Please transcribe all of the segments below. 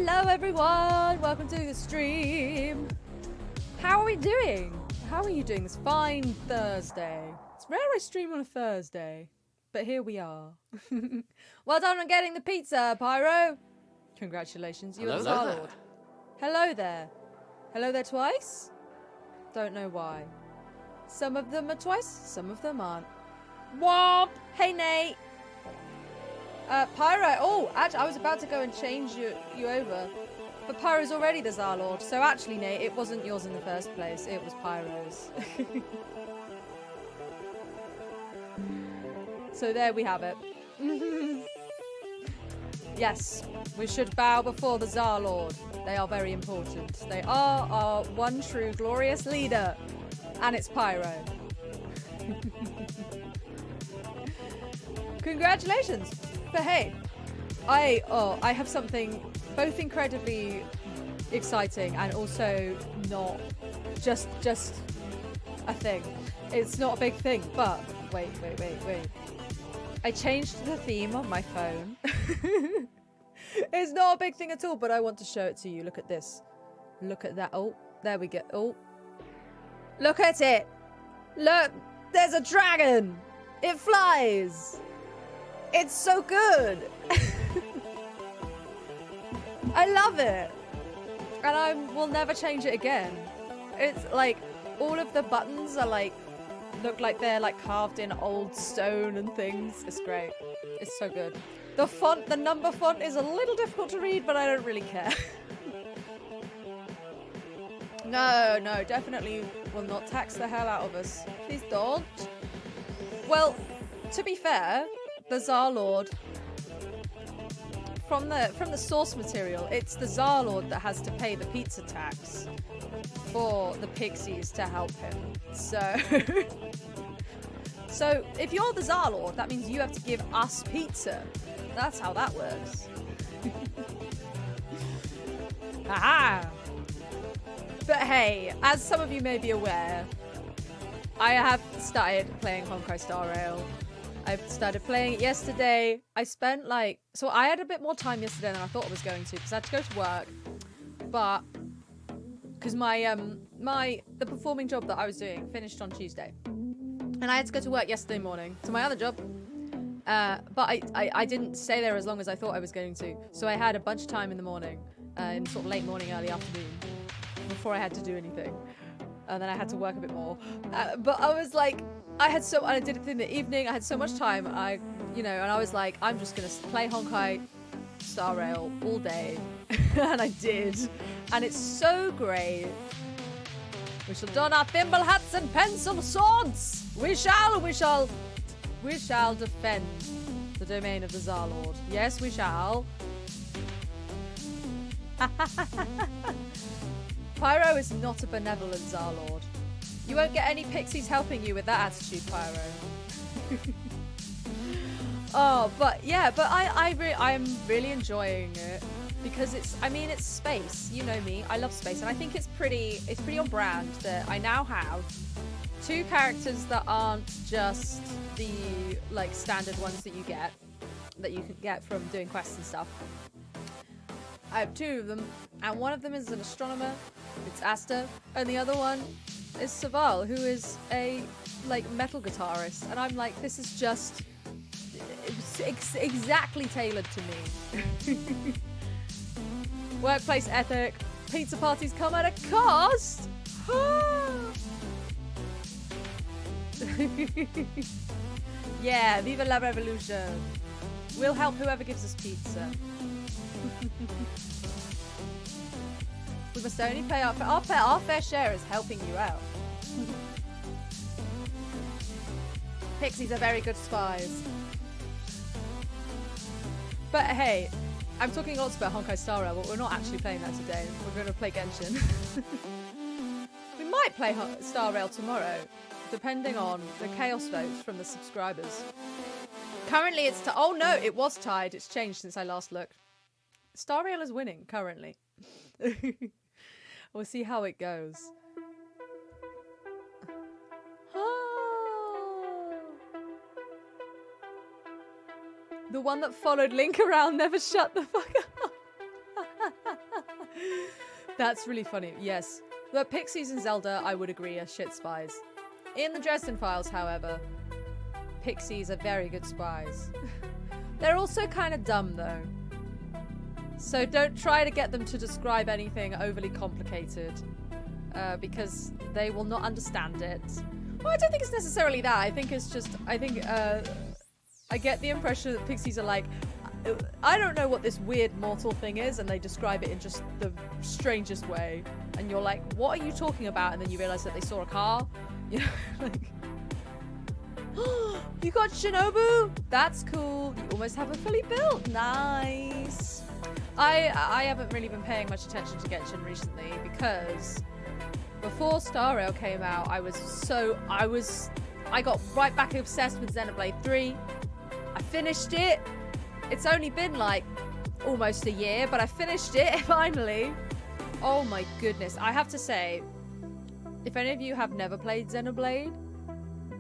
Hello everyone, welcome to the stream. How are we doing? How are you doing this fine Thursday? It's rare I stream on a Thursday, but here we are. Well done on getting the pizza, Pyro. Congratulations, you are the Star-Lord. Hello there. Hello there twice? Don't know why. Some of them are twice, some of them aren't. Womp! Hey Nate! Pyro, oh, actually, I was about to go and change you over. But Pyro's already the Star-Lord, so actually, Nate, it wasn't yours in the first place, it was Pyro's. So there we have it. Yes, we should bow before the Star-Lord. They are very important. They are our one true glorious leader. And it's Pyro. Congratulations! But hey, I have something both incredibly exciting and also not just a thing. It's not a big thing, but wait. I changed the theme on my phone. It's not a big thing at all, but I want to show it to you. Look at this. Look at that. Oh, there we go. Oh. Look at it. Look, there's a dragon. It flies. It's so good. I love it. And I will never change it again. It's like all of the buttons are like look like they're like carved in old stone and things. It's great. It's so good. The font, the number font is a little difficult to read, but I don't really care. No, definitely will not tax the hell out of us. Please don't. Well, to be fair, the Star-Lord, from the source material, it's the Star-Lord that has to pay the pizza tax for the pixies to help him. So if you're the Star-Lord, that means you have to give us pizza. That's how that works. Aha! But hey, as some of you may be aware, I have started playing Honkai Star Rail. I've started playing it yesterday. I spent so I had a bit more time yesterday than I thought I was going to because I had to go to work. But because the performing job that I was doing finished on Tuesday. And I had to go to work yesterday morning to my other job. But I didn't stay there as long as I thought I was going to. So I had a bunch of time in the morning, in sort of late morning, early afternoon, before I had to do anything. And then I had to work a bit more. But I was like, I did it in the evening. I had so much time. And I was like, I'm just going to play Honkai Star Rail all day. And I did. And it's so great. We shall don our thimble hats and pencil swords. We shall defend the domain of the Star-Lord. Yes, we shall. Pyro is not a benevolent Star-Lord. You won't get any pixies helping you with that attitude, Pyro. Oh, but yeah, but I'm really enjoying it because it's space. You know me, I love space, and I think it's pretty on brand that I now have two characters that aren't just the standard ones that you can get from doing quests and stuff. I have two of them, and one of them is an astronomer, it's Asta, and the other one is Saval, who is a metal guitarist, and I'm like, this is just exactly tailored to me. Workplace ethic, pizza parties come at a cost. Yeah, viva la revolution. We'll help whoever gives us pizza. We must only pay our fair share is helping you out. Pixies are very good spies. But hey, I'm talking lots about Honkai Star Rail, but we're not actually playing that today. We're going to play Genshin. We might play Star Rail tomorrow, depending on the chaos votes from the subscribers. Currently it's oh no, it was tied. It's changed since I last looked. Star Rail is winning currently. We'll see how it goes. The one that followed Link around never shut the fuck up. That's really funny. Yes. The Pixies in Zelda, I would agree, are shit spies. In the Dresden Files, however, Pixies are very good spies. They're also kind of dumb, though. So don't try to get them to describe anything overly complicated, because they will not understand it. Well, I don't think it's necessarily that. I think it's just, I get the impression that Pixies are like, I don't know what this weird mortal thing is, and they describe it in just the strangest way. And you're like, what are you talking about? And then you realize that they saw a car. You know, like, you got Shinobu? That's cool. You almost have it fully built. Nice. I haven't really been paying much attention to Genshin recently because before Star Rail came out, I got right back obsessed with Xenoblade 3. I finished it. It's only been like almost a year, but I finished it finally. Oh my goodness. I have to say, if any of you have never played Xenoblade,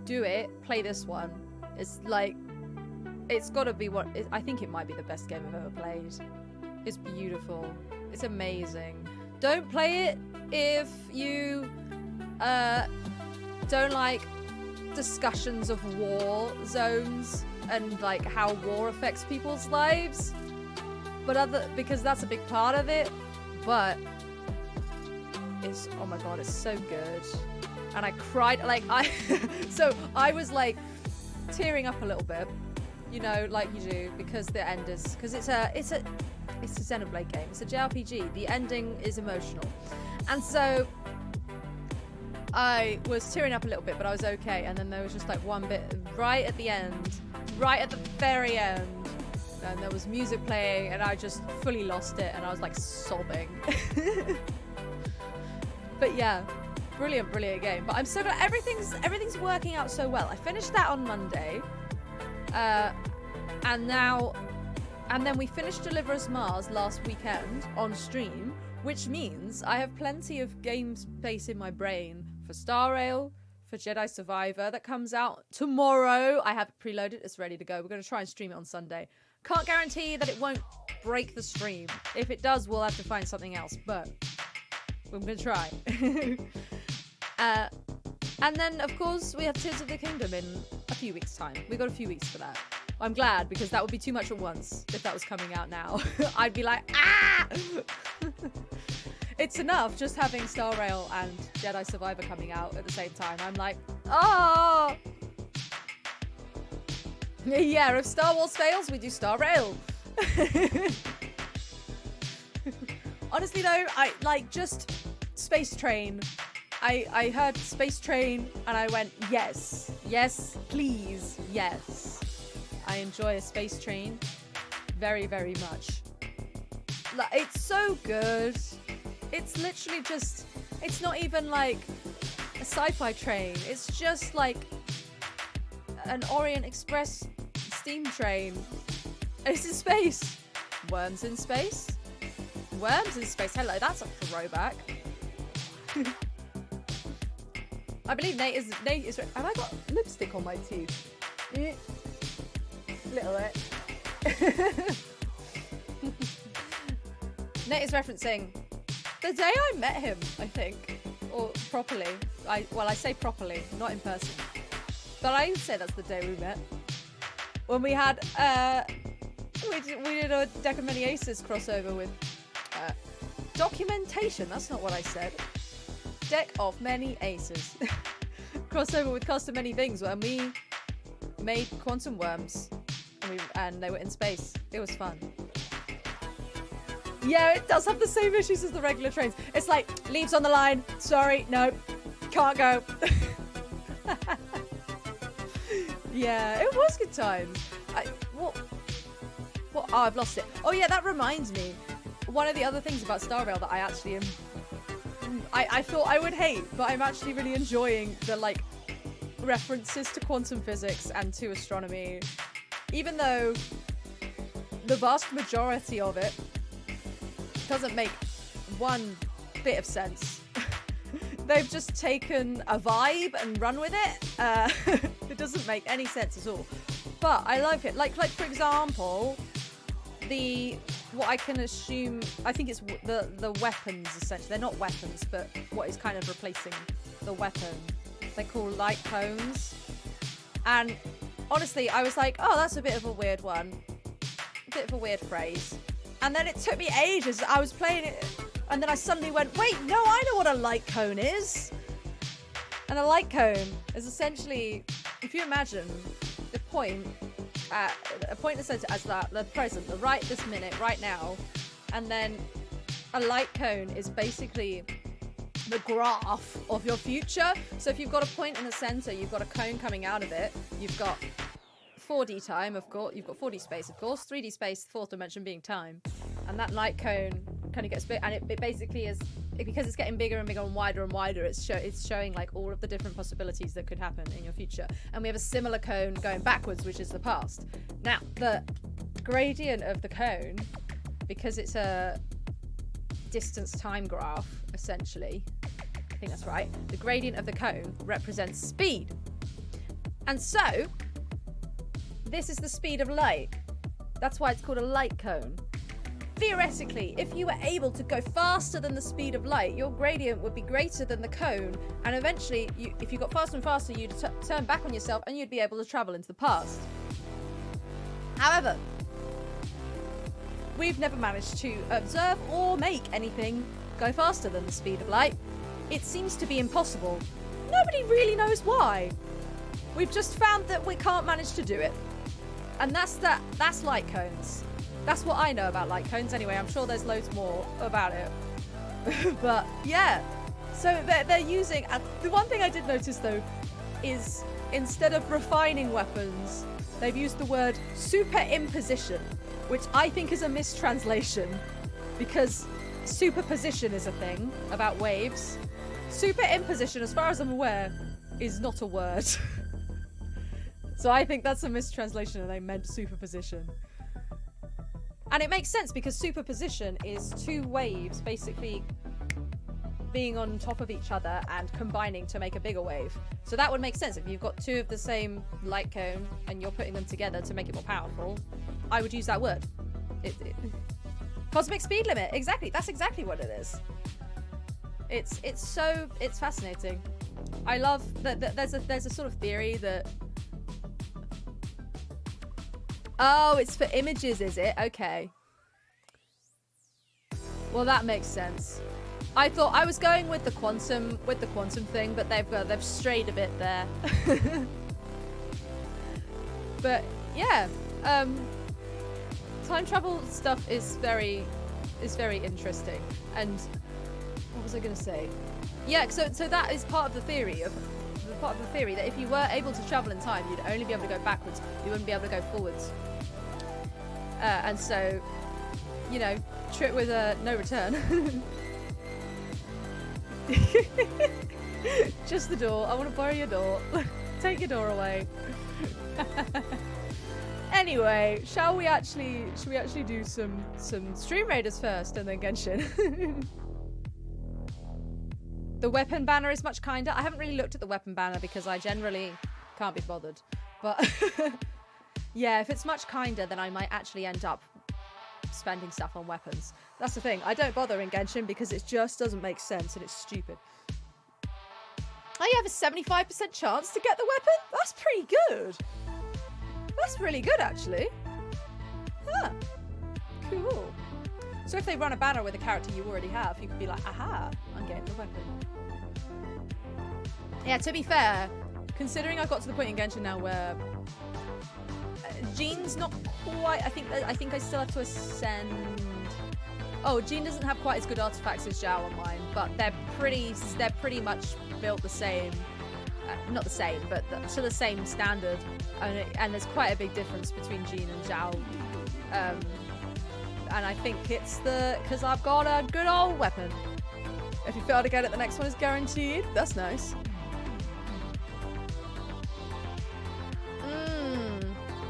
do it. Play this one. It's like, it's got to be what, I think it might be the best game I've ever played. It's beautiful. It's amazing. Don't play it if you don't like discussions of war zones and like how war affects people's lives, because that's a big part of it. But it's, oh my god, it's so good. And I cried, like so I was like tearing up a little bit, you know, like you do, because the end is, because it's a Xenoblade game, it's a JRPG. The ending is emotional, and so I was tearing up a little bit, but I was okay. And then there was just like one bit right at the end, right at the very end, and there was music playing, and I just fully lost it, and I was like sobbing. But yeah, brilliant game. But I'm so glad everything's working out so well. I finished that on Monday, and then we finished Deliver Us Mars last weekend on stream, which means I have plenty of game space in my brain for Star Rail, for Jedi Survivor that comes out tomorrow. I have it preloaded, it's ready to go. We're going to try and stream it on Sunday. Can't guarantee that it won't break the stream. If it does, we'll have to find something else, but we're going to try. And then, of course, we have Tears of the Kingdom in a few weeks' time. We've got a few weeks for that. I'm glad, because that would be too much at once if that was coming out now. I'd be like, ah! It's enough just having Star Rail and Jedi Survivor coming out at the same time. I'm like, oh! Yeah, if Star Wars fails, we do Star Rail. Honestly though, I like just Space Train. I heard Space Train and I went, yes, please, yes. I enjoy a Space Train very, very much. Like, it's so good. It's literally just, it's not even like a sci-fi train. It's just like an Orient Express steam train. It's in space. Worms in space. Worms in space. Hello, that's a throwback. I believe Nate is. Have I got lipstick on my teeth? Little bit. Nate is referencing the day I met him, I think, or properly. I say properly, not in person, but I would say that's the day we met. When we had we did a Deck of Many Aces crossover with documentation. That's not what I said. Deck of Many Aces crossover with Cost of Many Things, where we made quantum worms and they were in space. It was fun. Yeah, it does have the same issues as the regular trains. It's like, leaves on the line. Sorry, nope, can't go. Yeah, it was good times. What? Oh, I've lost it. Oh yeah, that reminds me. One of the other things about Star Rail that I actually am... I thought I would hate, but I'm actually really enjoying the, like, references to quantum physics and to astronomy. Even though the vast majority of it doesn't make one bit of sense. They've just taken a vibe and run with it. It doesn't make any sense at all. But I like it. Like for example, the what I can assume, I think it's the weapons, essentially. They're not weapons, but what is kind of replacing the weapon. They call light cones. And honestly, I was like, oh, that's a bit of a weird one. A bit of a weird phrase. And then it took me ages. I was playing it, and then I suddenly went, wait, no, I know what a light cone is. And a light cone is essentially, if you imagine the point, a point in the center as the present, the right this minute, right now, and then a light cone is basically the graph of your future. So if you've got a point in the center, you've got a cone coming out of it, you've got 4D time, of course, you've got 4D space, of course, 3D space, fourth dimension being time, and that light cone kind of gets big, and it basically is, because it's getting bigger and bigger and wider, it's showing like all of the different possibilities that could happen in your future. And we have a similar cone going backwards, which is the past. Now, the gradient of the cone, because it's a distance time graph, essentially, I think that's right, the gradient of the cone represents speed. And so, this is the speed of light. That's why it's called a light cone. Theoretically, if you were able to go faster than the speed of light, your gradient would be greater than the cone, and eventually, if you got faster and faster, you'd turn back on yourself and you'd be able to travel into the past. However, we've never managed to observe or make anything go faster than the speed of light. It seems to be impossible. Nobody really knows why. We've just found that we can't manage to do it. And that's light cones. That's what I know about light cones anyway. I'm sure there's loads more about it. But yeah, so they're using, and the one thing I did notice though is instead of refining weapons, they've used the word superimposition, which I think is a mistranslation, because superposition is a thing about waves. Superimposition, as far as I'm aware, is not a word. So I think that's a mistranslation and they meant superposition. And it makes sense because superposition is two waves basically being on top of each other and combining to make a bigger wave. So that would make sense. If you've got two of the same light cone and you're putting them together to make it more powerful, I would use that word. Cosmic speed limit. Exactly. That's exactly what it is. It's fascinating. I love that there's a sort of theory that, oh, it's for images, is it? Okay. Well, that makes sense. I thought I was going with the quantum thing, but they've strayed a bit there. But yeah, time travel stuff is very interesting. And what was I going to say? Yeah, so that is part of the theory that if you were able to travel in time, you'd only be able to go backwards. You wouldn't be able to go forwards. And so, you know, trip with a no return. Just the door. I want to borrow your door. Take your door away. Anyway, should we actually do some Stream Raiders first and then Genshin? The weapon banner is much kinder. I haven't really looked at the weapon banner because I generally can't be bothered. But yeah, if it's much kinder, then I might actually end up spending stuff on weapons. That's the thing. I don't bother in Genshin because it just doesn't make sense and it's stupid. Oh, you have a 75% chance to get the weapon? That's pretty good. That's really good, actually. Huh. Cool. So if they run a banner with a character you already have, you could be like, aha, I'm getting the weapon. Yeah, to be fair, considering I've got to the point in Genshin now where Jean's not quite, I think I still have to ascend. Oh, Jean doesn't have quite as good artifacts as Zhao on mine, but they're pretty much built the same. Not the same, but to the same standard. And there's quite a big difference between Jean and Zhao. And I think it's because I've got a good old weapon. If you fail to get it, the next one is guaranteed. That's nice.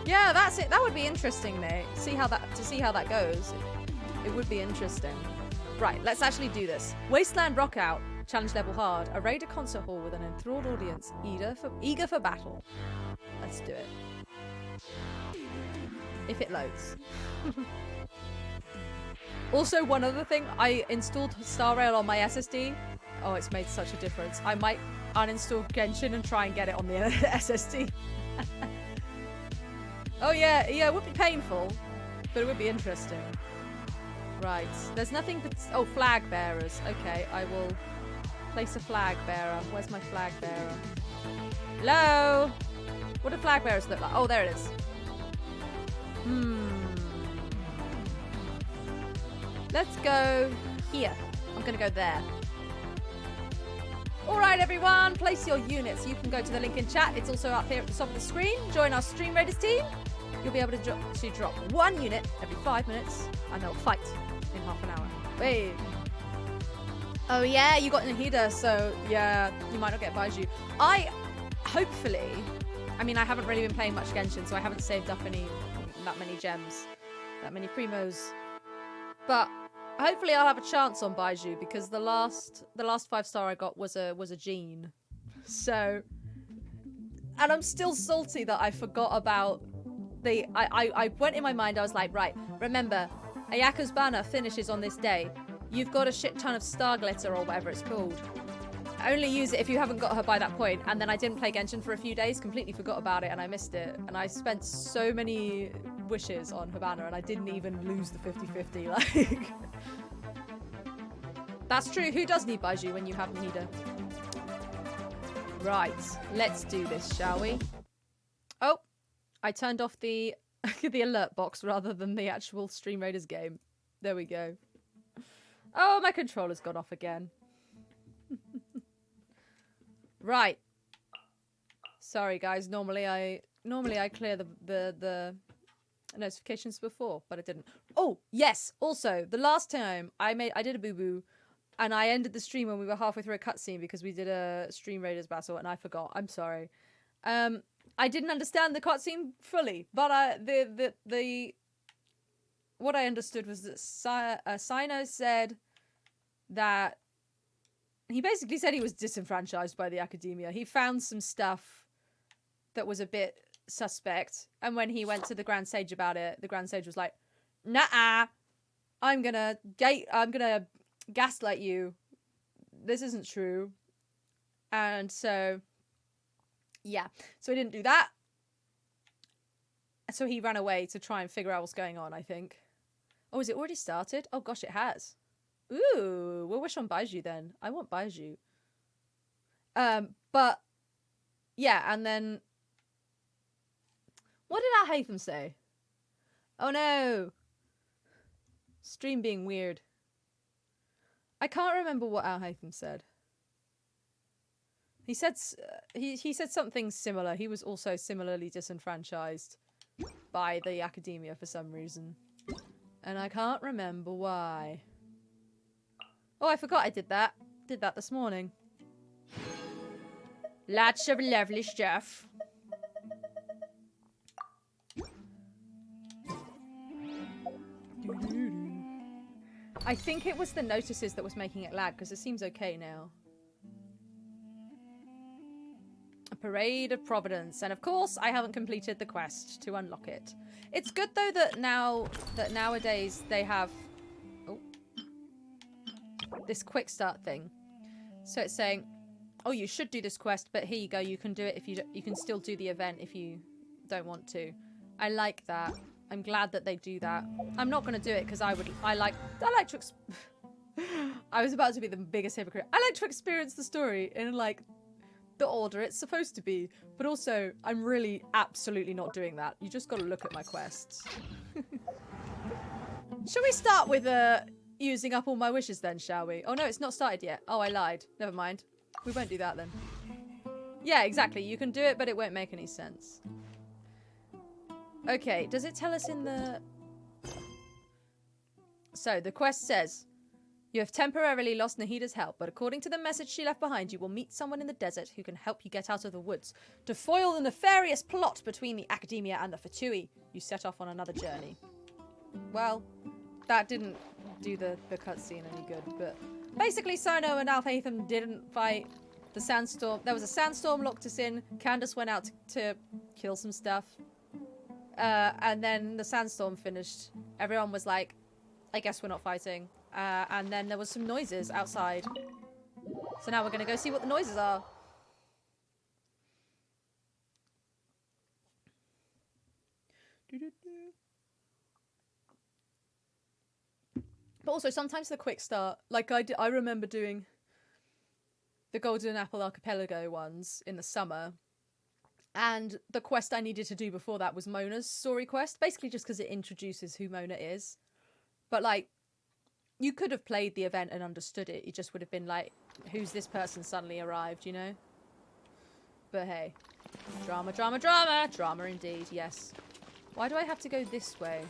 Yeah, that's it. That would be interesting, Nate. To see how that goes. It would be interesting. Right, let's actually do this. Wasteland Rockout. Challenge level hard. A raider concert hall with an enthralled audience eager for battle. Let's do it. If it loads. Also, one other thing, I installed Star Rail on my SSD. Oh, it's made such a difference. I might uninstall Genshin and try and get it on the SSD. Oh yeah, it would be painful, but it would be interesting. Right, there's nothing but... Oh, flag bearers. Okay, I will place a flag bearer. Where's my flag bearer? Hello? What do flag bearers look like? Oh, there it is. Let's go here. I'm gonna go there. All right, everyone, place your units. You can go to the link in chat. It's also up here at the top of the screen. Join our Stream Raiders team. You'll be able to drop 1 unit every 5 minutes, and they'll fight in half an hour. Wait. Oh yeah, you got Nahida, so yeah, you might not get Baiju. Hopefully, I mean, I haven't really been playing much Genshin, so I haven't saved up that many gems, that many primos. But hopefully I'll have a chance on Baiju, because the last 5-star I got was a Jean. So, and I'm still salty that I forgot about I went in my mind, I was like, right, remember, Ayaka's banner finishes on this day. You've got a shit ton of star glitter or whatever it's called. Only use it if you haven't got her by that point. And then I didn't play Genshin for a few days, completely forgot about it, and I missed it. And I spent so many wishes on her banner, and I didn't even lose the 50-50. Like, that's true. Who does need Baiju when you have Nahida? Right, let's do this, shall we? Oh, I turned off the the alert box rather than the actual Stream Raiders game. There we go. Oh, my controller's gone off again. Right. Sorry, guys. Normally I clear the notifications before, but I didn't. Oh, yes. Also, the last time I did a boo-boo, and I ended the stream when we were halfway through a cutscene because we did a Stream Raiders battle, and I forgot. I'm sorry. I didn't understand the cutscene fully, but what I understood was that Sino said that he basically said he was disenfranchised by the Akademiya. He found some stuff that was a bit suspect, and when he went to the Grand Sage about it, the Grand Sage was like, "Nah, I'm gonna gaslight you. This isn't true." And so, yeah, so he didn't do that. So he ran away to try and figure out what's going on, I think. Oh, is it already started? Oh gosh, it has. Ooh, we'll wish on Baiju then. I want Baiju. But yeah, and then what did Al-Haytham say? Oh no. Stream being weird. I can't remember what Al-Haytham said. He said he said something similar. He was also similarly disenfranchised by the Akademiya for some reason. And I can't remember why. Oh, I forgot I did that. Did that this morning. Lots of lovely stuff. I think it was the notices that was making it lag, because it seems okay now. A Parade of Providence. And of course, I haven't completed the quest to unlock it. It's good though that nowadays they have this quick start thing. So it's saying, oh, you should do this quest, but here you go, you can do it if you can still do the event if you don't want to. I like that. I'm glad that they do that. I'm not going to do it because I like to I was about to be the biggest hypocrite. I like to experience the story in like the order it's supposed to be, but also I'm really absolutely not doing that. You just got to look at my quests. Shall we start with using up all my wishes then, shall we? Oh no, it's not started yet. Oh, I lied. Never mind. We won't do that then. Yeah, exactly. You can do it, but it won't make any sense. Okay, does it tell us in the... So, the quest says, you have temporarily lost Nahida's help, but according to the message she left behind, you will meet someone in the desert who can help you get out of the woods. To foil the nefarious plot between the Akademiya and the Fatui, you set off on another journey. Well, that didn't do the cutscene any good, but... Basically, Sino and Al-Haytham didn't fight the sandstorm. There was a sandstorm locked us in. Candace went out to kill some stuff. And then the sandstorm finished. Everyone was like, I guess we're not fighting. And then there was some noises outside. So now we're going to go see what the noises are. But also, sometimes the quick start, like I remember doing the Golden Apple Archipelago ones in the summer. And the quest I needed to do before that was Mona's story quest. Basically just because it introduces who Mona is. But, like, you could have played the event and understood it. You just would have been like, who's this person suddenly arrived, you know? But hey. Drama, drama, drama! Drama indeed, yes. Why do I have to go this way?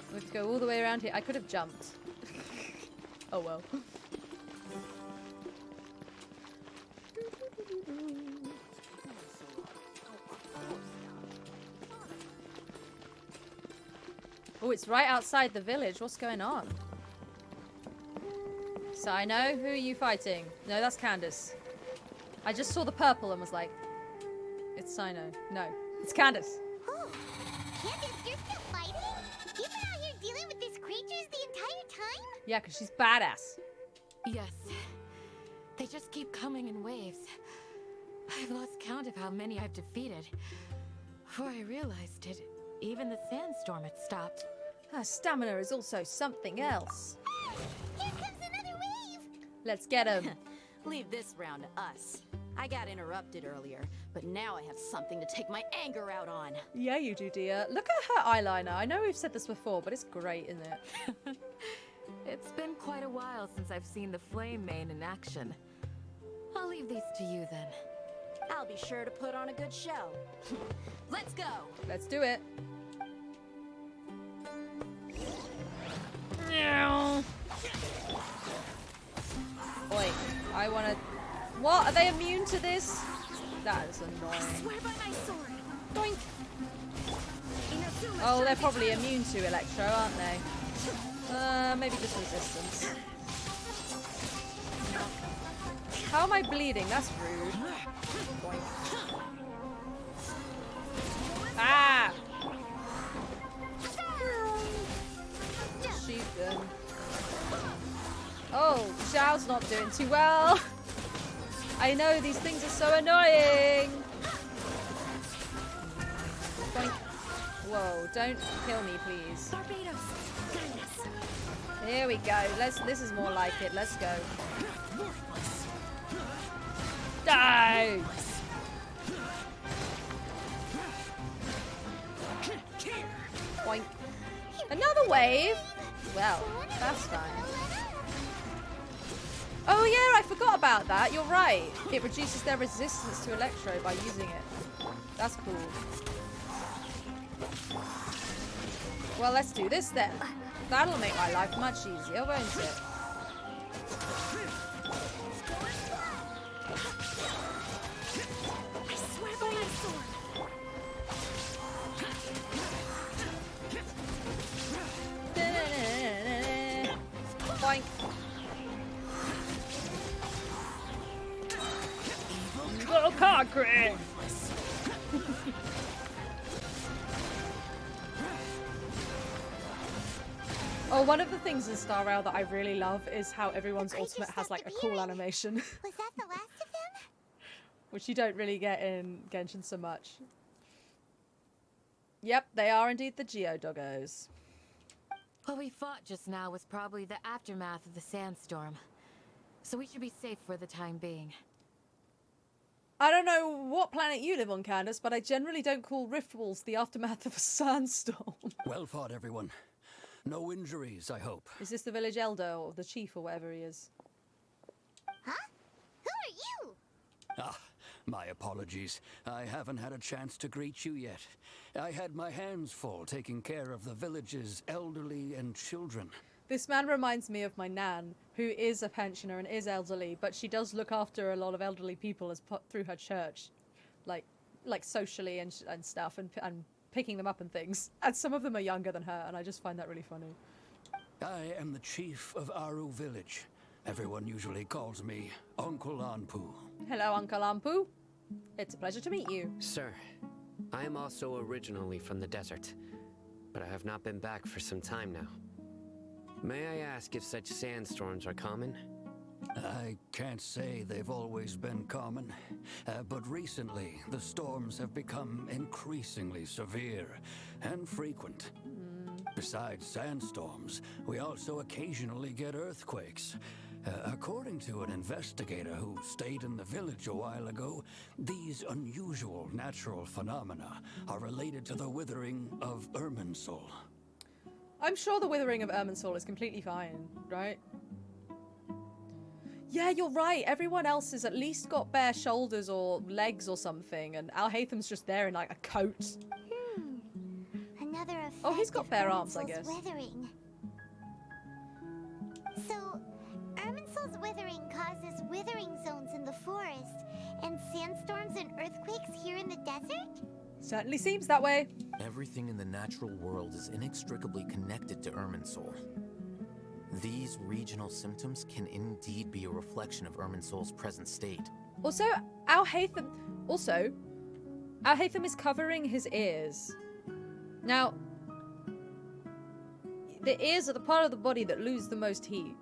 We have to go all the way around here. I could have jumped. Oh well. Oh, it's right outside the village. What's going on? Sino, who are you fighting? No, that's Candace. I just saw the purple and was like, it's Sino. No, it's Candace. Oh, Candace, you're still fighting? You've been out here dealing with these creatures the entire time? Yeah, because she's badass. Yes. They just keep coming in waves. I've lost count of how many I've defeated. Before I realized it, even the sandstorm had stopped. Her stamina is also something else. Here comes another wave! Let's get him. Leave this round to us. I got interrupted earlier, but now I have something to take my anger out on. Yeah, you do, dear. Look at her eyeliner. I know we've said this before, but it's great, isn't it? It's been quite a while since I've seen the flame mane in action. I'll leave these to you then. I'll be sure to put on a good show. Let's go! Let's do it. Oi, I wanna... What? Are they immune to this? That is annoying. Swear by my sword! Doink. Oh, they're probably immune to Electro, aren't they? Maybe just resistance. How am I bleeding? That's rude. Boink. Ah! Shoot them. Oh, Xiao's not doing too well. I know, these things are so annoying. Boink. Whoa, don't kill me, please. Here we go. This is more like it. Let's go. Die! Boink. Another wave? Well, that's fine. Oh yeah, I forgot about that. You're right. It reduces their resistance to Electro by using it. That's cool. Well, let's do this then. That'll make my life much easier, won't it? I swear by my sword! Boink. Little concrete. Oh, one of the things in Star Rail that I really love is how everyone's ultimate has like a cool animation, Was that the last of them? which you don't really get in Genshin so much. Yep, they are indeed the Geodoggos. What we fought just now was probably the aftermath of the sandstorm. So we should be safe for the time being. I don't know what planet you live on, Candace, but I generally don't call rift walls the aftermath of a sandstorm. Well fought, everyone. No injuries, I hope. Is this the village elder or the chief or whatever he is? Huh? Who are you? Ah, my apologies. I haven't had a chance to greet you yet. I had my hands full taking care of the village's elderly and children. This man reminds me of my nan, who is a pensioner and is elderly, but she does look after a lot of elderly people as through her church, like socially and stuff, and picking them up and things. And some of them are younger than her, and I just find that really funny. I am the chief of Aru village. Everyone usually calls me Uncle Anpu. Hello, Uncle Ampu. It's a pleasure to meet you. Sir, I am also originally from the desert, but I have not been back for some time now. May I ask if such sandstorms are common? I can't say they've always been common, but recently the storms have become increasingly severe and frequent. Besides sandstorms, we also occasionally get earthquakes. According to an investigator who stayed in the village a while ago, these unusual natural phenomena are related to the withering of Irminsul. I'm sure the withering of Irminsul is completely fine, right? Yeah, you're right. Everyone else has at least got bare shoulders or legs or something, and Al Haytham's just there in like a coat. Another effect Oh, he's got of bare arms, I Irminsul's guess. Withering. So, Irminsul's withering causes withering zones in the forest, and sandstorms and earthquakes here in the desert? Certainly seems that way. Everything in the natural world is inextricably connected to Irminsul. These regional symptoms can indeed be a reflection of Irminsul's present state. Also, Al Haytham is covering his ears. Now, the ears are the part of the body that lose the most heat.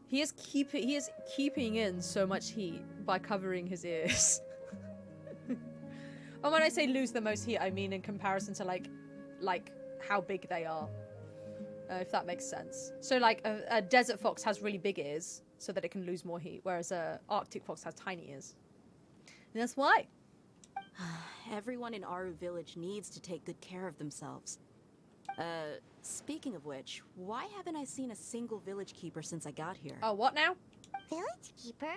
He is keeping in so much heat by covering his ears. And when I say lose the most heat, I mean in comparison to like how big they are. If that makes sense. So like a desert fox has really big ears so that it can lose more heat, whereas a Arctic fox has tiny ears. And that's why. Everyone in Aru village needs to take good care of themselves. Speaking of which, why haven't I seen a single village keeper since I got here? Oh, what now? Village keeper?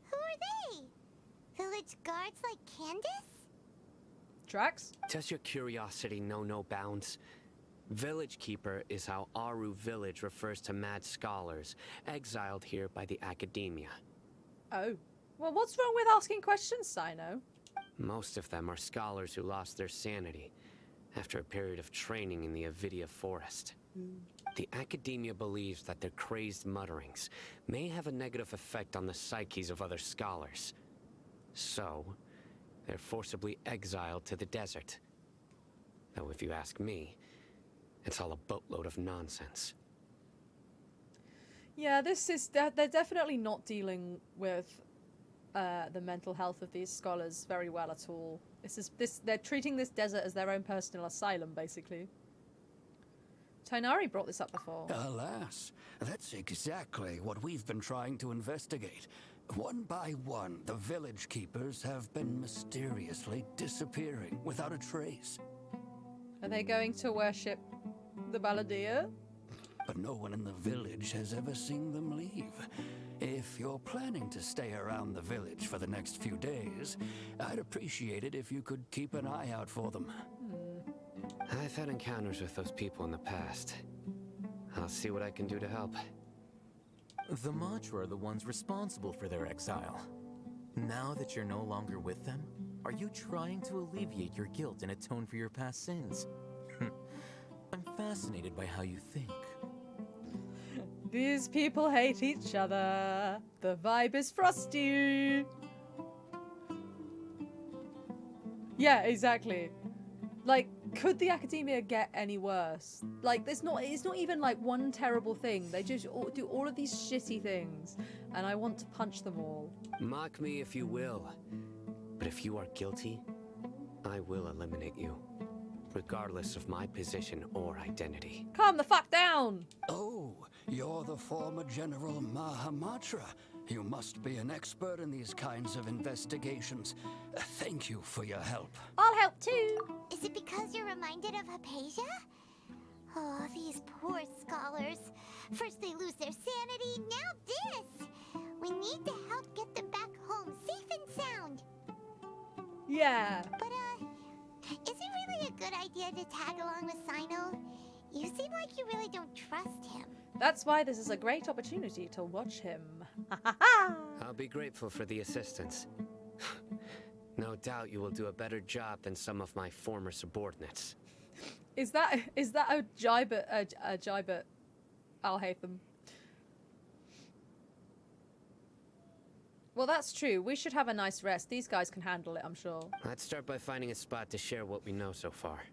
Who are they? Village guards like Candace? Tracks? Does your curiosity know no bounds? Village Keeper is how Aru village refers to mad scholars, exiled here by the Akademiya. Oh. Well, what's wrong with asking questions, Sino? Most of them are scholars who lost their sanity after a period of training in the Avidia forest. The Akademiya believes that their crazed mutterings may have a negative effect on the psyches of other scholars. So, they're forcibly exiled to the desert. Though if you ask me, it's all a boatload of nonsense. Yeah, they're definitely not dealing with the mental health of these scholars very well at all. They're treating this desert as their own personal asylum, basically. Tonari brought this up before. Alas, that's exactly what we've been trying to investigate. One by one, the village keepers have been mysteriously disappearing without a trace. Are they going to worship the Balladeer? But no one in the village has ever seen them leave. If you're planning to stay around the village for the next few days, I'd appreciate it if you could keep an eye out for them. I've had encounters with those people in the past. I'll see what I can do to help. The Matra are the ones responsible for their exile. Now that you're no longer with them, are you trying to alleviate your guilt and atone for your past sins? I'm fascinated by how you think. These people hate each other. The vibe is frosty. Yeah, exactly. Like, could the Akademiya get any worse? Like, it's not even like one terrible thing. They just do all of these shitty things, and I want to punch them all. Mock me if you will, but if you are guilty, I will eliminate you, regardless of my position or identity. Calm the fuck down! Oh, you're the former General Mahamatra. You must be an expert in these kinds of investigations. Thank you for your help. I'll help too. Is it because you're reminded of Hypatia? Oh, these poor scholars. First they lose their sanity, now this! We need to help get them back home, safe and sound. Yeah. But, is it really a good idea to tag along with Sino? You seem like you really don't trust him. That's why this is a great opportunity to watch him. I'll be grateful for the assistance. No doubt you will do a better job than some of my former subordinates. Is that a jibe at Al Haytham? Well, that's true. We should have a nice rest. These guys can handle it, I'm sure. Let's start by finding a spot to share what we know so far.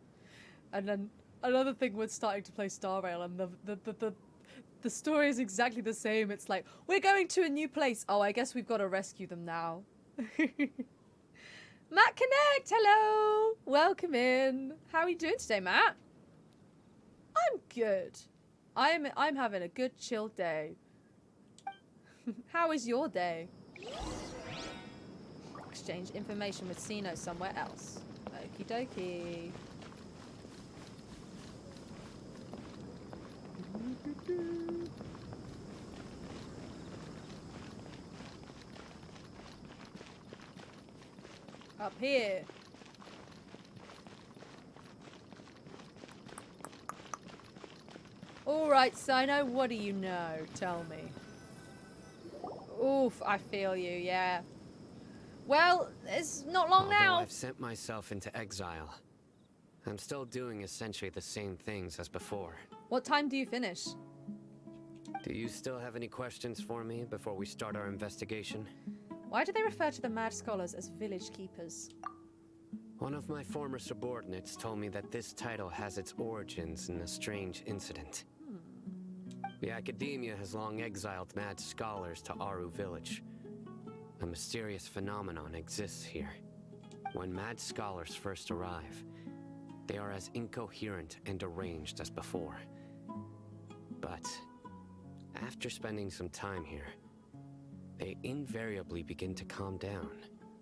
And then another thing with starting to play Star Rail, and the story is exactly the same. It's like, we're going to a new place. Oh, I guess we've got to rescue them now. Matt Connect, hello! Welcome in. How are you doing today, Matt? I'm good. I'm having a good chill day. How is your day? Exchange information with Sino somewhere else. Okie dokie. Up here. Alright, Sino, what do you know? Tell me. Oof, I feel you, yeah. Well, it's not long Although now. I've sent myself into exile, I'm still doing essentially the same things as before. What time do you finish? Do you still have any questions for me before we start our investigation? Why do they refer to the mad scholars as village keepers? One of my former subordinates told me that this title has its origins in a strange incident. The Akademiya has long exiled mad scholars to Aru village. A mysterious phenomenon exists here. When mad scholars first arrive, they are as incoherent and deranged as before. But after spending some time here, they invariably begin to calm down.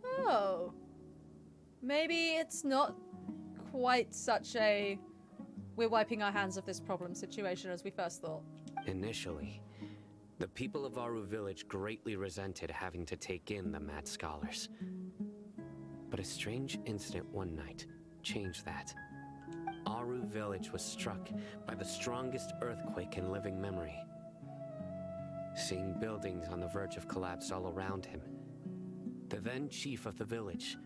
Oh. Maybe it's not quite such a we're wiping our hands of this problem situation as we first thought. Initially, the people of Aru village greatly resented having to take in the mad scholars. But a strange incident one night changed that. Aru village was struck by the strongest earthquake in living memory. Seeing buildings on the verge of collapse all around him, the then chief of the village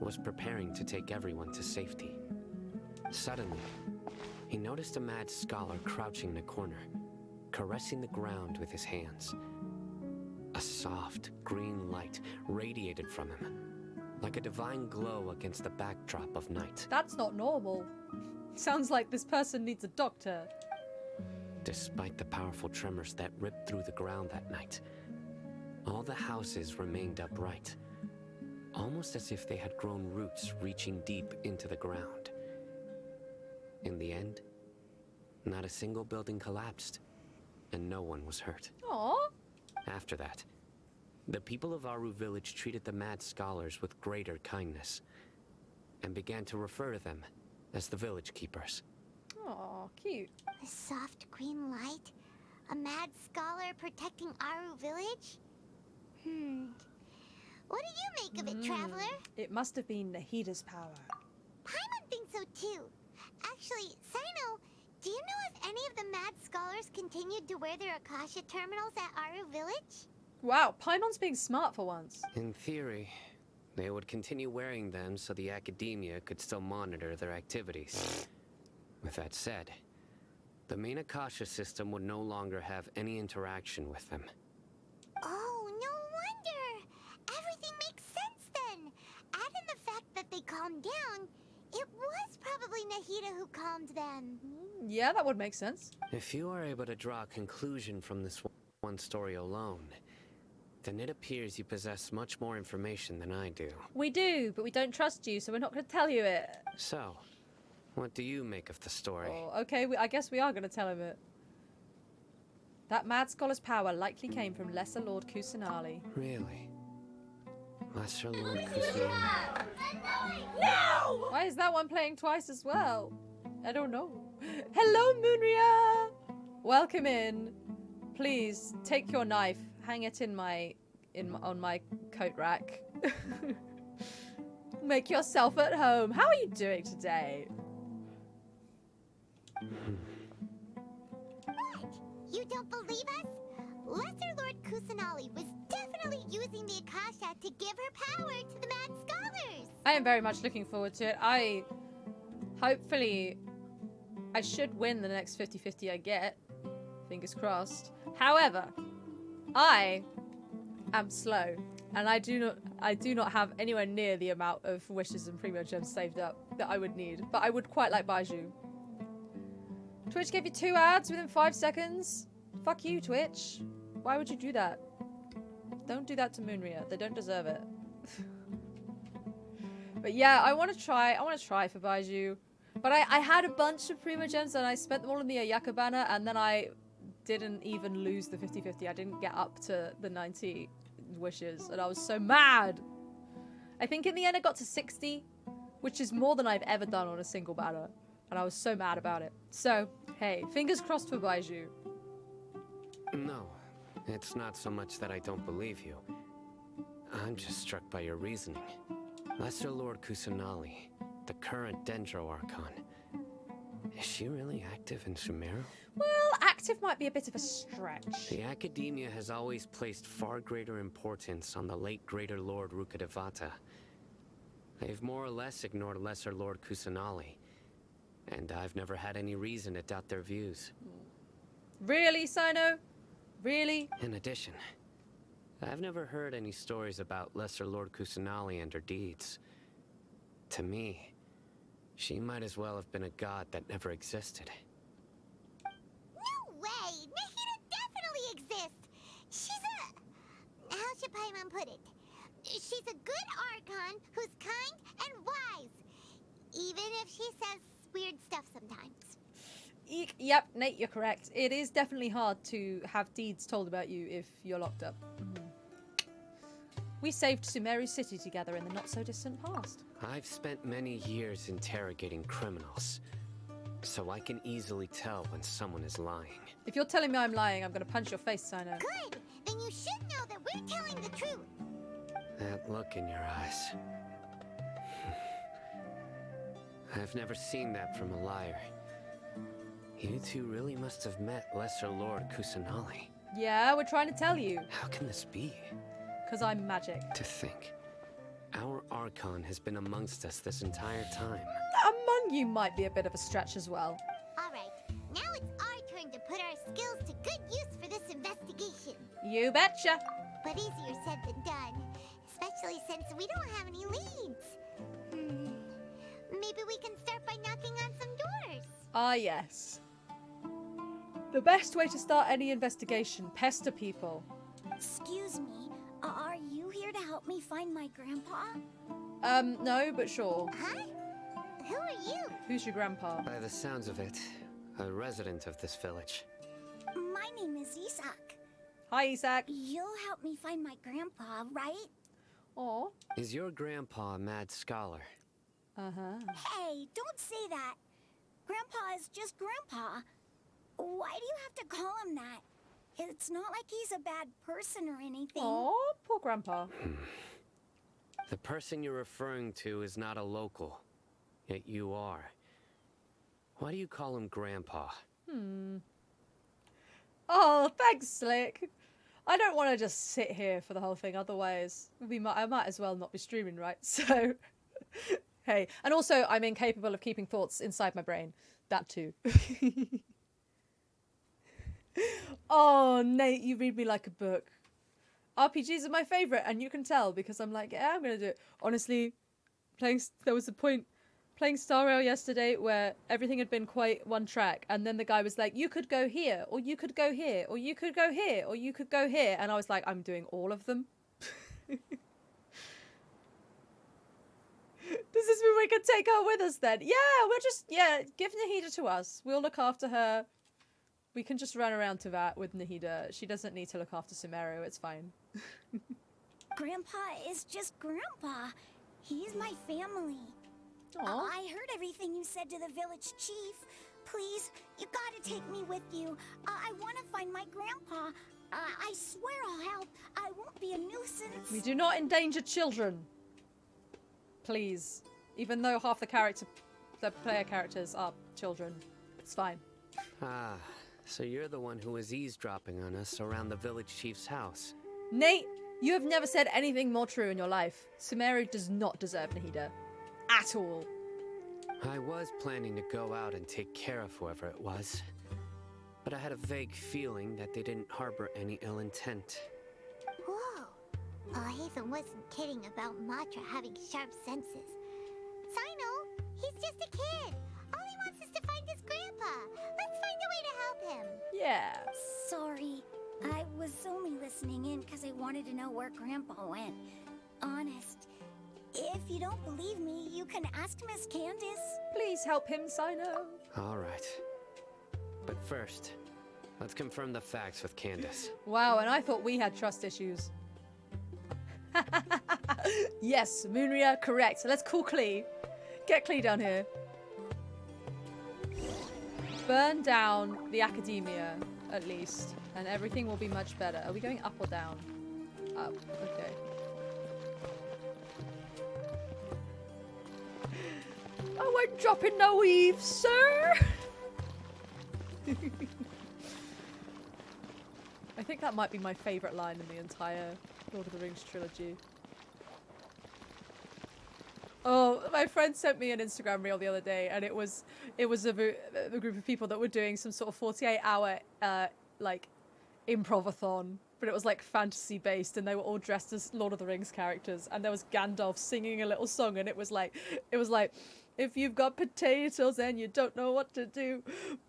was preparing to take everyone to safety. Suddenly, he noticed a mad scholar crouching in a corner, caressing the ground with his hands. A soft, green light radiated from him, like a divine glow against the backdrop of night. That's not normal. Sounds like this person needs a doctor. Despite the powerful tremors that ripped through the ground that night, all the houses remained upright, almost as if they had grown roots reaching deep into the ground. In the end, not a single building collapsed, and no one was hurt. Aww. After that, the people of Aru village treated the mad scholars with greater kindness, and began to refer to them as the village keepers. Aw, cute. A soft green light? A mad scholar protecting Aru village? What do you make of it, Traveler? It must have been Nahida's power. Paimon thinks so too. Actually, Sino, do you know if any of the mad scholars continued to wear their Akasha terminals at Aru village? Wow, Paimon's being smart for once. In theory, they would continue wearing them so the Akademiya could still monitor their activities. With that said, the main Akasha system would no longer have any interaction with them. Oh, no wonder! Everything makes sense then! Add in the fact that they calmed down, it was probably Nahida who calmed them. Yeah, that would make sense. If you are able to draw a conclusion from this one story alone, then it appears you possess much more information than I do. We do, but we don't trust you, so we're not going to tell you it. So, what do you make of the story? Oh, okay, I guess we are going to tell him it. That mad scholar's power likely came from Lesser Lord Kusanali. Really? Lesser Lord Kusanali? No! Why is that one playing twice as well? I don't know. Hello, Munria! Welcome in. Please, take your knife, hang it on my coat rack. Make yourself at home. How are you doing today? What? You don't believe us? Lesser Lord Kusanali was definitely using the Akasha to give her power to the mad scholars. I am very much looking forward to it. Hopefully, I should win the next 50-50 I get. Fingers crossed. However, I am slow, and I do not have anywhere near the amount of wishes and primo gems saved up that I would need. But I would quite like Baiju. Twitch gave you 2 ads within 5 seconds. Fuck you, Twitch. Why would you do that? Don't do that to Moonria. They don't deserve it. But yeah, I want to try for Baiju. But I had a bunch of Primogems and I spent them all in the Ayaka banner, and then I didn't even lose the 50-50. I didn't get up to the 90 wishes, and I was so mad. I think in the end I got to 60, which is more than I've ever done on a single banner, and I was so mad about it. So, hey, fingers crossed for Baiju. No, it's not so much that I don't believe you. I'm just struck by your reasoning. Lesser Lord Kusanali, the current Dendro Archon. Is she really active in Sumeru? Well, active might be a bit of a stretch. The Akademiya has always placed far greater importance on the late Greater Lord Rukkhadevata. They've more or less ignored Lesser Lord Kusanali, and I've never had any reason to doubt their views. Really, Sino? Really? In addition, I've never heard any stories about Lesser Lord Kusanali and her deeds. To me, she might as well have been a god that never existed. No way! Nahida definitely exists! She's a... How should Paimon put it? She's a good Archon who's kind and wise. Even if she says weird stuff sometimes. Eek. Yep, Nate, you're correct. It is definitely hard to have deeds told about you if you're locked up. We saved Sumeru City together in the not-so-distant past. I've spent many years interrogating criminals, so I can easily tell when someone is lying. If you're telling me I'm lying, I'm gonna punch your face, Sino. Good! Then you should know that we're telling the truth. That look in your eyes. I've never seen that from a liar. You two really must have met Lesser Lord Kusanali. Yeah, we're trying to tell you. How can this be? Because I'm magic. To think, our Archon has been amongst us this entire time. Among you might be a bit of a stretch as well. Alright, now it's our turn to put our skills to good use for this investigation. You betcha. But easier said than done, especially since we don't have any leads. Maybe we can start by knocking on some doors. Ah, yes. The best way to start any investigation, pester people. Excuse me, are you here to help me find my grandpa? No, but sure. Huh? Who are you? Who's your grandpa? By the sounds of it, a resident of this village. My name is Isak. Hi, Isak. You'll help me find my grandpa, right? Aw. Is your grandpa a mad scholar? Uh-huh. Hey, don't say that. Grandpa is just Grandpa. Why do you have to call him that? It's not like he's a bad person or anything. Aw, poor grandpa. The person you're referring to is not a local, yet you are. Why do you call him Grandpa? Oh, thanks, Slick. I don't want to just sit here for the whole thing, otherwise I might as well not be streaming, right? So, hey. And also, I'm incapable of keeping thoughts inside my brain. That too. Oh, Nate, you read me like a book. RPGs are my favourite, and you can tell because I'm like, yeah, I'm going to do it. Honestly, there was a point playing Star Rail yesterday where everything had been quite one track, and then the guy was like, you could go here, or you could go here, or you could go here, or you could go here, and I was like, I'm doing all of them. Does this mean we can take her with us then? Yeah, give Nahida to us. We'll look after her. We can just run around to that with Nahida. She doesn't need to look after Sumeru. It's fine. Grandpa is just Grandpa. He's my family. Aw. I heard everything you said to the village chief. Please, you gotta take me with you. I want to find my grandpa. I swear I'll help. I won't be a nuisance. We do not endanger children. Please. Even though half the player characters are children. It's fine. Ah, so you're the one who was eavesdropping on us around the village chief's house. Nate, you have never said anything more true in your life. Sumeru does not deserve Nahida. At all. I was planning to go out and take care of whoever it was, but I had a vague feeling that they didn't harbor any ill intent. Whoa. Hazen wasn't kidding about Matra having sharp senses. Sino, he's just a kid. All he wants is to find his his grandpa. Let's find a way to help him. Yeah. Sorry. I was only listening in because I wanted to know where Grandpa went. Honest. If you don't believe me, you can ask Miss Candace. Please help him, Sino. All right. But first, let's confirm the facts with Candace. Wow, and I thought we had trust issues. Yes, Moonria, correct. So let's call Klee. Get Klee down here. Burn down the Akademiya, at least, and everything will be much better. Are we going up or down? Up. Okay. I won't drop in no eaves, sir! I think that might be my favourite line in the entire Lord of the Rings trilogy. Oh, my friend sent me an Instagram reel the other day, and it was a group of people that were doing some sort of 48-hour like improv-a-thon, but it was like fantasy based, and they were all dressed as Lord of the Rings characters, and there was Gandalf singing a little song, and it was like if you've got potatoes and you don't know what to do,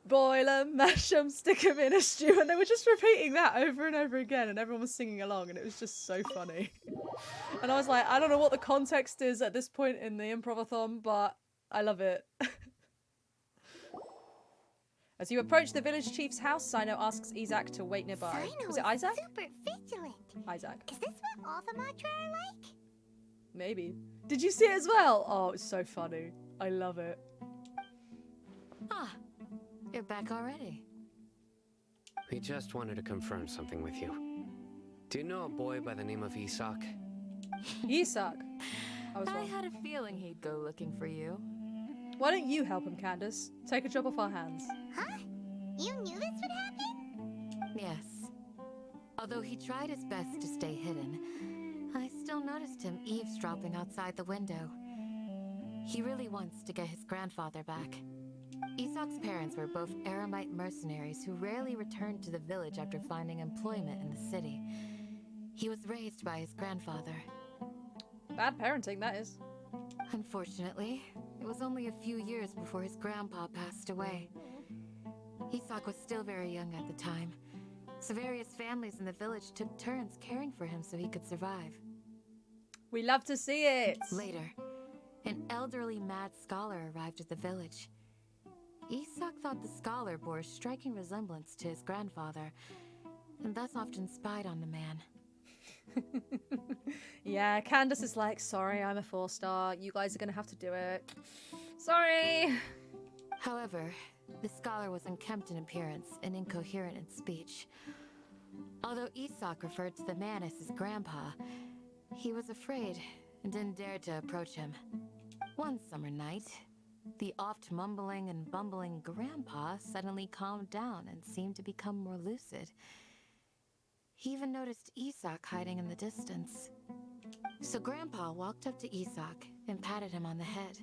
boil them, mash them, stick them in a stew. And they were just repeating that over and over again, and everyone was singing along, and it was just so funny. And I was like, I don't know what the context is at this point in the improv-a-thon, but I love it. As you approach the village chief's house, Sino asks Isaac to wait nearby. Sino Was it Isaac? super vigilant. Isaac. Is this what all the Matra are like? Maybe. Did you see it as well? Oh, it's so funny. I love it. Ah, you're back already. We just wanted to confirm something with you. Do you know a boy by the name of Isak? Isaac. I was I wrong. had a feeling he'd go looking for you. Why don't you help him, Candace? Take a job off our hands. Huh? You knew this would happen? Yes. Although he tried his best to stay hidden, I still noticed him eavesdropping outside the window. He really wants to get his grandfather back. Isak's parents were both Aramite mercenaries who rarely returned to the village after finding employment in the city. He was raised by his grandfather. Bad parenting, that is. Unfortunately, it was only a few years before his grandpa passed away. Isak was still very young at the time, so various families in the village took turns caring for him so he could survive. We love to see it. Later, an elderly mad scholar arrived at the village. Isak thought the scholar bore a striking resemblance to his grandfather, and thus often spied on the man. Yeah, Candace is like, sorry, I'm a 4-star. You guys are gonna have to do it. Sorry. However, the scholar was unkempt in appearance and incoherent in speech. Although Isak referred to the man as his grandpa, he was afraid and didn't dare to approach him. One summer night, the oft mumbling and bumbling grandpa suddenly calmed down and seemed to become more lucid. He even noticed Isak hiding in the distance. So Grandpa walked up to Isak and patted him on the head.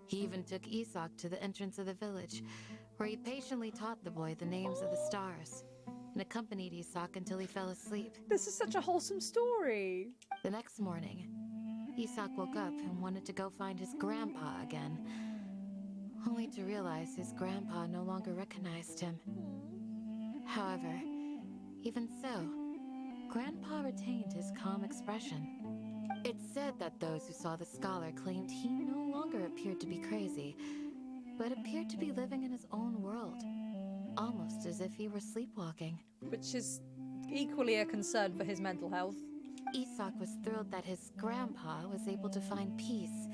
He even took Isak to the entrance of the village, where he patiently taught the boy the names of the stars, and accompanied Isak until he fell asleep. This is such a wholesome story. The next morning, Isak woke up and wanted to go find his grandpa again, only to realize his grandpa no longer recognized him. However, even so, Grandpa retained his calm expression. It's said that those who saw the scholar claimed he no longer appeared to be crazy, but appeared to be living in his own world, almost as if he were sleepwalking. Which is equally a concern for his mental health. Isak was thrilled that his grandpa was able to find peace,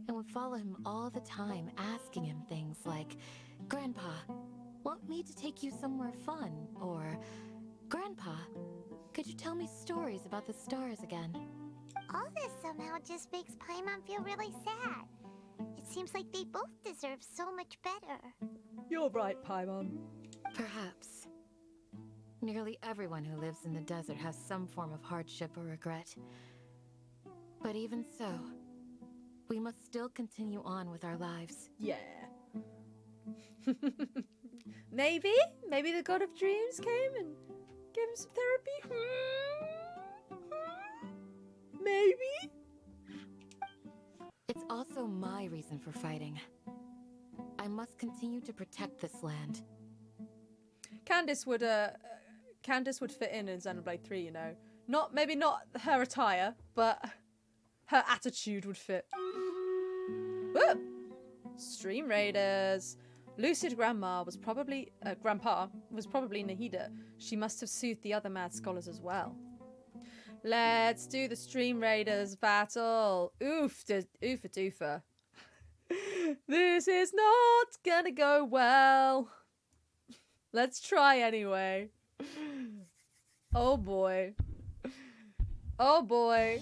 and would follow him all the time, asking him things like, "Grandpa, want me to take you somewhere fun?" Or, "Grandpa, could you tell me stories about the stars again?" All this somehow just makes Paimon feel really sad. It seems like they both deserve so much better. You're right, Paimon. Perhaps. Nearly everyone who lives in the desert has some form of hardship or regret. But even so, we must still continue on with our lives. Yeah. Maybe the God of Dreams came and gave him some therapy. Maybe. It's also my reason for fighting. I must continue to protect this land. Candace would fit in Xenoblade 3, you know. Maybe not her attire, but her attitude would fit. Woo! Stream Raiders. Lucid Grandpa was probably Nahida. She must have soothed the other mad scholars as well. Let's do the Stream Raiders battle. Oofa doofa. This is not gonna go well. Let's try anyway. Oh boy. Oh boy.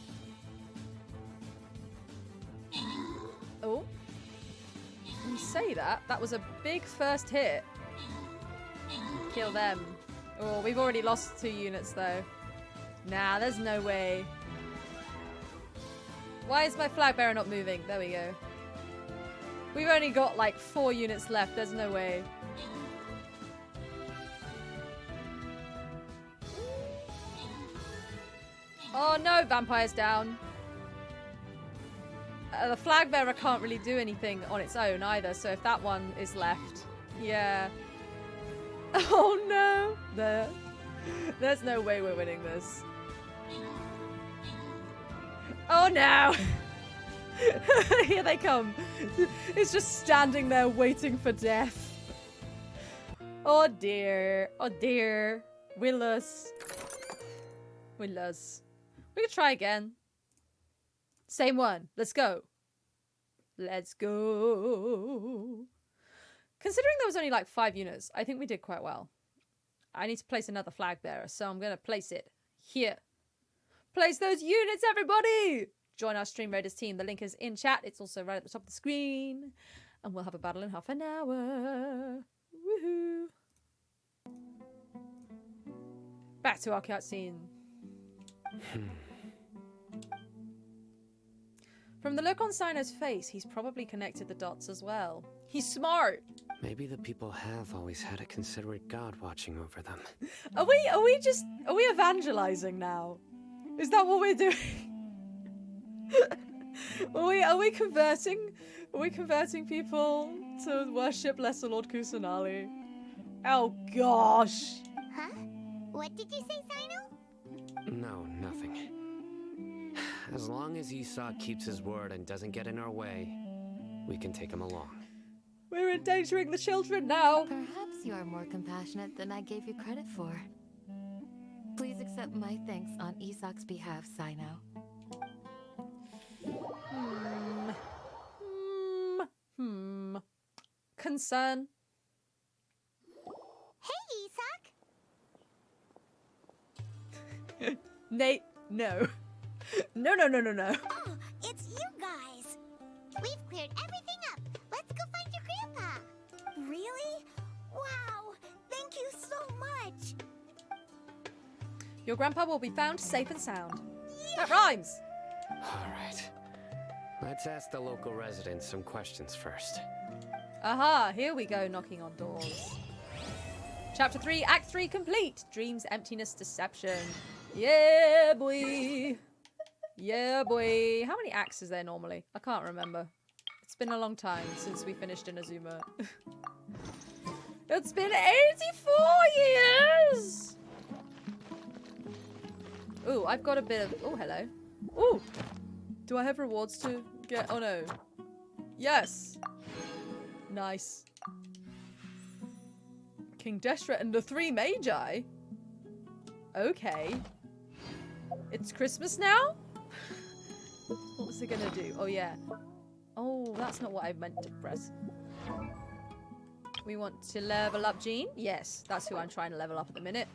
Oh. You say that. That was a big first hit. Kill them. Oh, we've already lost 2 units though. Nah, there's no way. Why is my flag bearer not moving? There we go. We've only got like 4 units left. There's no way. Oh no, vampire's down. The flag bearer can't really do anything on its own either, so if that one is left, yeah. Oh no! There's no way we're winning this. Oh no! Here they come. It's just standing there waiting for death. Oh dear. Oh dear. We lose. We lose. We can try again. Same one. Let's go. Let's go. Considering there was only like 5 units, I think we did quite well. I need to place another flag bearer, so I'm going to place it here. Place those units, everybody! Join our Stream Raiders team. The link is in chat. It's also right at the top of the screen. And we'll have a battle in half an hour. Woohoo! Back to our cutscene. From the look on Sino's face, he's probably connected the dots as well. He's smart. Maybe the people have always had a considerate god watching over them. Are we evangelizing now? Is that what we're doing? Are we converting people to worship Lesser Lord Kusanali? Oh gosh. Huh? What did you say, Sino? No, nothing. As long as Esau keeps his word and doesn't get in our way, we can take him along. We're endangering the children now. Perhaps you are more compassionate than I gave you credit for. Please accept my thanks on Isak's behalf, Sino. Concern. Hey, Isak! Nate, no. No. Oh, it's you guys. We've cleared everything up. Let's go find your grandpa. Really? Wow, thank you so much. Your grandpa will be found safe and sound. That rhymes. All right. Let's ask the local residents some questions first. Aha, here we go, knocking on doors. Chapter 3, Act 3 complete. Dreams, emptiness, deception. Yeah, boy. Yeah, boy. How many acts is there normally? I can't remember. It's been a long time since we finished Inazuma. It's been 84 years! Ooh, I've got a bit of... Oh, hello. Ooh! Do I have rewards to get... Oh, no. Yes! Nice. King Deshret and the 3 Magi? Okay. It's Christmas now? What was it gonna do? Oh, yeah. Oh, that's not what I meant to press. We want to level up Jean? Yes, that's who I'm trying to level up at the minute.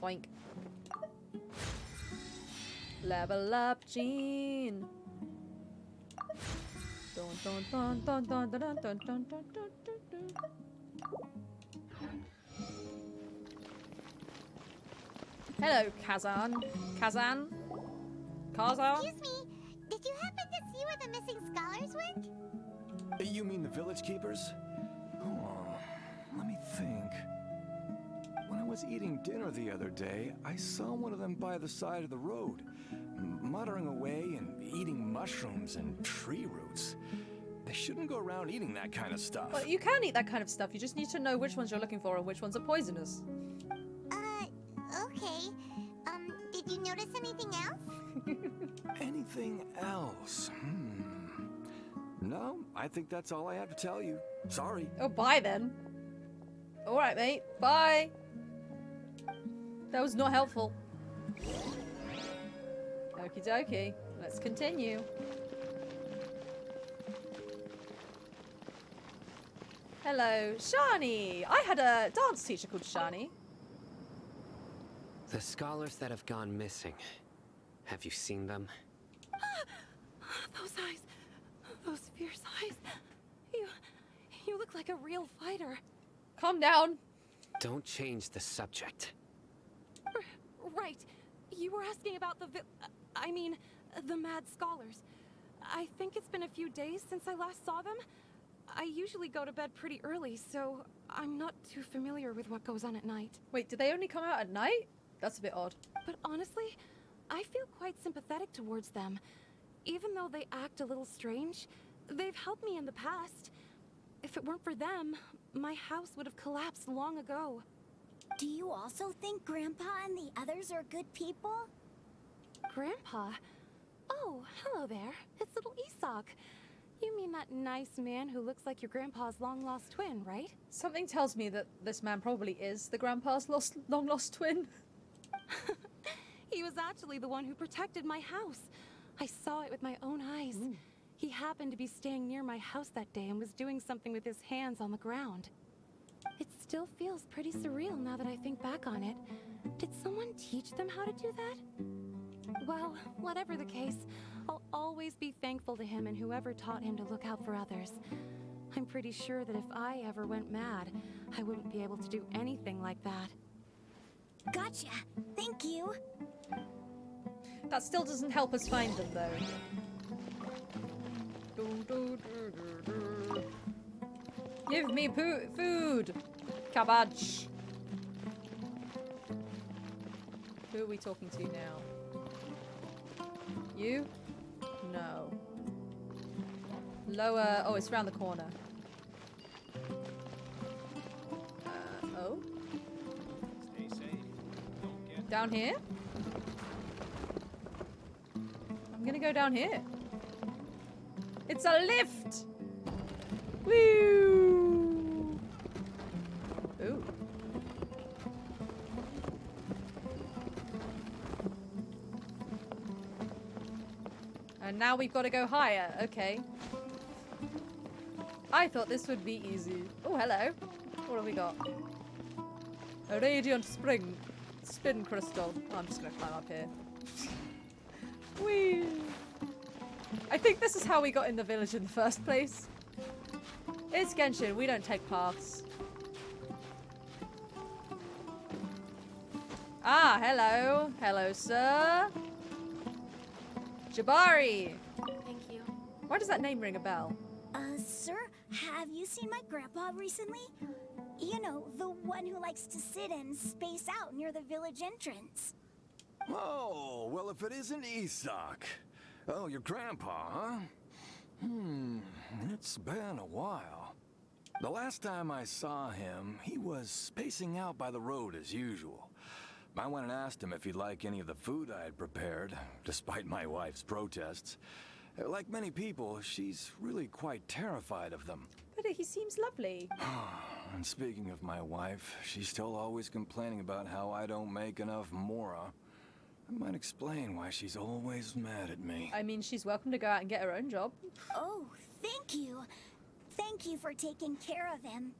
Boink. Level up Jean. Dun, dun, dun, dun, dun, dun, dun, dun, dun, dun, dun. Hello, Kazan. Kazan? Excuse me, did you happen to see where the missing scholars went? You mean the village keepers? Oh, let me think. When I was eating dinner the other day, I saw one of them by the side of the road, muttering away and eating mushrooms and tree roots. They shouldn't go around eating that kind of stuff. Well, you can eat that kind of stuff. You just need to know which ones you're looking for and which ones are poisonous. Okay. Did you notice anything else? Anything else? No, I think that's all I have to tell you. Sorry. Oh, bye then. Alright, mate. Bye. That was not helpful. Okie dokie. Let's continue. Hello, Shani. I had a dance teacher called Shani. The scholars that have gone missing. Have you seen them? Those eyes. Those fierce eyes. You look like a real fighter. Calm down. Don't change the subject. Right. You were asking about the mad scholars. I think it's been a few days since I last saw them. I usually go to bed pretty early, so I'm not too familiar with what goes on at night. Wait, do they only come out at night? That's a bit odd. But honestly, I feel quite sympathetic towards them. Even though they act a little strange, they've helped me in the past. If it weren't for them, my house would have collapsed long ago. Do you also think Grandpa and the others are good people? Grandpa? Oh, hello there. It's little Isak. You mean that nice man who looks like your grandpa's long-lost twin, right? Something tells me that this man probably is the grandpa's long-lost twin. He was actually the one who protected my house. I saw it with my own eyes. Ooh. He happened to be staying near my house that day and was doing something with his hands on the ground. It still feels pretty surreal now that I think back on it. Did someone teach them how to do that? Well, whatever the case, I'll always be thankful to him and whoever taught him to look out for others. I'm pretty sure that if I ever went mad, I wouldn't be able to do anything like that. Gotcha. Thank you. That still doesn't help us find them, though. Give me food! Cabbage! Who are we talking to now? You? No. Lower... Oh, it's around the corner. Oh? Stay safe. Don't get Down here? I'm gonna go down here. It's a lift! Woo! Ooh. And now we've got to go higher. Okay. I thought this would be easy. Oh, hello. What have we got? A radiant spin crystal. Oh, I'm just gonna climb up here. Whee! I think this is how we got in the village in the first place. It's Genshin, we don't take paths. Ah, hello. Hello, sir. Jabari. Thank you. Why does that name ring a bell? Sir, have you seen my grandpa recently? You know, the one who likes to sit and space out near the village entrance. Oh, well, if it isn't Isak. Oh, your grandpa, huh? It's been a while. The last time I saw him, he was spacing out by the road as usual. I went and asked him if he'd like any of the food I had prepared, despite my wife's protests. Like many people, she's really quite terrified of them. But he seems lovely. And speaking of my wife, she's still always complaining about how I don't make enough mora. That might explain why she's always mad at me. I mean, she's welcome to go out and get her own job. Oh, thank you. Thank you for taking care of him.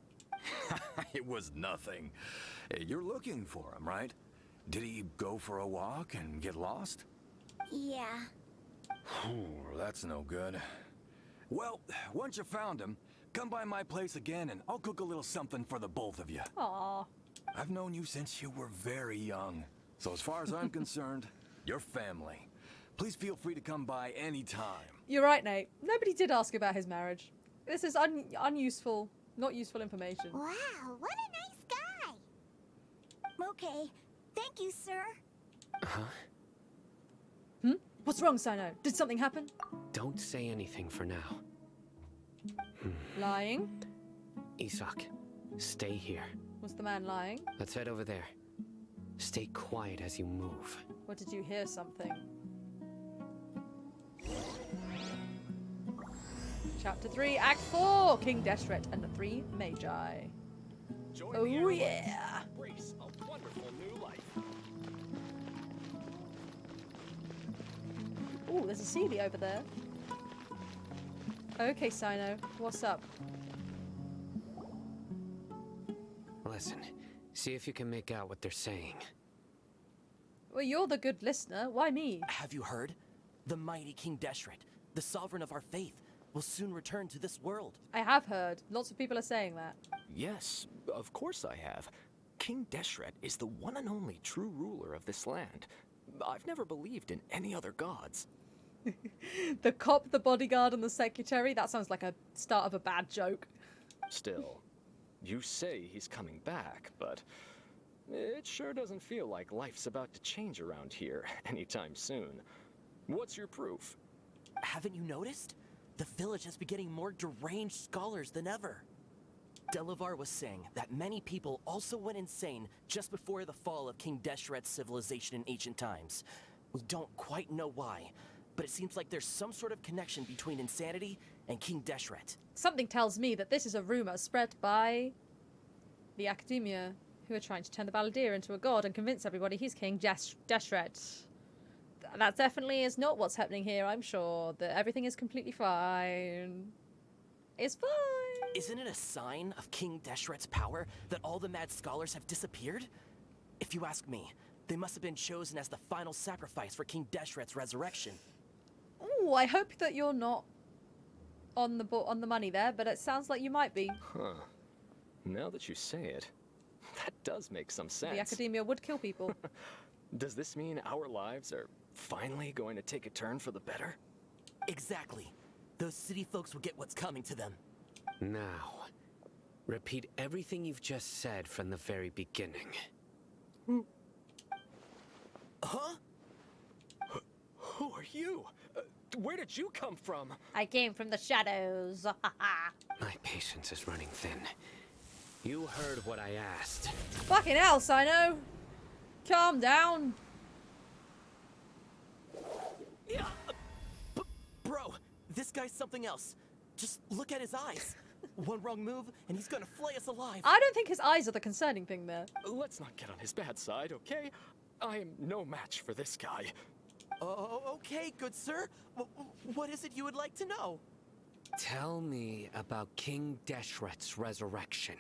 It was nothing. Hey, you're looking for him, right? Did he go for a walk and get lost? Yeah. That's no good. Well, once you found him, come by my place again and I'll cook a little something for the both of you. Aww. I've known you since you were very young. So as far as I'm concerned, you're family. Please feel free to come by anytime. You're right, Nate. Nobody did ask about his marriage. This is unuseful, not useful information. Wow, what a nice guy! Okay. Thank you, sir. Huh? What's wrong, Sino? Did something happen? Don't say anything for now. Lying? Isak, stay here. Was the man lying? Let's head over there. Stay quiet as you move. Or did you hear something? Chapter 3, Act 4, King Deshret and the Three Magi. Join Oh the airline. yeah! Embrace a wonderful new life. Ooh, there's a Sealy over there. Okay, Sino, what's up? Listen, see if you can make out what they're saying. Well, you're the good listener. Why me? Have you heard? The mighty King Deshret, the sovereign of our faith, will soon return to this world. I have heard. Lots of people are saying that. Yes, of course I have. King Deshret is the one and only true ruler of this land. I've never believed in any other gods. The cop, the bodyguard, and the secretary. That sounds like a start of a bad joke. Still, you say he's coming back, but it sure doesn't feel like life's about to change around here anytime soon. What's your proof? Haven't you noticed? The village has been getting more deranged scholars than ever. Delavar was saying that many people also went insane just before the fall of King Deshret's civilization in ancient times. We don't quite know why, but it seems like there's some sort of connection between insanity and King Deshret. Something tells me that this is a rumor spread by the Akademiya, who are trying to turn the Balladeer into a god and convince everybody he's King Deshret. That definitely is not what's happening here, I'm sure. That everything is completely fine. It's fine. Isn't it a sign of King Deshret's power that all the mad scholars have disappeared? If you ask me, they must have been chosen as the final sacrifice for King Deshret's resurrection. Ooh, I hope that you're not on the money there, but it sounds like you might be. Huh. Now that you say it, that does make some sense. The Akademiya would kill people. Does this mean our lives are finally going to take a turn for the better? Exactly. Those city folks will get what's coming to them. Now, repeat everything you've just said from the very beginning. Huh? Who are you? Where did you come from? I came from the shadows. My patience is running thin. You heard what I asked. Fucking hell, Sino. Calm down. Yeah. Bro, this guy's something else. Just look at his eyes. One wrong move, and he's gonna flay us alive. I don't think his eyes are the concerning thing there. Let's not get on his bad side, okay? I am no match for this guy. Oh, okay, good sir. What is it you would like to know? Tell me about King Deshret's resurrection.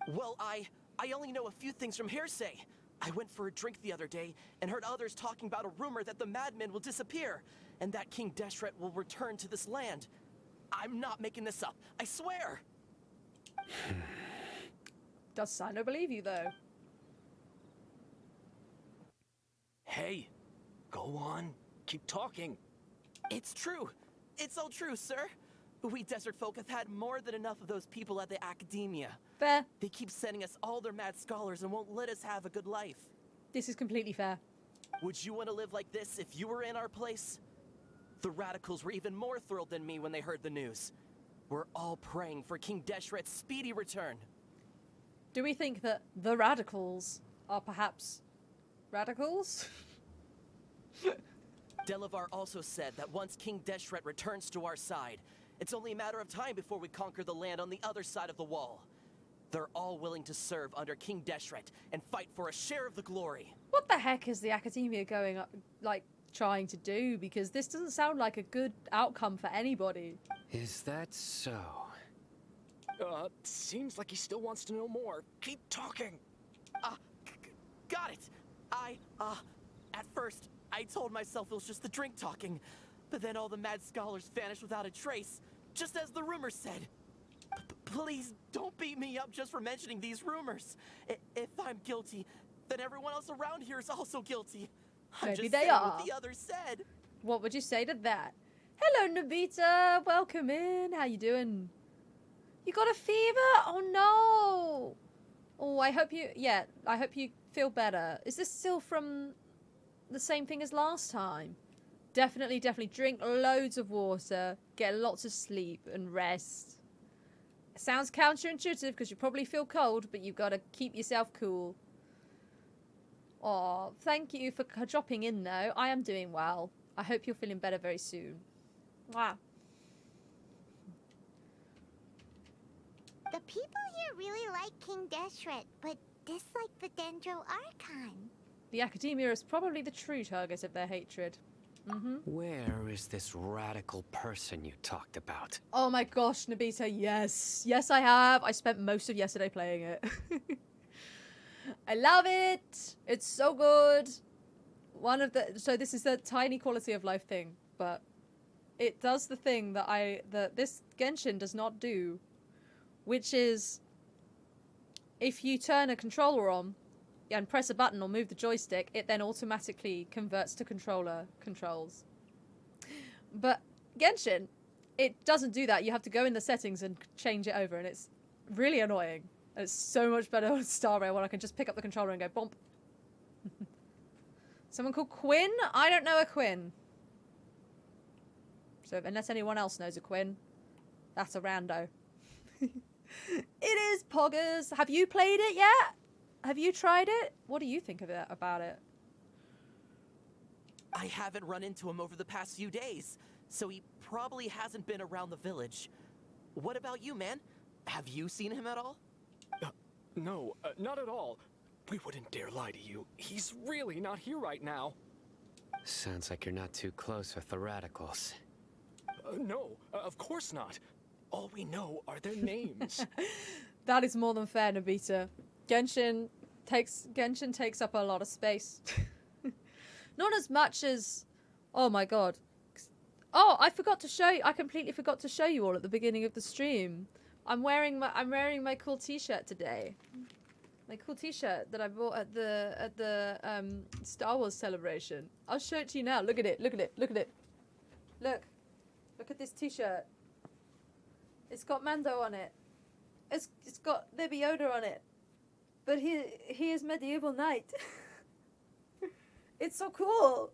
Well, I only know a few things from hearsay. I went for a drink the other day and heard others talking about a rumor that the madmen will disappear and that King Deshret will return to this land. I'm not making this up, I swear! Does Sino believe you, though? Hey, go on. Keep talking. It's true. It's all true, sir. We desert folk have had more than enough of those people at the Akademiya. Fair. They keep sending us all their mad scholars and won't let us have a good life. This is completely fair. Would you want to live like this if you were in our place? The radicals were even more thrilled than me when they heard the news. We're all praying for King Deshret's speedy return. Do we think that the radicals are perhaps radicals? Delavar also said that once King Deshret returns to our side, it's only a matter of time before we conquer the land on the other side of the wall. They're all willing to serve under King Deshret and fight for a share of the glory. What the heck is the Akademiya going up, trying to do? Because this doesn't sound like a good outcome for anybody. Is that so? Seems like he still wants to know more. Keep talking. Got it. At first, I told myself it was just the drink talking, but then all the mad scholars vanished without a trace, just as the rumors said. Please don't beat me up just for mentioning these rumors. If I'm guilty, then everyone else around here is also guilty. I'm Maybe just they saying are. what the others said. What would you say to that? Hello, Nobita. Welcome in. How you doing? You got a fever? Oh, no. Oh, I hope you feel better. Is this still from the same thing as last time? Definitely drink loads of water, get lots of sleep and rest. It sounds counterintuitive because you probably feel cold, but you've got to keep yourself cool. Oh, thank you for dropping in, though. I am doing well. I hope you're feeling better very soon. Wow. The people here really like King Deshret, but dislike the Dendro Archon. The Akademiya is probably the true target of their hatred. Where is this radical person you talked about? Oh my gosh, Nobita, yes. Yes, I have. I spent most of yesterday playing it. I love it. It's so good. So this is the tiny quality of life thing, but it does the thing that this Genshin does not do, which is if you turn a controller on and press a button or move the joystick, it then automatically converts to controller controls. But Genshin, it doesn't do that. You have to go in the settings and change it over, and it's really annoying. And it's so much better on Star Rail when I can just pick up the controller and go bump. Someone called Quinn? I don't know a Quinn. So unless anyone else knows a Quinn, that's a rando. It is poggers. Have you played it yet? Have you tried it? What do you think of it about it? I haven't run into him over the past few days, so he probably hasn't been around the village. What about you, man? Have you seen him at all? No, not at all. We wouldn't dare lie to you. He's really not here right now. Sounds like you're not too close with the radicals. No, of course not. All we know are their names. That is more than fair, Nobita. Genshin takes up a lot of space. Not as much as... Oh my god. Oh, I forgot to show you. I completely forgot to show you all at the beginning of the stream. I'm wearing my cool t-shirt today. My cool t-shirt that I bought at the Star Wars celebration. I'll show it to you now. Look at it. Look at it. Look at it. Look. Look at this t-shirt. It's got Mando on it. It's got Baby Yoda on it. But he is medieval knight. It's so cool.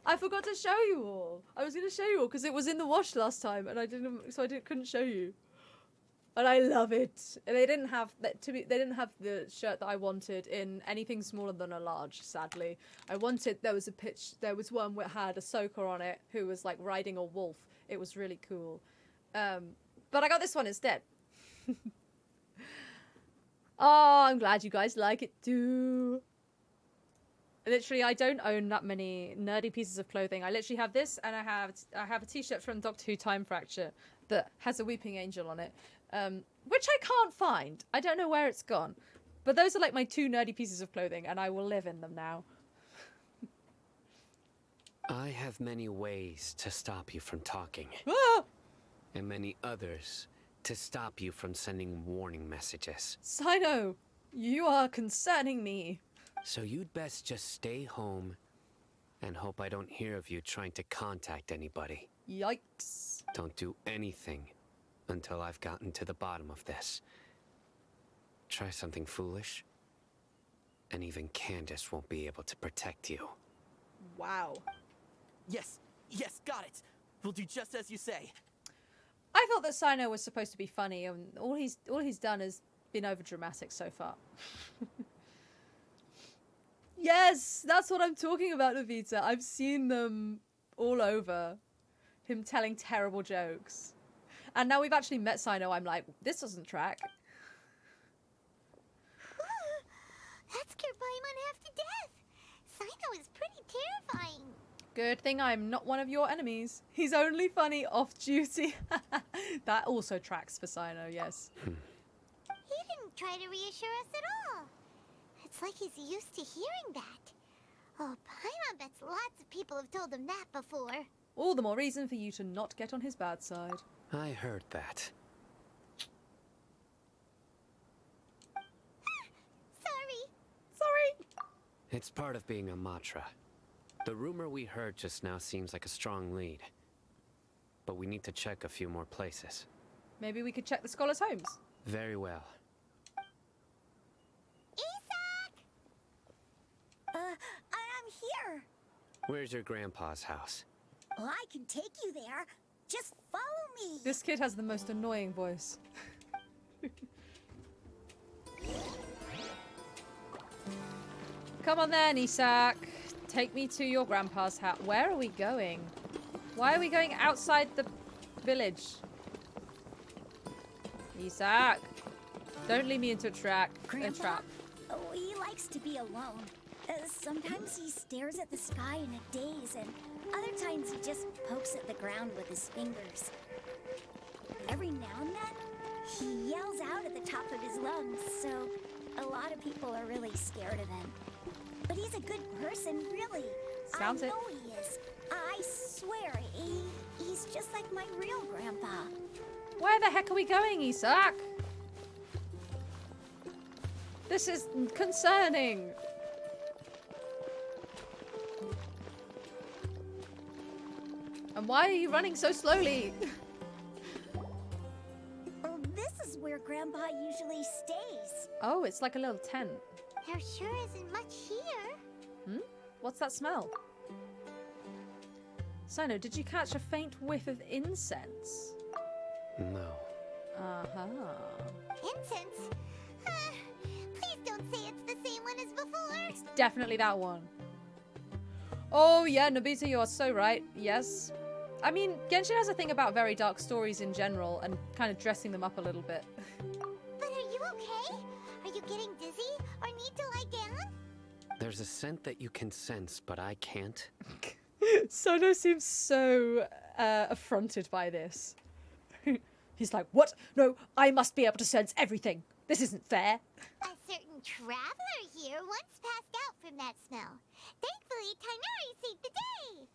I forgot to show you all. I was going to show you all because it was in the wash last time, and I couldn't show you. And I love it. And they didn't have the shirt that I wanted in anything smaller than a large. Sadly, there was one that had Ahsoka on it who was like riding a wolf. It was really cool. But I got this one instead. Oh, I'm glad you guys like it too. Literally, I don't own that many nerdy pieces of clothing. I literally have this, and I have a t-shirt from Doctor Who Time Fracture that has a weeping angel on it, which I can't find. I don't know where it's gone. But those are like my two nerdy pieces of clothing, and I will live in them now. I have many ways to stop you from talking. Ah! And many others to stop you from sending warning messages. Sino, you are concerning me. So you'd best just stay home and hope I don't hear of you trying to contact anybody. Yikes. Don't do anything until I've gotten to the bottom of this. Try something foolish, and even Candace won't be able to protect you. Wow. Yes, got it. We'll do just as you say. I thought that Sino was supposed to be funny, and all he's done is been over dramatic so far. Yes, that's what I'm talking about, Navita. I've seen them all over. Him telling terrible jokes. And now we've actually met Sino, I'm like, this doesn't track. That scared Paimon half to death. Sino is pretty terrifying. Good thing I'm not one of your enemies. He's only funny off duty. That also tracks for Sino, yes. He didn't try to reassure us at all. It's like he's used to hearing that. Oh, Paimon bets lots of people have told him that before. All the more reason for you to not get on his bad side. I heard that. Sorry. It's part of being a Matra. The rumor we heard just now seems like a strong lead. But we need to check a few more places. Maybe we could check the scholars' homes. Very well. Isak! I'm here. Where's your grandpa's house? Well, I can take you there. Just follow me. This kid has the most annoying voice. Come on then, Isak. Take me to your grandpa's house. Where are we going? Why are we going outside the village? Isak. Don't lead me into a trap. Oh, he likes to be alone. Sometimes he stares at the sky in a daze, and other times he just pokes at the ground with his fingers. Every now and then, he yells out at the top of his lungs, so a lot of people are really scared of him. But he's a good person, really. Sounds I it. know he is. I swear, he's just like my real grandpa. Where the heck are we going, Isak? This is concerning. And why are you running so slowly? Well, this is where Grandpa usually stays. Oh, it's like a little tent. There sure isn't much here. Hmm? What's that smell? Sino, did you catch a faint whiff of incense? No. Uh-huh. Incense? Please don't say it's the same one as before. It's definitely that one. Oh, yeah, Nobita, you are so right. Yes. I mean, Genshin has a thing about very dark stories in general and kind of dressing them up a little bit. But are you okay? Are you getting dizzy or need to lie down? There's a scent that you can sense, but I can't. Sono seems so affronted by this. He's like, what? No, I must be able to sense everything. This isn't fair. A certain traveler here once passed out from that smell. Thankfully, Tainari saved the day.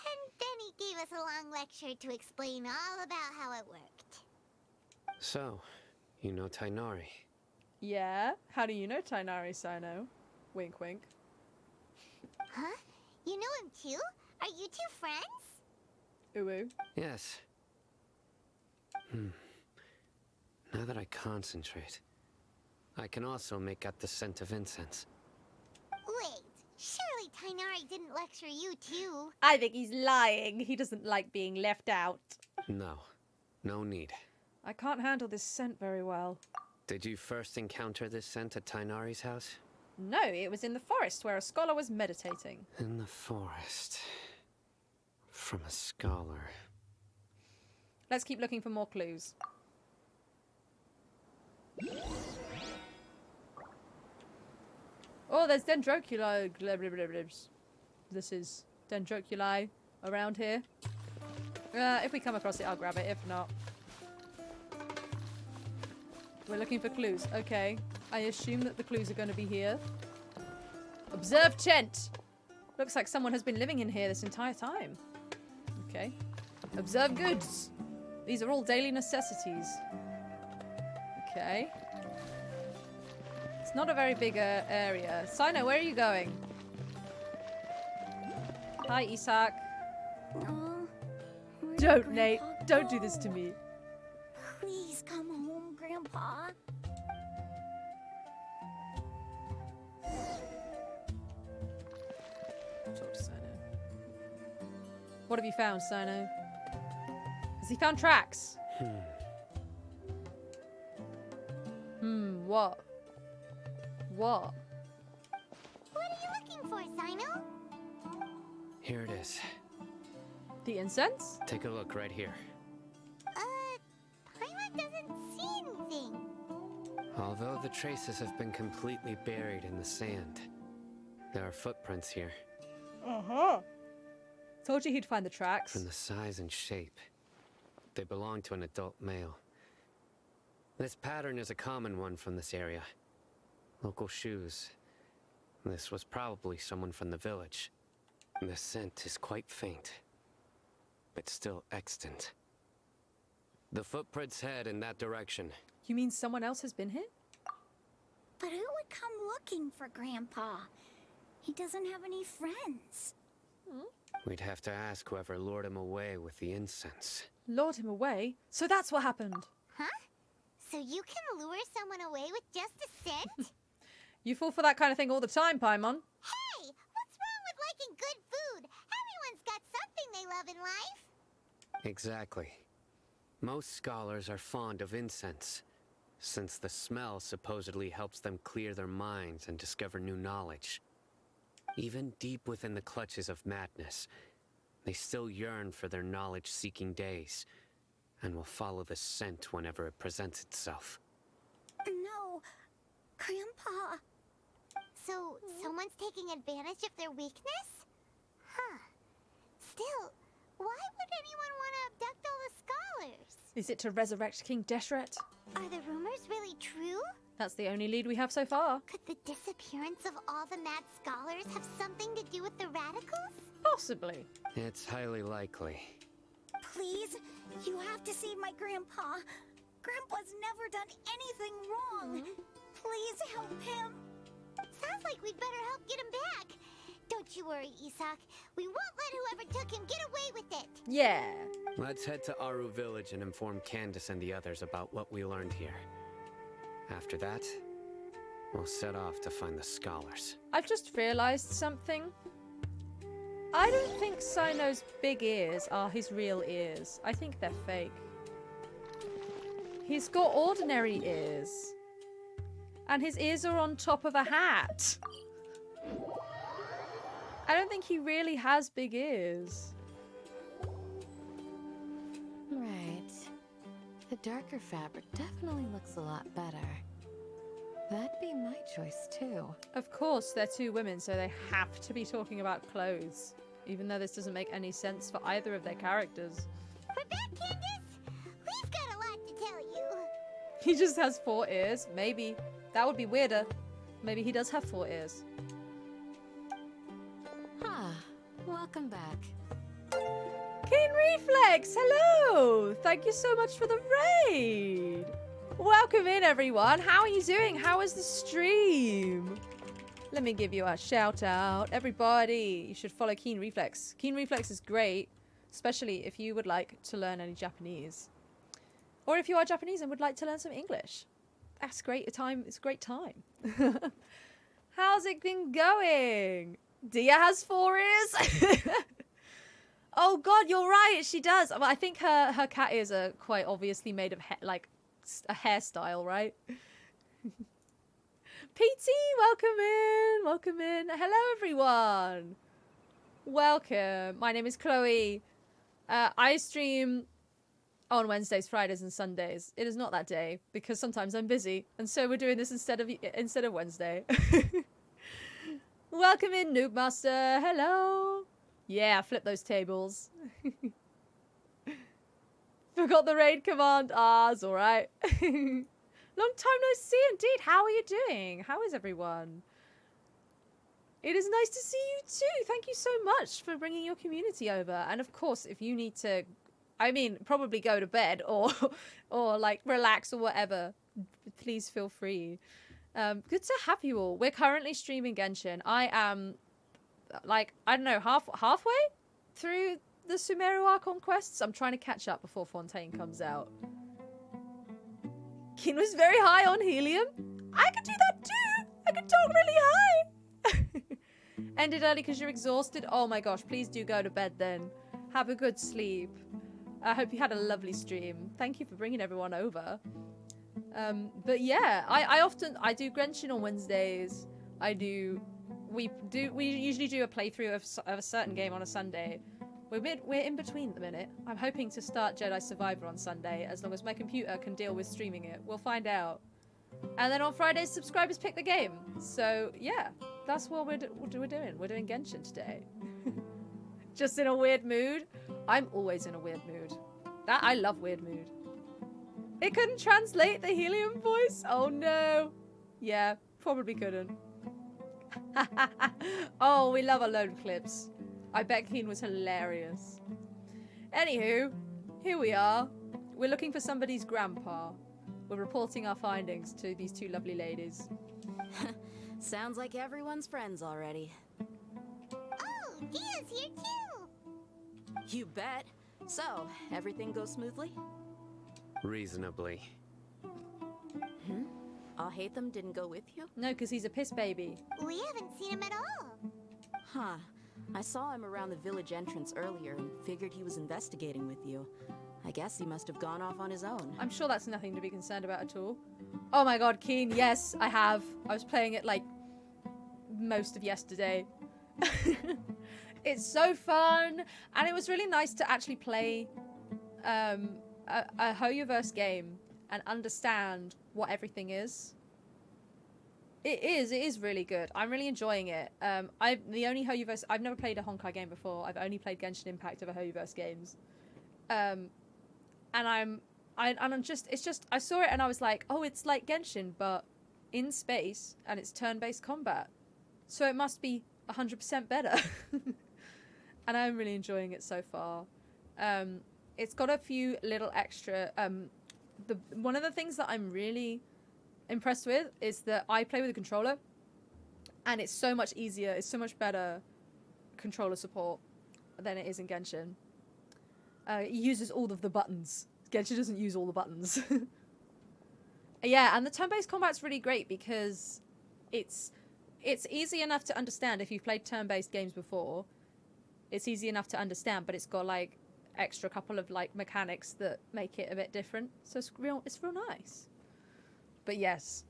And then he gave us a long lecture to explain all about how it worked. So, you know Tainari. Yeah? How do you know Tainari, Sino? Wink, wink. Huh? You know him too? Are you two friends? Ooh. Yes. Now that I concentrate, I can also make out the scent of incense. Wait, surely Tainari didn't lecture you too. I think he's lying. He doesn't like being left out. No. No need. I can't handle this scent very well. Did you first encounter this scent at Tainari's house? No, it was in the forest where a scholar was meditating. In the forest. From a scholar. Let's keep looking for more clues. Oh, there's dendroculi. This is dendroculi around here. If we come across it, I'll grab it. If not, we're looking for clues. Okay. I assume that the clues are going to be here. Observe tent. Looks like someone has been living in here this entire time. Okay. Observe goods. These are all daily necessities. Okay. It's not a very big area. Sino, where are you going? Hi, Isak. Where'd Don't, Grandpa Nate. Don't do go? this to me. Please come home, Grandpa. Talk to Sino. What have you found, Sino? Has he found tracks? What? What? What are you looking for, Sino? Here it is. The incense? Take a look right here. Paimon doesn't see anything. Although the traces have been completely buried in the sand, there are footprints here. Uh-huh. Told you he'd find the tracks. From the size and shape, they belong to an adult male. This pattern is a common one from this area. Local shoes. This was probably someone from the village. The scent is quite faint, but still extant. The footprints head in that direction. You mean someone else has been here? But who would come looking for Grandpa? He doesn't have any friends. We'd have to ask whoever lured him away with the incense. Lured him away? So that's what happened. Huh? So you can lure someone away with just a scent? You fall for that kind of thing all the time, Paimon. Hey, what's wrong with liking good food? Everyone's got something they love in life. Exactly. Most scholars are fond of incense, since the smell supposedly helps them clear their minds and discover new knowledge. Even deep within the clutches of madness, they still yearn for their knowledge-seeking days, and will follow the scent whenever it presents itself. No, Grandpa. So, someone's taking advantage of their weakness? Huh. Still, why would anyone want to abduct all the scholars? Is it to resurrect King Deshret? Are the rumors really true? That's the only lead we have so far. Could the disappearance of all the mad scholars have something to do with the radicals? Possibly. It's highly likely. Please, you have to save my Grandpa. Grandpa's never done anything wrong. Please help him. Sounds like we'd better help get him back. Don't you worry, Isak. We won't let whoever took him get away with it. Yeah. Let's head to Aru Village and inform Candace and the others about what we learned here. After that, we'll set off to find the scholars. I've just realized something. I don't think Sino's big ears are his real ears. I think they're fake. He's got ordinary ears. And his ears are on top of a hat. I don't think he really has big ears. Right. The darker fabric definitely looks a lot better. That'd be my choice too. Of course, they're two women, so they have to be talking about clothes. Even though this doesn't make any sense for either of their characters. We're back, Candace. We've got a lot to tell you. He just has 4 ears. Maybe. That would be weirder. Maybe he does have 4 ears. Welcome back. Keen Reflex, hello! Thank you so much for the raid! Welcome in, everyone. How are you doing? How was the stream? Let me give you a shout out. Everybody, you should follow Keen Reflex. Keen Reflex is great, especially if you would like to learn any Japanese. Or if you are Japanese and would like to learn some English. That's great time. It's a great time. How's it been going? Dia has 4 ears. Oh God, you're right. She does. Well, I think her cat ears are quite obviously made of like a hairstyle, right? PT, welcome in. Welcome in. Hello, everyone. Welcome. My name is Chloe. I stream on Wednesdays, Fridays, and Sundays. It is not that day because sometimes I'm busy, and so we're doing this instead of Wednesday. Welcome in, Noob Master. Hello. Yeah, flip those tables. Forgot the raid command. Ah, it's all right. Long time no see, indeed. How are you doing? How is everyone? It is nice to see you too. Thank you so much for bringing your community over. And of course, if you need to, I mean, probably go to bed or like relax or whatever, please feel free. Good to have you all. We're currently streaming Genshin. I am, like, I don't know, halfway through the Sumeru Archon quests. I'm trying to catch up before Fontaine comes out. Kin was very high on helium. I could do that too. I could talk really high. Ended early because you're exhausted. Oh my gosh, please do go to bed then. Have a good sleep. I hope you had a lovely stream. Thank you for bringing everyone over. But yeah, I do Genshin on Wednesdays. We usually do a playthrough of a certain game on a Sunday. We're in between at the minute. I'm hoping to start Jedi Survivor on Sunday, as long as my computer can deal with streaming it. We'll find out. And then on Fridays, subscribers pick the game. So yeah, that's what we're doing. We're doing Genshin today. Just in a weird mood. I'm always in a weird mood. I love weird mood. It couldn't translate the helium voice? Oh no. Yeah, probably couldn't. Oh, we love our load clips. I bet Keen was hilarious. Anywho, here we are. We're looking for somebody's grandpa. We're reporting our findings to these two lovely ladies. Sounds like everyone's friends already. Oh, Dia's here too. You bet. So, everything goes smoothly? Reasonably. Alhaitham didn't go with you? No, because he's a piss baby. We haven't seen him at all. Huh. I saw him around the village entrance earlier and figured he was investigating with you. I guess he must have gone off on his own. I'm sure that's nothing to be concerned about at all. Oh my god, Keen, yes, I have. I was playing it like most of yesterday. It's so fun, and it was really nice to actually play a Hoyoverse game and understand what everything is. It is really good. I'm really enjoying it. The only Hoyoverse, I've never played a Honkai game before. I've only played Genshin Impact over Hoyoverse games. And I saw it and I was like, oh, it's like Genshin, but in space, and it's turn-based combat. So it must be 100% better. And I'm really enjoying it so far. It's got a few little extra... one of the things that I'm really impressed with is that I play with a controller, and it's so much easier, it's so much better controller support than it is in Genshin. It uses all of the buttons. Genshin doesn't use all the buttons. Yeah, and the turn-based combat's really great because it's easy enough to understand if you've played turn-based games before. It's easy enough to understand, but it's got like extra couple of like mechanics that make it a bit different. So it's real nice. But yes,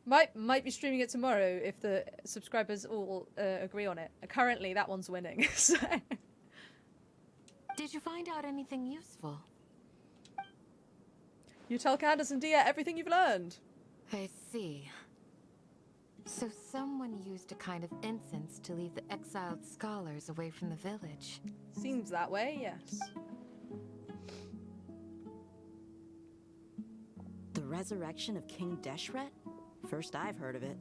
might be streaming it tomorrow if the subscribers all agree on it. Currently, that one's winning. So. Did you find out anything useful? You tell Candace and Dia everything you've learned. I see. So someone used a kind of incense to lead the exiled scholars away from the village. Seems that way, yes. The resurrection of King Deshret? First I've heard of it.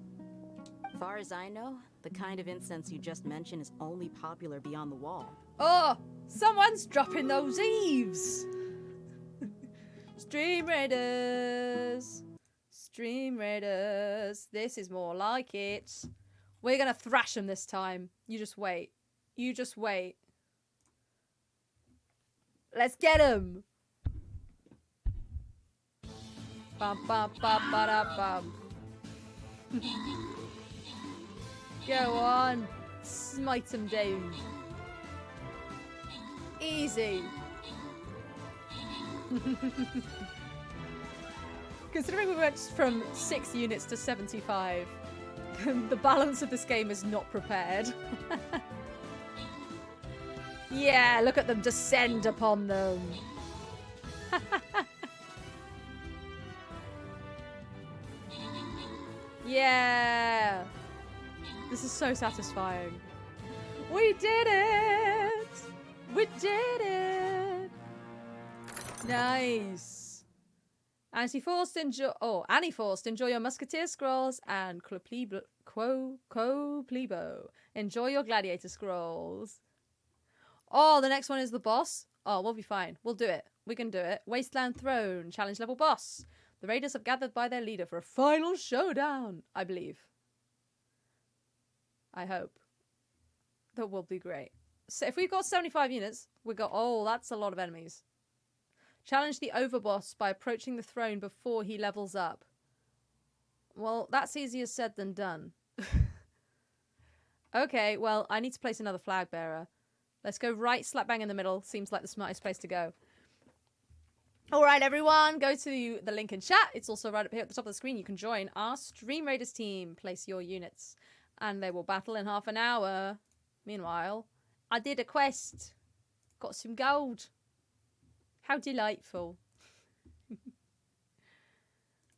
Far as I know, the kind of incense you just mentioned is only popular beyond the wall. Oh, someone's dropping those eaves. Stream Raiders. Stream Raiders. This is more like it. We're gonna thrash them this time. You just wait. You just wait. Let's get them. Bum bum bum ba da bum. Go on. Smite them down. Easy. Considering we went from 6 units to 75, the balance of this game is not prepared. Yeah, look at them descend upon them. Yeah. This is so satisfying. We did it! We did it! Nice. Annie Forced, enjoy your Musketeer Scrolls, and Quo Plebo. Enjoy your Gladiator Scrolls. Oh, the next one is the boss? Oh, we'll be fine. We'll do it. We can do it. Wasteland Throne, challenge level boss. The raiders have gathered by their leader for a final showdown, I believe. I hope. That will be great. So if we've got 75 units, we got... Oh, that's a lot of enemies. Challenge the overboss by approaching the throne before he levels up. Well, that's easier said than done. Okay, well, I need to place another flag bearer. Let's go right slap bang in the middle. Seems like the smartest place to go. All right, everyone, go to the link in chat. It's also right up here at the top of the screen. You can join our Stream Raiders team. Place your units, and they will battle in half an hour. Meanwhile, I did a quest. Got some gold. How delightful.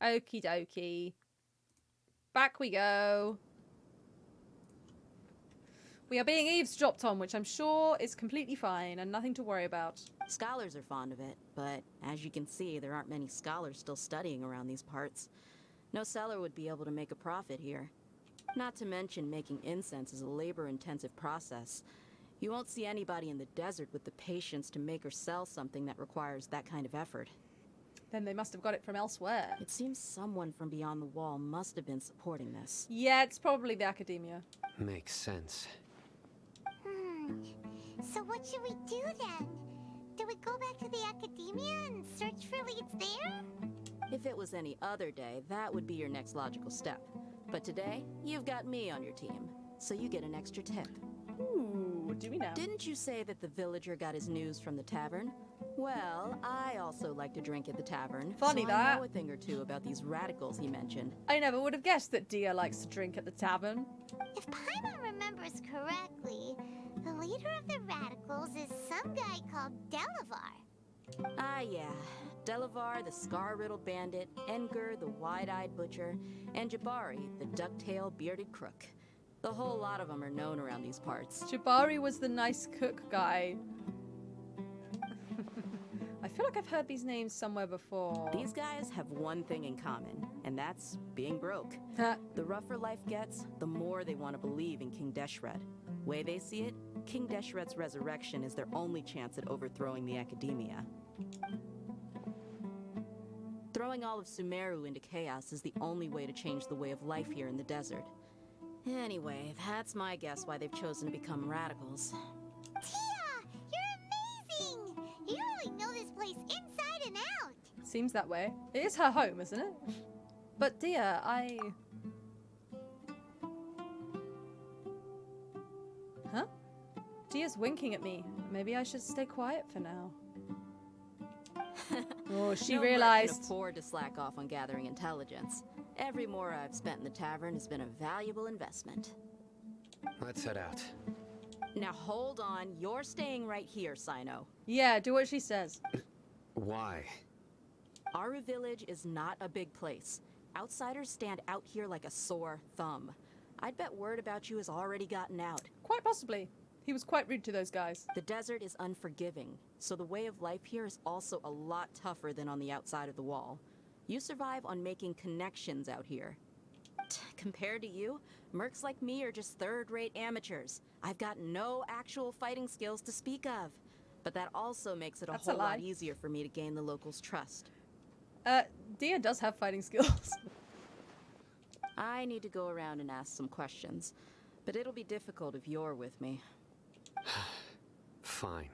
Okie dokie. Back we go. We are being eavesdropped on, which I'm sure is completely fine and nothing to worry about. Scholars are fond of it, but as you can see, there aren't many scholars still studying around these parts. No seller would be able to make a profit here. Not to mention making incense is a labor-intensive process. You won't see anybody in the desert with the patience to make or sell something that requires that kind of effort. Then they must have got it from elsewhere. It seems someone from beyond the wall must have been supporting this. Yeah, it's probably the Akademiya. Makes sense. So what should we do then? Do we go back to the Akademiya and search for leads there? If it was any other day, that would be your next logical step. But today, you've got me on your team, so you get an extra tip. Ooh, What do we know? Didn't you say that the villager got his news from the tavern? Well, I also like to drink at the tavern. Funny so that. I know a thing or two about these radicals he mentioned. I never would have guessed that Dia likes to drink at the tavern. If Paimon remembers correctly, the leader of the radicals is some guy called Delavar. Ah, yeah. Delavar, the scar-riddled bandit, Enger, the wide-eyed butcher, and Jabari, the duck-tailed bearded crook. The whole lot of them are known around these parts. Jabari was the nice cook guy. I feel like I've heard these names somewhere before. These guys have one thing in common, and that's being broke. The rougher life gets, the more they want to believe in King Deshret. Way they see it, King Deshret's resurrection is their only chance at overthrowing the Akademiya. Throwing all of Sumeru into chaos is the only way to change the way of life here in the desert. Anyway, that's my guess why they've chosen to become radicals. Tia, you're amazing! You really know this place inside and out. Seems that way. It is her home, isn't it? But Dia, Huh? Dia's winking at me. Maybe I should stay quiet for now. Oh, she No merc realized. can afford to slack off on gathering intelligence. Every mora I've spent in the tavern has been a valuable investment. Let's head out. Now hold on, you're staying right here, Sino. Yeah, do what she says. Why? Aru Village is not a big place. Outsiders stand out here like a sore thumb. I'd bet word about you has already gotten out. Quite possibly. He was quite rude to those guys. The desert is unforgiving, so the way of life here is also a lot tougher than on the outside of the wall. You survive on making connections out here. Compared to you, mercs like me are just third-rate amateurs. I've got no actual fighting skills to speak of. But that also makes it a That's a whole lot lie. easier for me to gain the locals' trust. Dia does have fighting skills. I need to go around and ask some questions, but it'll be difficult if you're with me. Fine.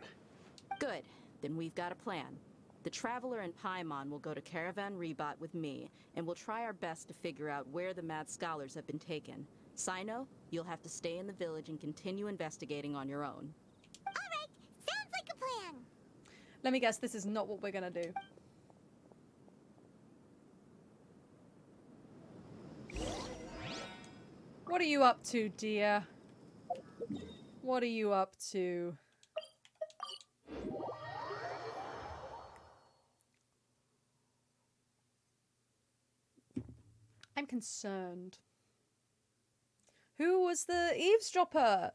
Good, then we've got a plan. The Traveler and Paimon will go to Caravan Rebot with me, and we'll try our best to figure out where the mad scholars have been taken. Sino, you'll have to stay in the village and continue investigating on your own. Alright, sounds like a plan. Let me guess, this is not what we're gonna do. What are you up to, dear? What are you up to? I'm concerned. Who was the eavesdropper?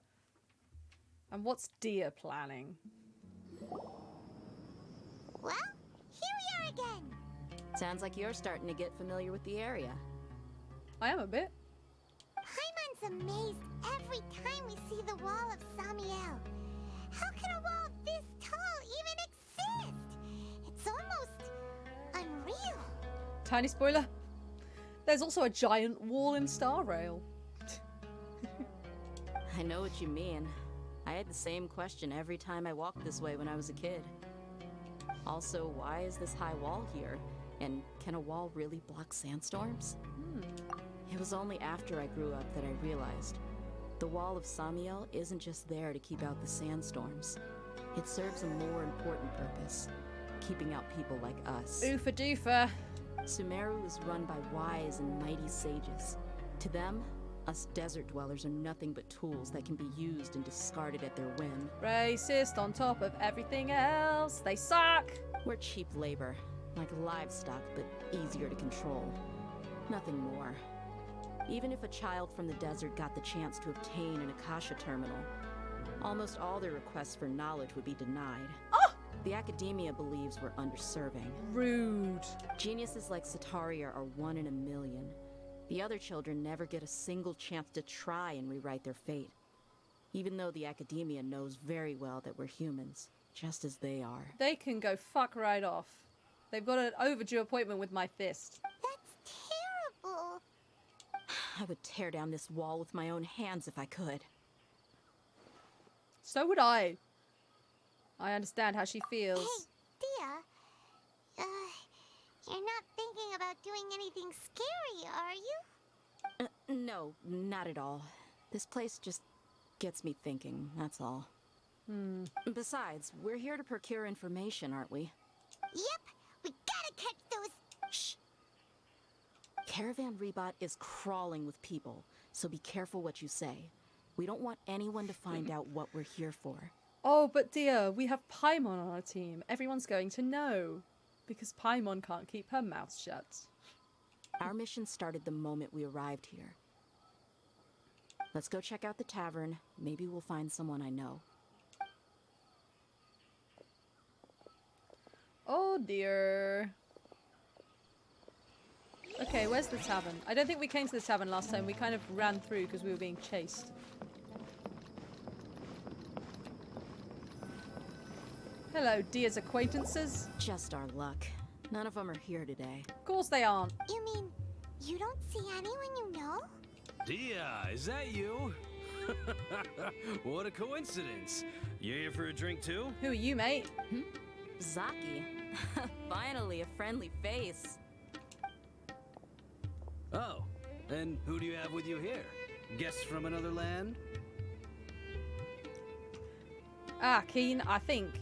And what's Dia planning? Well, here we are again. Sounds like you're starting to get familiar with the area. I am a bit. Paimon's amazed every time we see the wall of Samiel. How can a wall this tall even exist? It's almost unreal. Tiny spoiler. There's also a giant wall in Star Rail. I know what you mean. I had the same question every time I walked this way when I was a kid. Also, why is this high wall here? And can a wall really block sandstorms? It was only after I grew up that I realized the wall of Samiel isn't just there to keep out the sandstorms. It serves a more important purpose, keeping out people like us. Oofa doofa. Sumeru is run by wise and mighty sages. To them, us desert dwellers are nothing but tools that can be used and discarded at their whim. Racist on top of everything else. They suck. We're cheap labor, like livestock, but easier to control. Nothing more. Even if a child from the desert got the chance to obtain an Akasha terminal, almost all their requests for knowledge would be denied. Oh! The Akademiya believes we're underserving. Rude. Geniuses like Sataria are 1 in a million. The other children never get a single chance to try and rewrite their fate. Even though the Akademiya knows very well that we're humans, just as they are. They can go fuck right off. They've got an overdue appointment with my fist. That's terrible. I would tear down this wall with my own hands if I could. So would I. I understand how she feels. Hey, Dia. You're not thinking about doing anything scary, are you? No, not at all. This place just gets me thinking, that's all. Besides, we're here to procure information, aren't we? Yep, we gotta catch those. Shh! Caravan Rebot is crawling with people, so be careful what you say. We don't want anyone to find out what we're here for. Oh, but dear, we have Paimon on our team. Everyone's going to know. Because Paimon can't keep her mouth shut. Our mission started the moment we arrived here. Let's go check out the tavern. Maybe we'll find someone I know. Oh dear. Okay, where's the tavern? I don't think we came to the tavern last time. We kind of ran through because we were being chased. Hello, Dia's acquaintances. Just our luck. None of them are here today. Of course they aren't. You mean you don't see anyone you know? Dia, is that you? What a coincidence. You here for a drink too? Who are you, mate? Zaki. Finally, a friendly face. Oh, and who do you have with you here? Guests from another land? Ah, Keen, I think.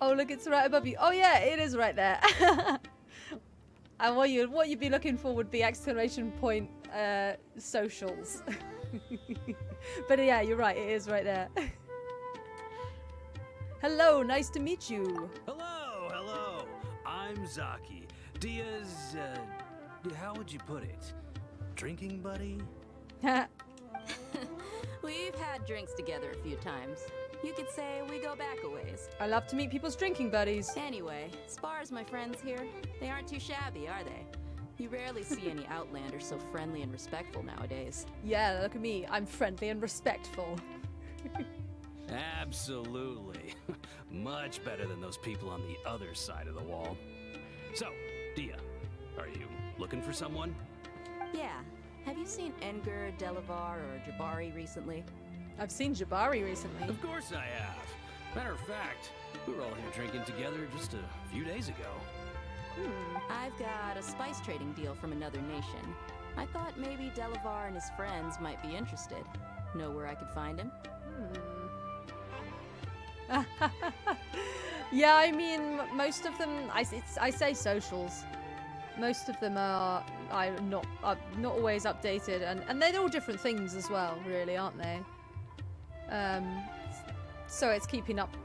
Oh, look, it's right above you. Oh, yeah, it is right there. And what you'd be looking for would be exclamation point socials. But yeah, you're right. It is right there. Hello, nice to meet you. Hello, hello. I'm Zaki. Dia's, how would you put it? Drinking buddy? We've had drinks together a few times. You could say we go back a ways. I love to meet people's drinking buddies. Anyway, as far as my friends here, they aren't too shabby, are they? You rarely see any Outlanders so friendly and respectful nowadays. Yeah, look at me. I'm friendly and respectful. Absolutely. Much better than those people on the other side of the wall. So, Dia, are you looking for someone? Yeah. Have you seen Enger, Delavar, or Jabari recently? I've seen Jabari recently. Of course I have. Matter of fact, we were all here drinking together just a few days ago. I've got a spice trading deal from another nation. I thought maybe Delavar and his friends might be interested. Know where I could find him? Yeah, I mean, most of them, I say socials. Most of them are not always updated, and they're all different things as well, really, aren't they? So it's keeping up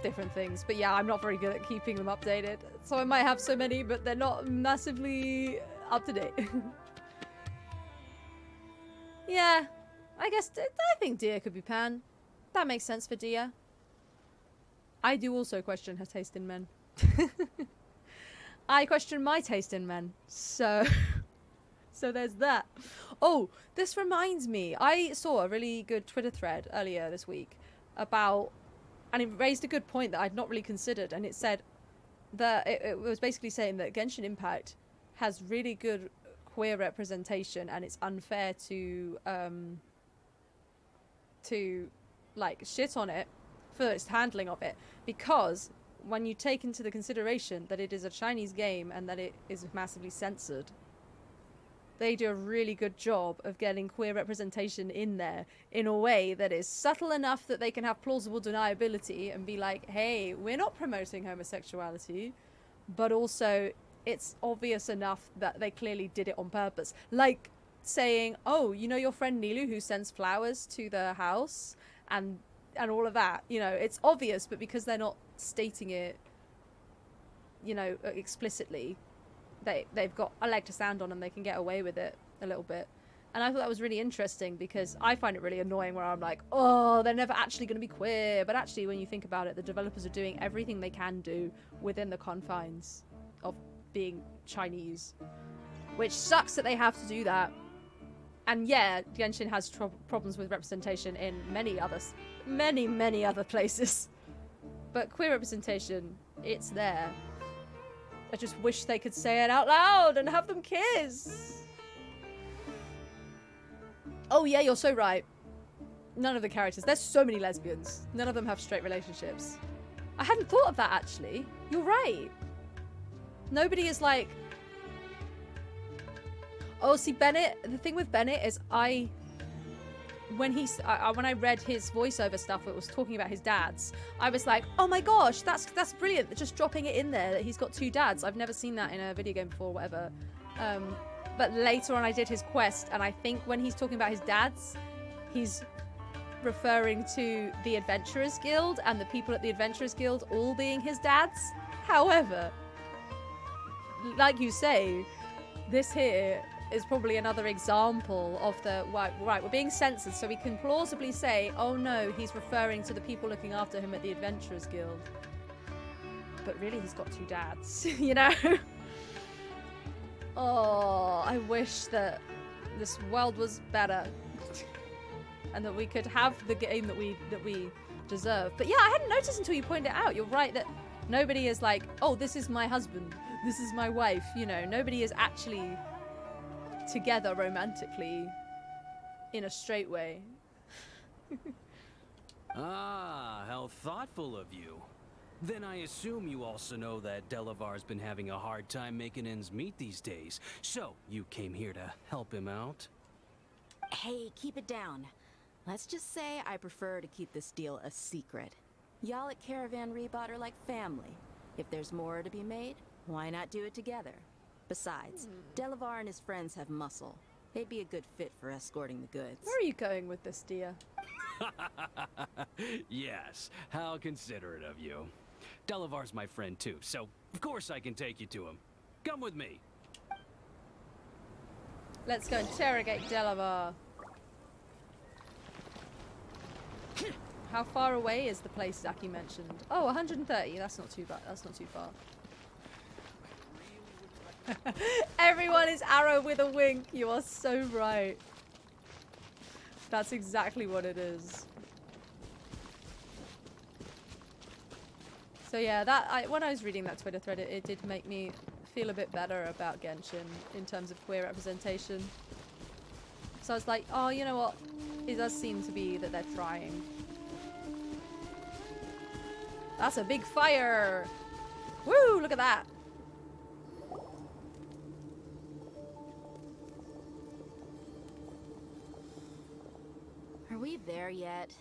different things. But yeah, I'm not very good at keeping them updated. So I might have so many, but they're not massively up to date. Yeah, I guess I think Dia could be Pan. That makes sense for Dia. I do also question her taste in men. I question my taste in men. So there's that. Oh, this reminds me. I saw a really good Twitter thread earlier this week about, and it raised a good point that I'd not really considered, and it said that it was basically saying that Genshin Impact has really good queer representation, and it's unfair to like shit on it for its handling of it, because when you take into the consideration that it is a Chinese game and that it is massively censored, they do a really good job of getting queer representation in there in a way that is subtle enough that they can have plausible deniability and be like, hey, we're not promoting homosexuality, but also it's obvious enough that they clearly did it on purpose. Like saying, oh, you know your friend Nilu who sends flowers to the house and all of that, you know, it's obvious, but because they're not stating it, you know, explicitly, they've got a leg to stand on and they can get away with it a little bit. And I thought that was really interesting, because I find it really annoying where I'm like, oh, they're never actually going to be queer. But actually, when you think about it, the developers are doing everything they can do within the confines of being Chinese, which sucks that they have to do that. And yeah, Genshin has problems with representation in many other places. But queer representation, it's there. I just wish they could say it out loud and have them kiss. Oh yeah, you're so right. None of the characters. There's so many lesbians. None of them have straight relationships. I hadn't thought of that, actually. You're right. Nobody is like... Oh, see, Bennett... The thing with Bennett is when when I read his voiceover stuff, it was talking about his dads. I was like, oh my gosh, that's brilliant. They're just dropping it in there that he's got 2 dads. I've never seen that in a video game before, whatever. But later on, I did his quest, and I think when he's talking about his dads, he's referring to the Adventurers Guild and the people at the Adventurers Guild all being his dads. However, like you say, this here is probably another example of the right, we're being censored, so we can plausibly say, oh no, he's referring to the people looking after him at the Adventurers Guild. But really, he's got 2 dads, you know? Oh, I wish that this world was better and that we could have the game that we deserve. But yeah, I hadn't noticed until you pointed it out. You're right that nobody is like, oh, this is my husband, this is my wife, you know. Nobody is actually together romantically in a straight way. Ah, how thoughtful of you. Then I assume you also know that Delavar's been having a hard time making ends meet these days. So, you came here to help him out? Hey, keep it down. Let's just say I prefer to keep this deal a secret. Y'all at Caravan Rebot are like family. If there's more to be made, why not do it together? Besides, Delavar and his friends have muscle. They'd be a good fit for escorting the goods. Where are you going with this, dear? Yes, how considerate of you. Delavar's my friend too, so of course I can take you to him. Come with me. Let's go interrogate Delavar. How far away is the place Zaki mentioned? Oh, 130. That's not too bad. That's not too far. Everyone is arrow with a wink. You are so right. That's exactly what it is. So yeah, when I was reading that Twitter thread, it did make me feel a bit better about Genshin in terms of queer representation. So I was like, oh, you know what? It does seem to be that they're trying. That's a big fire! Woo! Look at that! Are we there yet?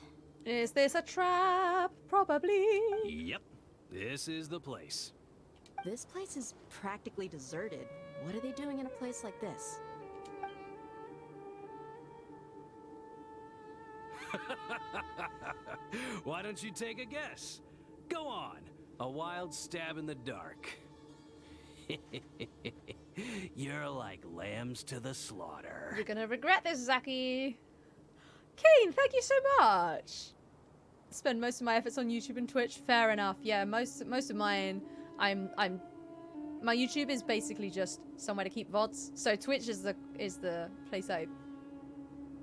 Is this a trap? Probably. Yep, this is the place. This place is practically deserted. What are they doing in a place like this? Why don't you take a guess? Go on. A wild stab in the dark. You're like lambs to the slaughter. You're gonna regret this, Zaki. Keen, thank you so much. Spend most of my efforts on YouTube and Twitch. Fair enough. Yeah, most of mine, my YouTube is basically just somewhere to keep VODs. So Twitch is the place I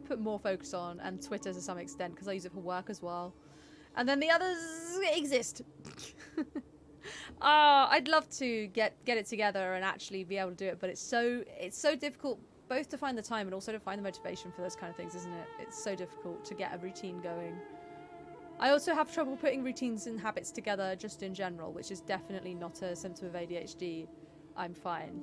put more focus on, and Twitter to some extent because I use it for work as well. And then the others exist. I'd love to get it together and actually be able to do it, but it's so difficult both to find the time and also to find the motivation for those kind of things, isn't it? It's so difficult to get a routine going. I also have trouble putting routines and habits together just in general, which is definitely not a symptom of ADHD. I'm fine.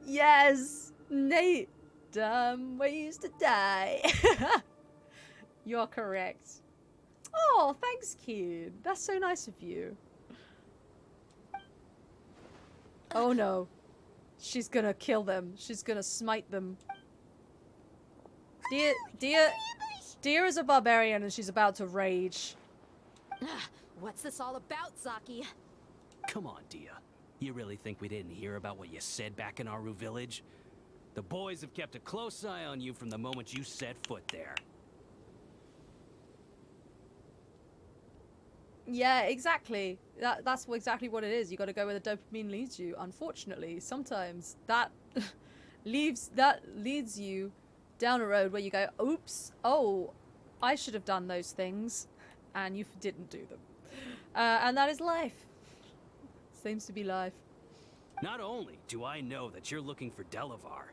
Yes! Nate! Dumb ways to die. You're correct. Oh, thanks, Keen. That's so nice of you. Oh no. She's gonna kill them. She's gonna smite them. Deer is a barbarian and she's about to rage. What's this all about, Zaki? Come on, Dia. You really think we didn't hear about what you said back in Aru village? The boys have kept a close eye on you from the moment you set foot there. Yeah, exactly. That's exactly what it is. You got to go where the dopamine leads you. Unfortunately, sometimes that leads you down a road where you go, "Oops, oh, I should have done those things," and you didn't do them. And that is life. Seems to be life. Not only do I know that you're looking for Delavar,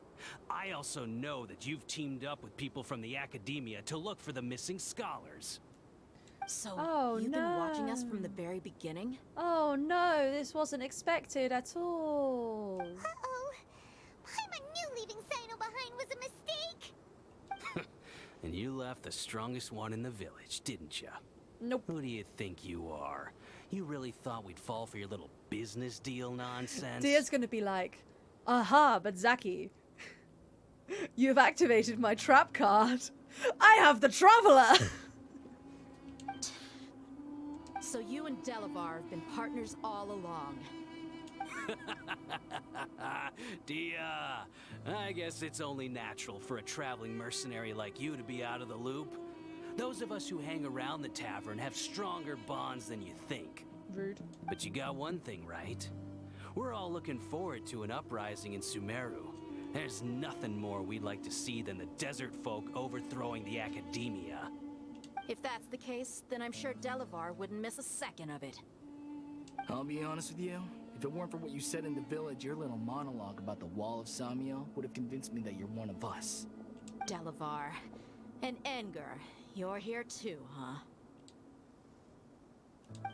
I also know that you've teamed up with people from the Akademiya to look for the missing scholars. So, you've been watching us from the very beginning? Oh no, this wasn't expected at all. Uh-oh. I'm a new leaving Sainoba. a mistake! And you left the strongest one in the village, didn't ya? Nope. Who do you think you are? You really thought we'd fall for your little business deal nonsense? Dia's gonna be like, aha, but Zaki, you've activated my trap card. I have the Traveler! So you and Delavar have been partners all along. Dia, I guess it's only natural for a traveling mercenary like you to be out of the loop. Those of us who hang around the tavern have stronger bonds than you think. Rude. But you got one thing right. We're all looking forward to an uprising in Sumeru. There's nothing more we'd like to see than the desert folk overthrowing the Akademiya. If that's the case, then I'm sure Delavar wouldn't miss a second of it. I'll be honest with you. If it weren't for what you said in the village, your little monologue about the Wall of Samiel would have convinced me that you're one of us. Delavar. And Engar, you're here too, huh?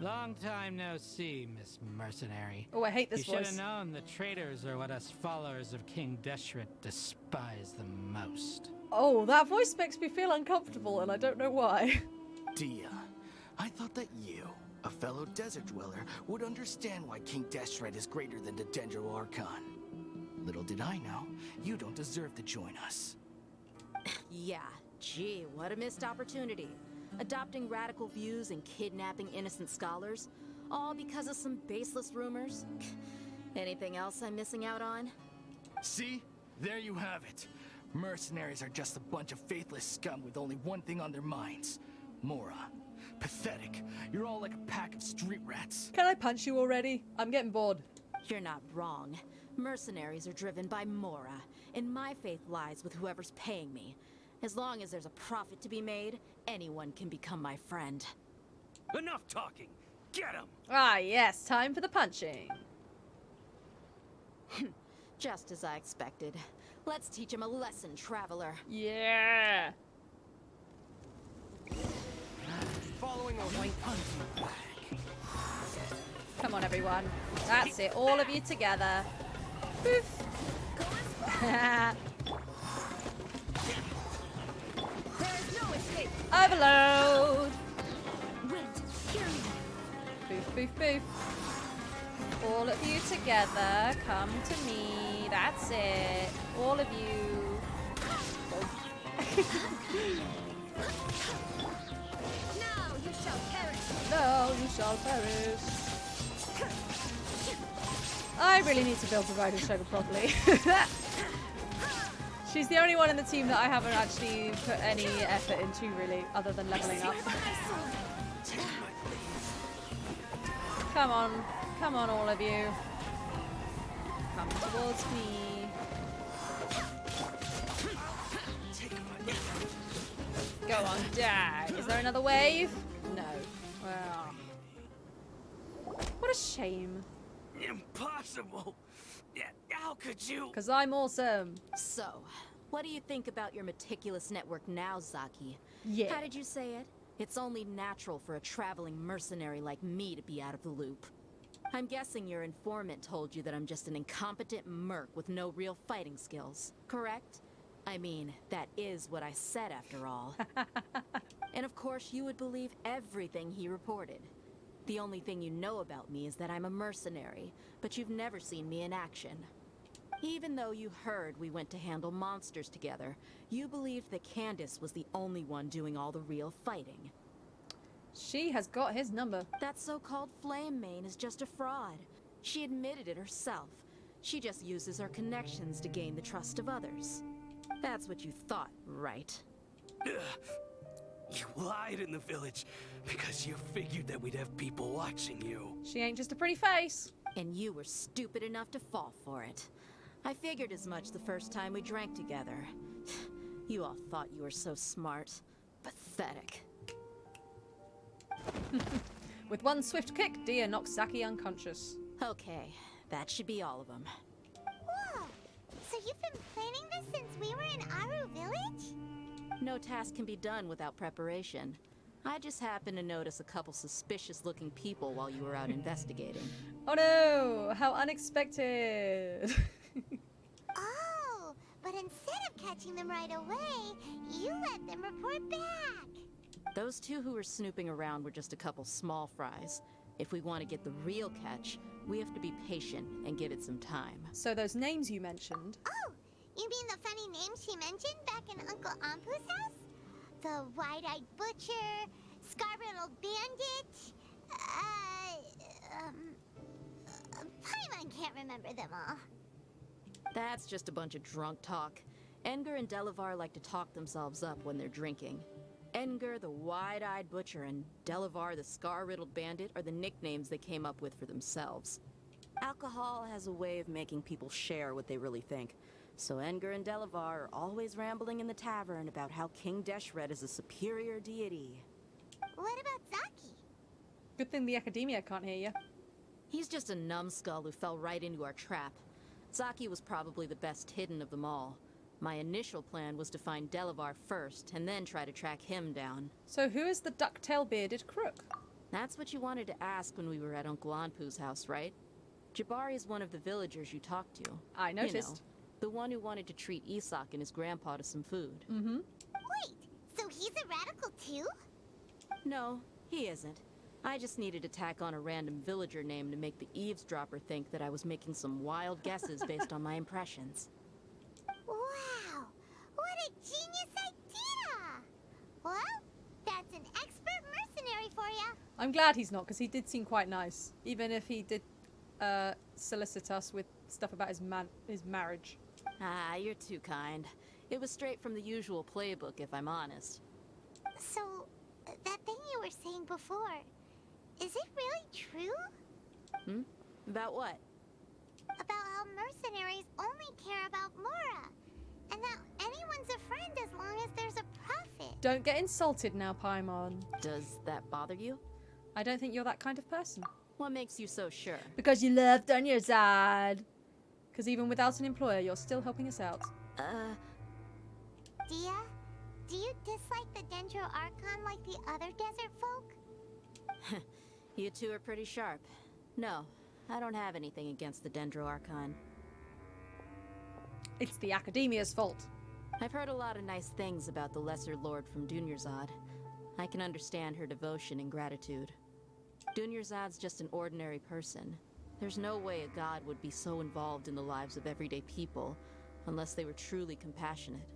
Long time no see, Miss Mercenary. Oh, I hate this You should voice. have known the traitors are what us followers of King Deshret despise the most. Oh, that voice makes me feel uncomfortable, and I don't know why. Dia, I thought that you, a fellow desert dweller, would understand why King Deshret is greater than the Dendro Archon. Little did I know, you don't deserve to join us. Yeah, gee, what a missed opportunity. Adopting radical views and kidnapping innocent scholars, all because of some baseless rumors. Anything else I'm missing out on? See? There you have it. Mercenaries are just a bunch of faithless scum with only one thing on their minds. Mora. Pathetic. You're all like a pack of street rats. Can I punch you already? I'm getting bored. You're not wrong. Mercenaries are driven by Mora, and my faith lies with whoever's paying me. As long as there's a profit to be made, anyone can become my friend. Enough talking! Get him! Ah, yes, time for the punching. Just as I expected. Let's teach him a lesson, traveler. Yeah. Following a white Come on, everyone. That's it. All of you together. Boof. Overload. Wait, hear me. Boof, boof, boof. All of you together. Come to me. That's it. All of you. Now you shall perish. No, you shall perish. I really need to build the Rider Sugar properly. She's the only one in the team that I haven't actually put any effort into, really, other than leveling up. Come on, all of you. Come towards me. Go on, die. Is there another wave? No. Well. What a shame. Impossible! How could you? Because I'm awesome. So, what do you think about your meticulous network now, Zaki? Yeah. How did you say it? It's only natural for a traveling mercenary like me to be out of the loop. I'm guessing your informant told you that I'm just an incompetent merc with no real fighting skills, correct? I mean, that is what I said after all. And of course you would believe everything he reported. The only thing you know about me is that I'm a mercenary, but you've never seen me in action. Even though you heard we went to handle monsters together, you believed that Candace was the only one doing all the real fighting. She has got his number. That so-called Flame Mane is just a fraud. She admitted it herself. She just uses her connections to gain the trust of others. That's what you thought, right? You lied in the village because you figured that we'd have people watching you. She ain't just a pretty face. And you were stupid enough to fall for it. I figured as much the first time we drank together. You all thought you were so smart. Pathetic. With one swift kick, Dia knocks Zaki unconscious. Okay, that should be all of them. Whoa! So you've been planning this since we were in Aru Village? No task can be done without preparation. I just happened to notice a couple suspicious-looking people while you were out investigating. Oh no! How unexpected! Oh, but instead of catching catching them right away, you let them report back. Those two who were snooping around were just a couple small fries. If we want to get the real catch, we have to be patient and give it some time. So those names you mentioned. Oh, you mean the funny names she mentioned back in Uncle Ampu's house? The wide-eyed butcher, scar-riddled bandit, Paimon can't remember them all. That's just a bunch of drunk talk. Edgar and Delavar like to talk themselves up when they're drinking. Edgar, the wide-eyed butcher, and Delavar, the scar-riddled bandit, are the nicknames they came up with for themselves. Alcohol has a way of making people share what they really think. So Edgar and Delavar are always rambling in the tavern about how King Deshret is a superior deity. What about Zaki? Good thing the Akademiya can't hear you. He's just a numbskull who fell right into our trap. Zaki was probably the best hidden of them all. My initial plan was to find Delavar first, and then try to track him down. So who is the ducktail bearded crook? That's what you wanted to ask when we were at Uncle Anpu's house, right? Jabari is one of the villagers you talked to. I noticed. You know, the one who wanted to treat Isak and his grandpa to some food. Mm-hmm. Wait, so he's a radical too? No, he isn't. I just needed to tack on a random villager name to make the eavesdropper think that I was making some wild guesses based on my impressions. Wow, what a genius idea! Well, that's an expert mercenary for ya. I'm glad he's not, because he did seem quite nice. Even if he did solicit us with stuff about his marriage. Ah, you're too kind. It was straight from the usual playbook, if I'm honest. So, that thing you were saying before, is it really true? About what? About how mercenaries only care about Mora, and that anyone's a friend as long as there's a profit. Don't get insulted now, Paimon. Does that bother you? I don't think you're that kind of person. What makes you so sure? Because you love Dunyazad. Because even without an employer, you're still helping us out. Dia, do you dislike the Dendro Archon like the other desert folk? You two are pretty sharp. No, I don't have anything against the Dendro Archon. It's the Akademiya's fault. I've heard a lot of nice things about the Lesser Lord from Dunyarzad. I can understand her devotion and gratitude. Dunyarzad's just an ordinary person. There's no way a god would be so involved in the lives of everyday people unless they were truly compassionate.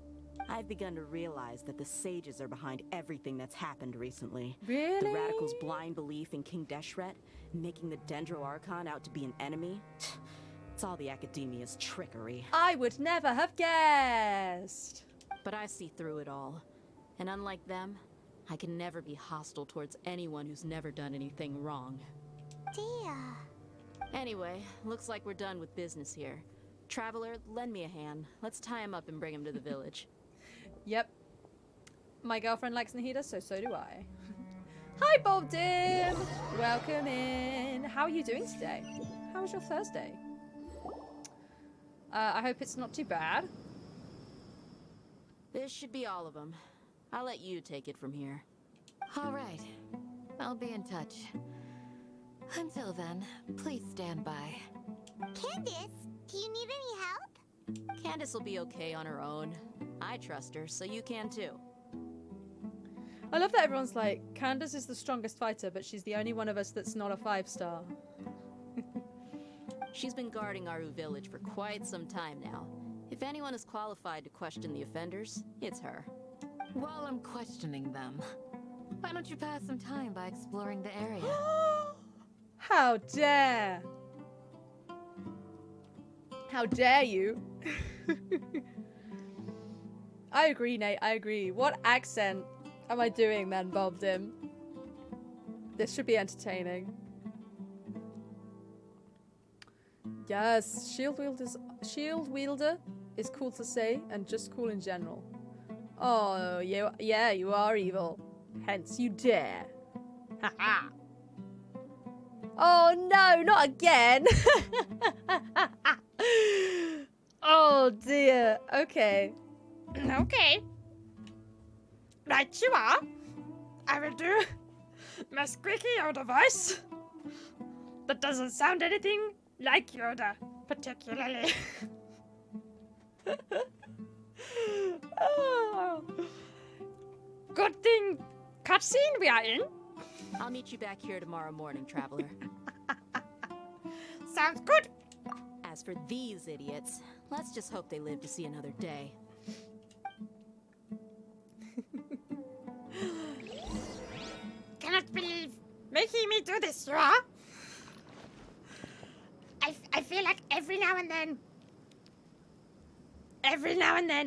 I've begun to realize that the sages are behind everything that's happened recently. Really? The radicals' blind belief in King Deshret, making the Dendro Archon out to be an enemy. It's all the Akademiya's trickery. I would never have guessed. But I see through it all. And unlike them, I can never be hostile towards anyone who's never done anything wrong. Dia. Anyway, looks like we're done with business here. Traveler, lend me a hand. Let's tie him up and bring him to the village. Yep. My girlfriend likes Nahida, so do I. Hi, Bob Dim! Welcome in. How are you doing today? How was your Thursday? I hope it's not too bad. This should be all of them. I'll let you take it from here. All right. I'll be in touch. Until then, please stand by. Candace, do you need any help? Candace will be okay on her own. I trust her, so you can too. I love that everyone's like, Candace is the strongest fighter, but she's the only one of us that's not a 5-star. She's been guarding Aru village for quite some time now. If anyone is qualified to question the offenders, it's her. While I'm questioning them, why don't you pass some time by exploring the area? How dare! How dare you? I agree, Nate, I agree. What accent am I doing then, Bob Dim? This should be entertaining. Yes, shield wielder is cool to say, and just cool in general. Oh, yeah, you are evil. Hence you dare. Haha. Oh no, not again! Oh dear. Okay. Okay. Right you are. I will do my squeaky Yoda voice. That doesn't sound anything like Yoda, particularly. Oh. Good thing cutscene we are in. I'll meet you back here tomorrow morning, traveler. Sounds good. As for these idiots, let's just hope they live to see another day. Cannot believe making me do this, you are? I feel like every now and then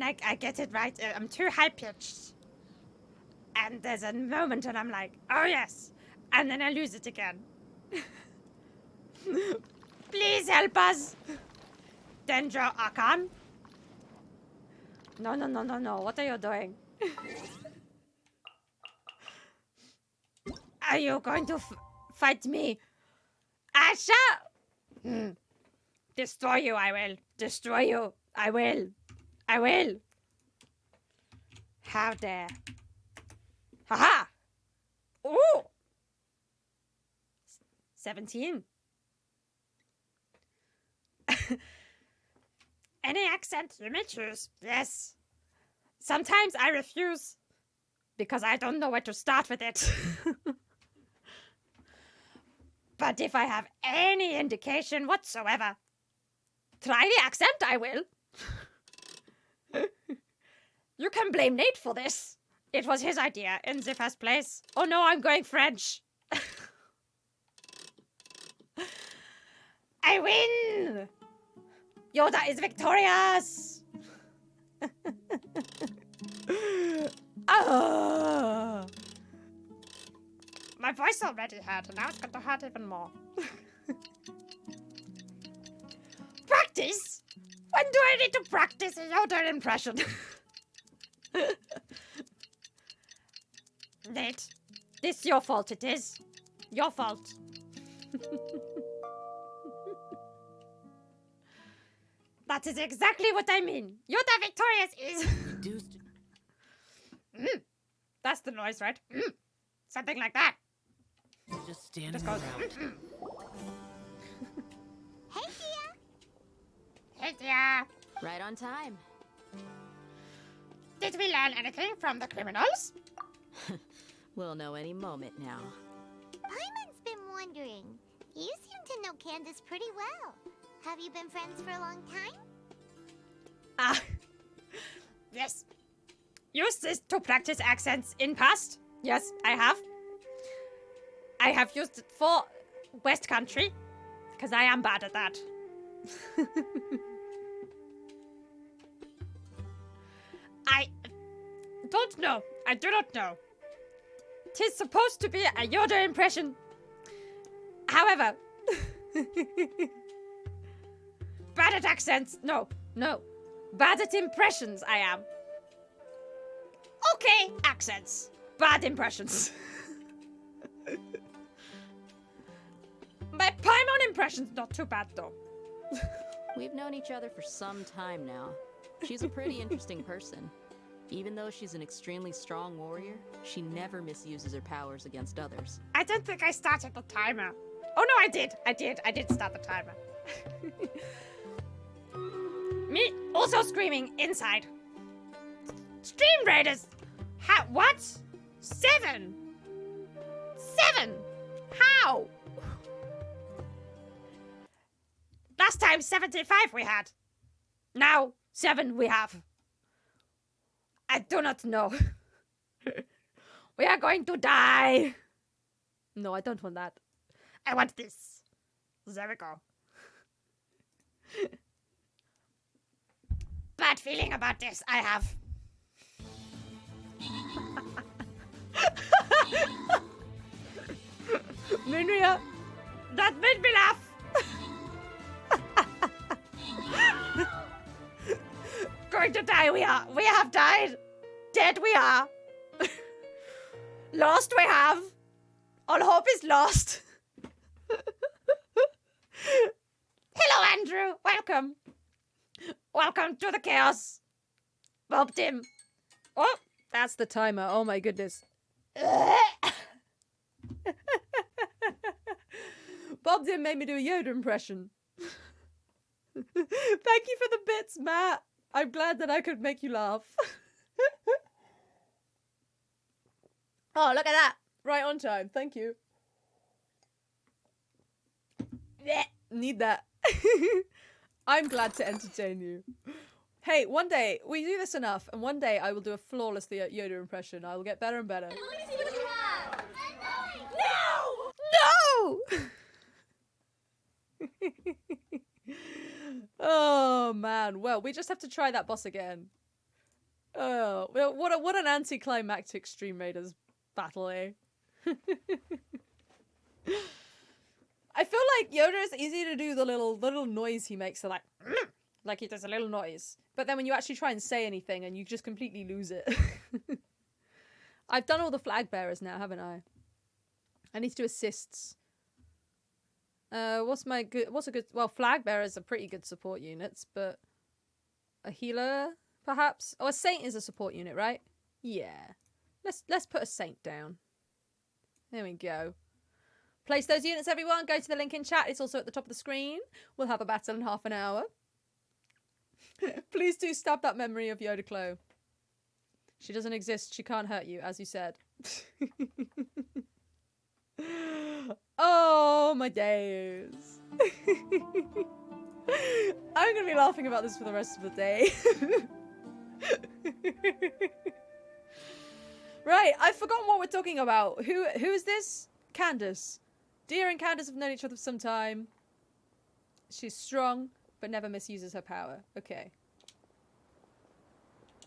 I get it right. I'm too high-pitched. And there's a moment when I'm like, oh yes. And then I lose it again. Please help us. Dendro Akan. No. What are you doing? Are you going to fight me? Asha! Destroy you, I will. Destroy you. I will. How dare. Haha! Ooh! 17. Any accent you may choose, yes. Sometimes I refuse because I don't know where to start with it. But if I have any indication whatsoever, try the accent, I will. You can blame Nate for this. It was his idea in the first place. Oh no, I'm going French. I win! Yoda is victorious! Oh. My voice already hurt, and now it's going to hurt even more. Practice? When do I need to practice a Yoda impression? Nate, this is your fault, it is. Your fault. That is exactly what I mean. Yoda victorious is... That's the noise, right? Something like that. Just standing Just goes... around. Hey, Tia! Hey, Tia! Right on time. Did we learn anything from the criminals? We'll know any moment now. Paimon's been wondering. You seem to know Candace pretty well. Have you been friends for a long time? Yes. Used this to practice accents in past. Yes, I have. I have used it for West Country, because I am bad at that. I don't know. I do not know. 'Tis supposed to be a Yoda impression. However, bad at accents. No. Bad at impressions, I am. Okay, accents. Bad impressions. My Paimon impression's not too bad, though. We've known each other for some time now. She's a pretty interesting person. Even though she's an extremely strong warrior, she never misuses her powers against others. I don't think I started the timer. Oh no, I did. I did start the timer. Me also screaming inside. Stream Raiders! What? 7? How? Last time 75 we had. Now 7 we have. I do not know. We are going to die. No, I don't want that. I want this. There we go. Bad feeling about this, I have. Minria, that made me laugh. Going to die we are. We have died. Dead we are. Lost we have. All hope is lost. Hello, Andrew. Welcome. Welcome to the chaos. Bob Tim. Oh, that's the timer. Oh my goodness. Bob Tim made me do a Yoda impression. Thank you for the bits, Matt. I'm glad that I could make you laugh. Oh, look at that. Right on time. Thank you. Yeah, need that. I'm glad to entertain you. Hey, one day, we do this enough, and one day I will do a flawless Yoda impression. I will get better and better. No! Oh, man. Well, we just have to try that boss again. Oh, well, what an anticlimactic Stream Raiders battle, eh? I feel like Yoda is easy to do the little noise he makes, so like he does a little noise. But then when you actually try and say anything and you just completely lose it. I've done all the flag bearers now, haven't I? I need to do assists. What's a good, well, flag bearers are pretty good support units, but a healer, perhaps? Oh, a saint is a support unit, right? Yeah. Let's put a saint down. There we go. Place those units, everyone. Go to the link in chat. It's also at the top of the screen. We'll have a battle in half an hour. Please do stab that memory of Yoda Clo. She doesn't exist. She can't hurt you, as you said. Oh, my days. I'm going to be laughing about this for the rest of the day. Right, I've forgotten what we're talking about. Who is this? Candace. Dia and Candace have known each other for some time. She's strong, but never misuses her power. Okay.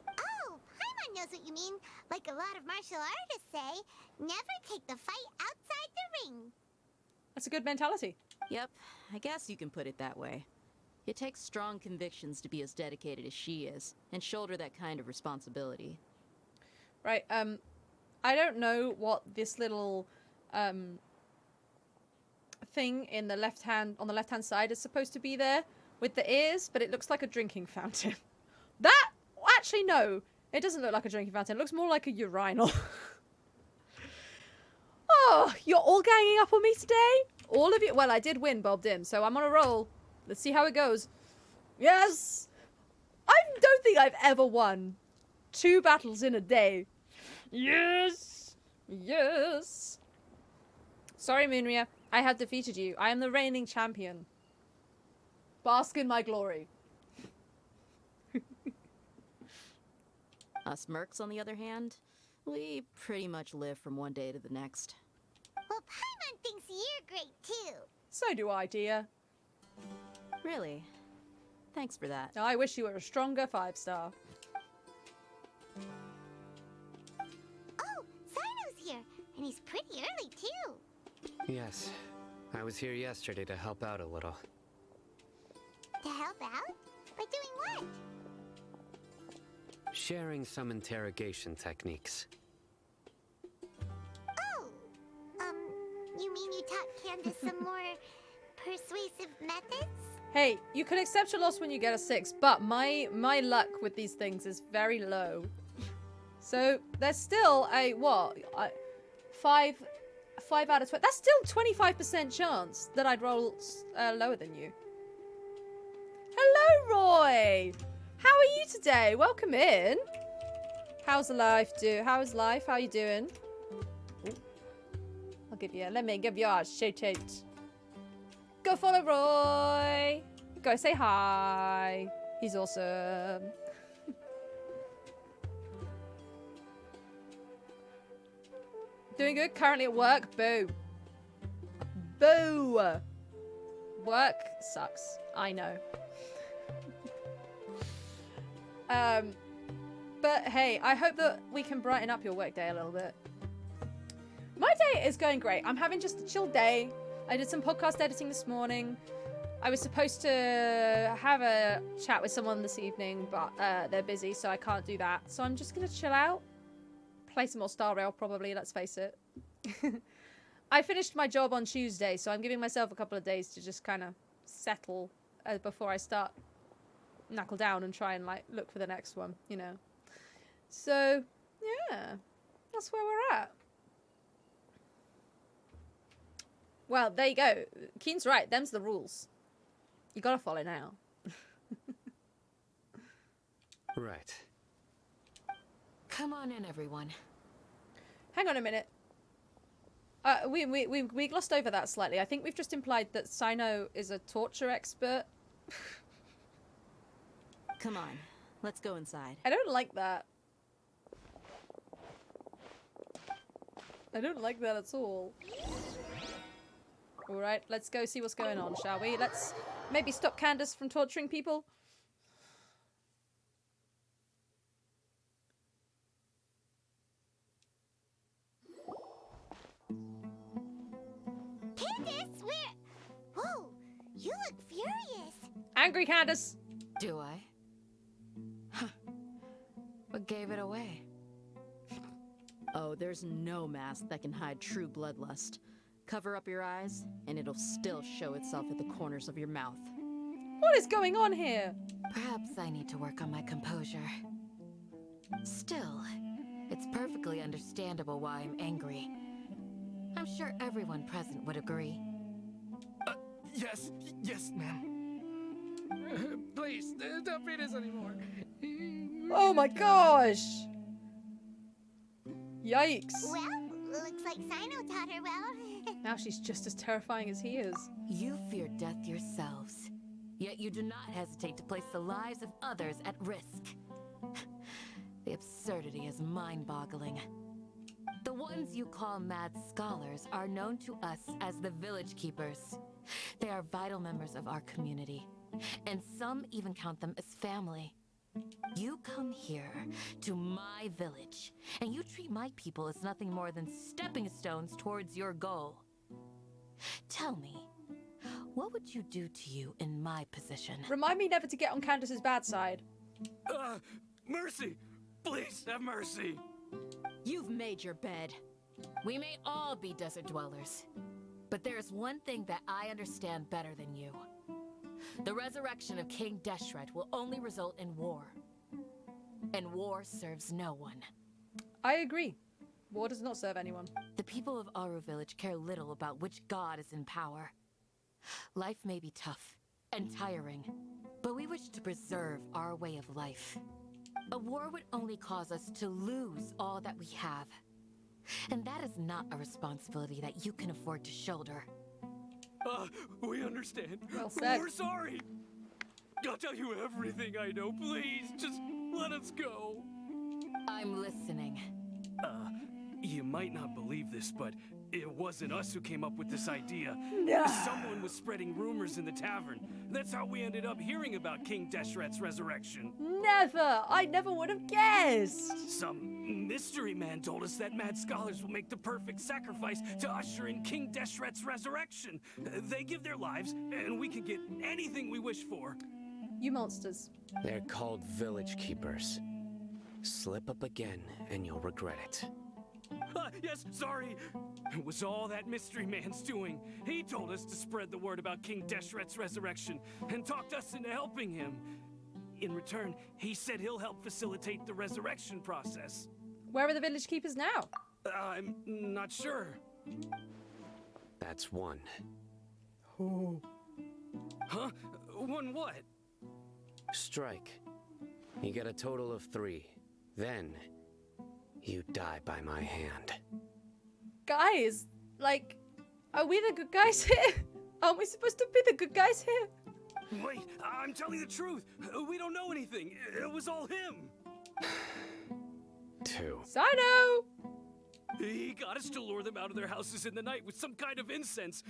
Oh, Paimon knows what you mean. Like a lot of martial artists say, never take the fight outside the ring. That's a good mentality. Yep, I guess you can put it that way. It takes strong convictions to be as dedicated as she is, and shoulder that kind of responsibility. Right, I don't know what this little, thing in the on the left-hand side is supposed to be there with the ears, but it looks like a drinking fountain. That, actually, no, it doesn't look like a drinking fountain. It looks more like a urinal. Oh, you're all ganging up on me today? All of you? Well, I did win Bob Dim, so I'm on a roll. Let's see how it goes. Yes! I don't think I've ever won 2 battles in a day. Yes! Yes! Sorry, Moonria. I have defeated you. I am the reigning champion. Bask in my glory. Us mercs, on the other hand, we pretty much live from one day to the next. Well, Paimon thinks you're great, too. So do I, dear. Really? Thanks for that. I wish you were a stronger 5-star. Oh, Sino's here, and he's pretty early, too. Yes, I was here yesterday to help out a little. To help out? By doing what? Sharing some interrogation techniques. Oh, you mean you taught Candace some more persuasive methods? Hey, you can accept your loss when you get a 6, but my luck with these things is very low. So there's still a, what? 5 out of 20. That's still 25% chance that I'd roll lower than you. Hello, Roy. How are you today? Welcome in. How's life? How's life? How you doing? Ooh. Let me give you a shout out. Go follow Roy. Go say hi. He's awesome. Doing good? Currently at work? Boo. Boo. Work sucks. I know. But hey, I hope that we can brighten up your workday a little bit. My day is going great. I'm having just a chill day. I did some podcast editing this morning. I was supposed to have a chat with someone this evening, but they're busy, so I can't do that. So I'm just gonna chill out. Play some more Star Rail, probably, let's face it. I finished my job on Tuesday, so I'm giving myself a couple of days to just kind of settle before I start knuckle down and try and like look for the next one, you know. So yeah, that's where we're at. Well, there you go. Keen's right. Them's the rules. You gotta follow now. Right. Come on in, everyone. Hang on a minute. We glossed over that slightly. I think we've just implied that Sino is a torture expert. Come on, let's go inside. I don't like that. I don't like that at all. Alright, let's go see what's going on, shall we? Let's maybe stop Candace from torturing people. Candace, where? Whoa, you look furious. Angry Candace. Do I? Huh. What gave it away? Oh, there's no mask that can hide true bloodlust. Cover up your eyes, and it'll still show itself at the corners of your mouth. What is going on here? Perhaps I need to work on my composure. Still, it's perfectly understandable why I'm angry. I'm sure everyone present would agree. Yes, ma'am. Please, don't beat us anymore. Oh my gosh! Yikes. Well, looks like Sino taught her well. Now she's just as terrifying as he is. You fear death yourselves, yet you do not hesitate to place the lives of others at risk. The absurdity is mind-boggling. The ones you call mad scholars are known to us as the Village Keepers. They are vital members of our community, and some even count them as family. You come here to my village, and you treat my people as nothing more than stepping stones towards your goal. Tell me, what would you do to you in my position? Remind me never to get on Candace's bad side. Mercy! Please, have mercy! You've made your bed. We may all be desert dwellers, but there's one thing that I understand better than you. The resurrection of King Deshret will only result in war. And war serves no one. I agree. War does not serve anyone. The people of Aru Village care little about which god is in power. Life may be tough and tiring, but we wish to preserve our way of life. A war would only cause us to lose all that we have. And that is not a responsibility that you can afford to shoulder. We understand. Well said. We're sorry. I'll tell you everything I know. Please, just let us go. I'm listening. You might not believe this, but it wasn't us who came up with this idea. No. Someone was spreading rumors in the tavern. That's how we ended up hearing about King Deshret's resurrection. Never! I never would have guessed! Some mystery man told us that mad scholars will make the perfect sacrifice to usher in King Deshret's resurrection. They give their lives, and we can get anything we wish for. You monsters. They're called Village Keepers. Slip up again, and you'll regret it. Yes, sorry. It was all that mystery man's doing. He told us to spread the word about King Deshret's resurrection and talked us into helping him. In return, he said he'll help facilitate the resurrection process. Where are the village keepers now? I'm not sure. That's one. Oh. Huh? One what? Strike. You get a total of 3. Then, you die by my hand. Guys, like, are we the good guys here? Aren't we supposed to be the good guys here? Wait, I'm telling the truth. We don't know anything. It was all him. 2. Sino! He got us to lure them out of their houses in the night with some kind of incense.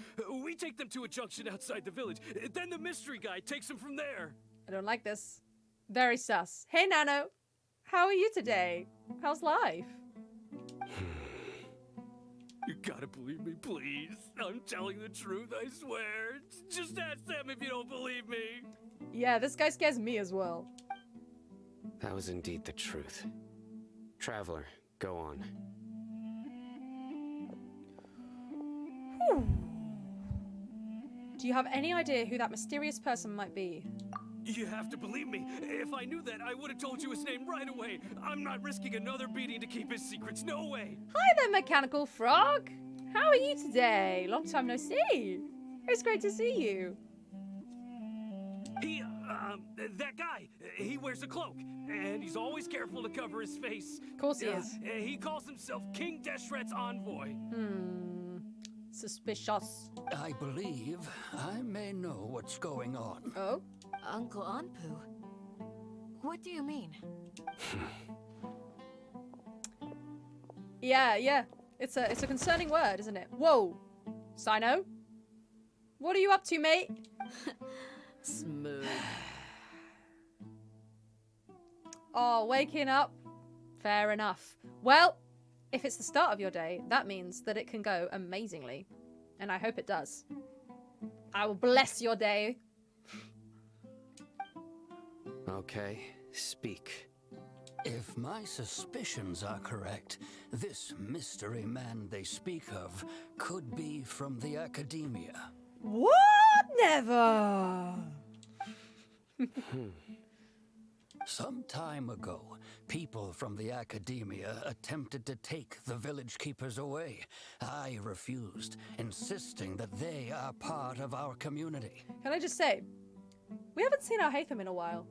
We take them to a junction outside the village. Then the mystery guy takes them from there. I don't like this. Very sus. Hey, Nano. How are you today? How's life? You gotta believe me, please. I'm telling the truth, I swear. Just ask them if you don't believe me. Yeah, this guy scares me as well. That was indeed the truth. Traveler, go on. Whew. Do you have any idea who that mysterious person might be? You have to believe me. If I knew that, I would have told you his name right away. I'm not risking another beating to keep his secrets. No way. Hi there, Mechanical Frog. How are you today? Long time no see. It's great to see you. He, That guy, he wears a cloak, and he's always careful to cover his face. Of course he is. He calls himself King Deshret's envoy. Suspicious. I believe I may know what's going on. Oh? Uncle Anpu? What do you mean? Yeah. It's a concerning word, isn't it? Whoa. Sino? What are you up to, mate? Smooth. Oh, waking up? Fair enough. Well, if it's the start of your day, that means that it can go amazingly. And I hope it does. I will bless your day. Okay, speak. If my suspicions are correct, this mystery man they speak of could be from the Akademiya. What? Never! Some time ago, people from the Akademiya attempted to take the village keepers away. I refused, insisting that they are part of our community. Can I just say, we haven't seen our Hatham in a while.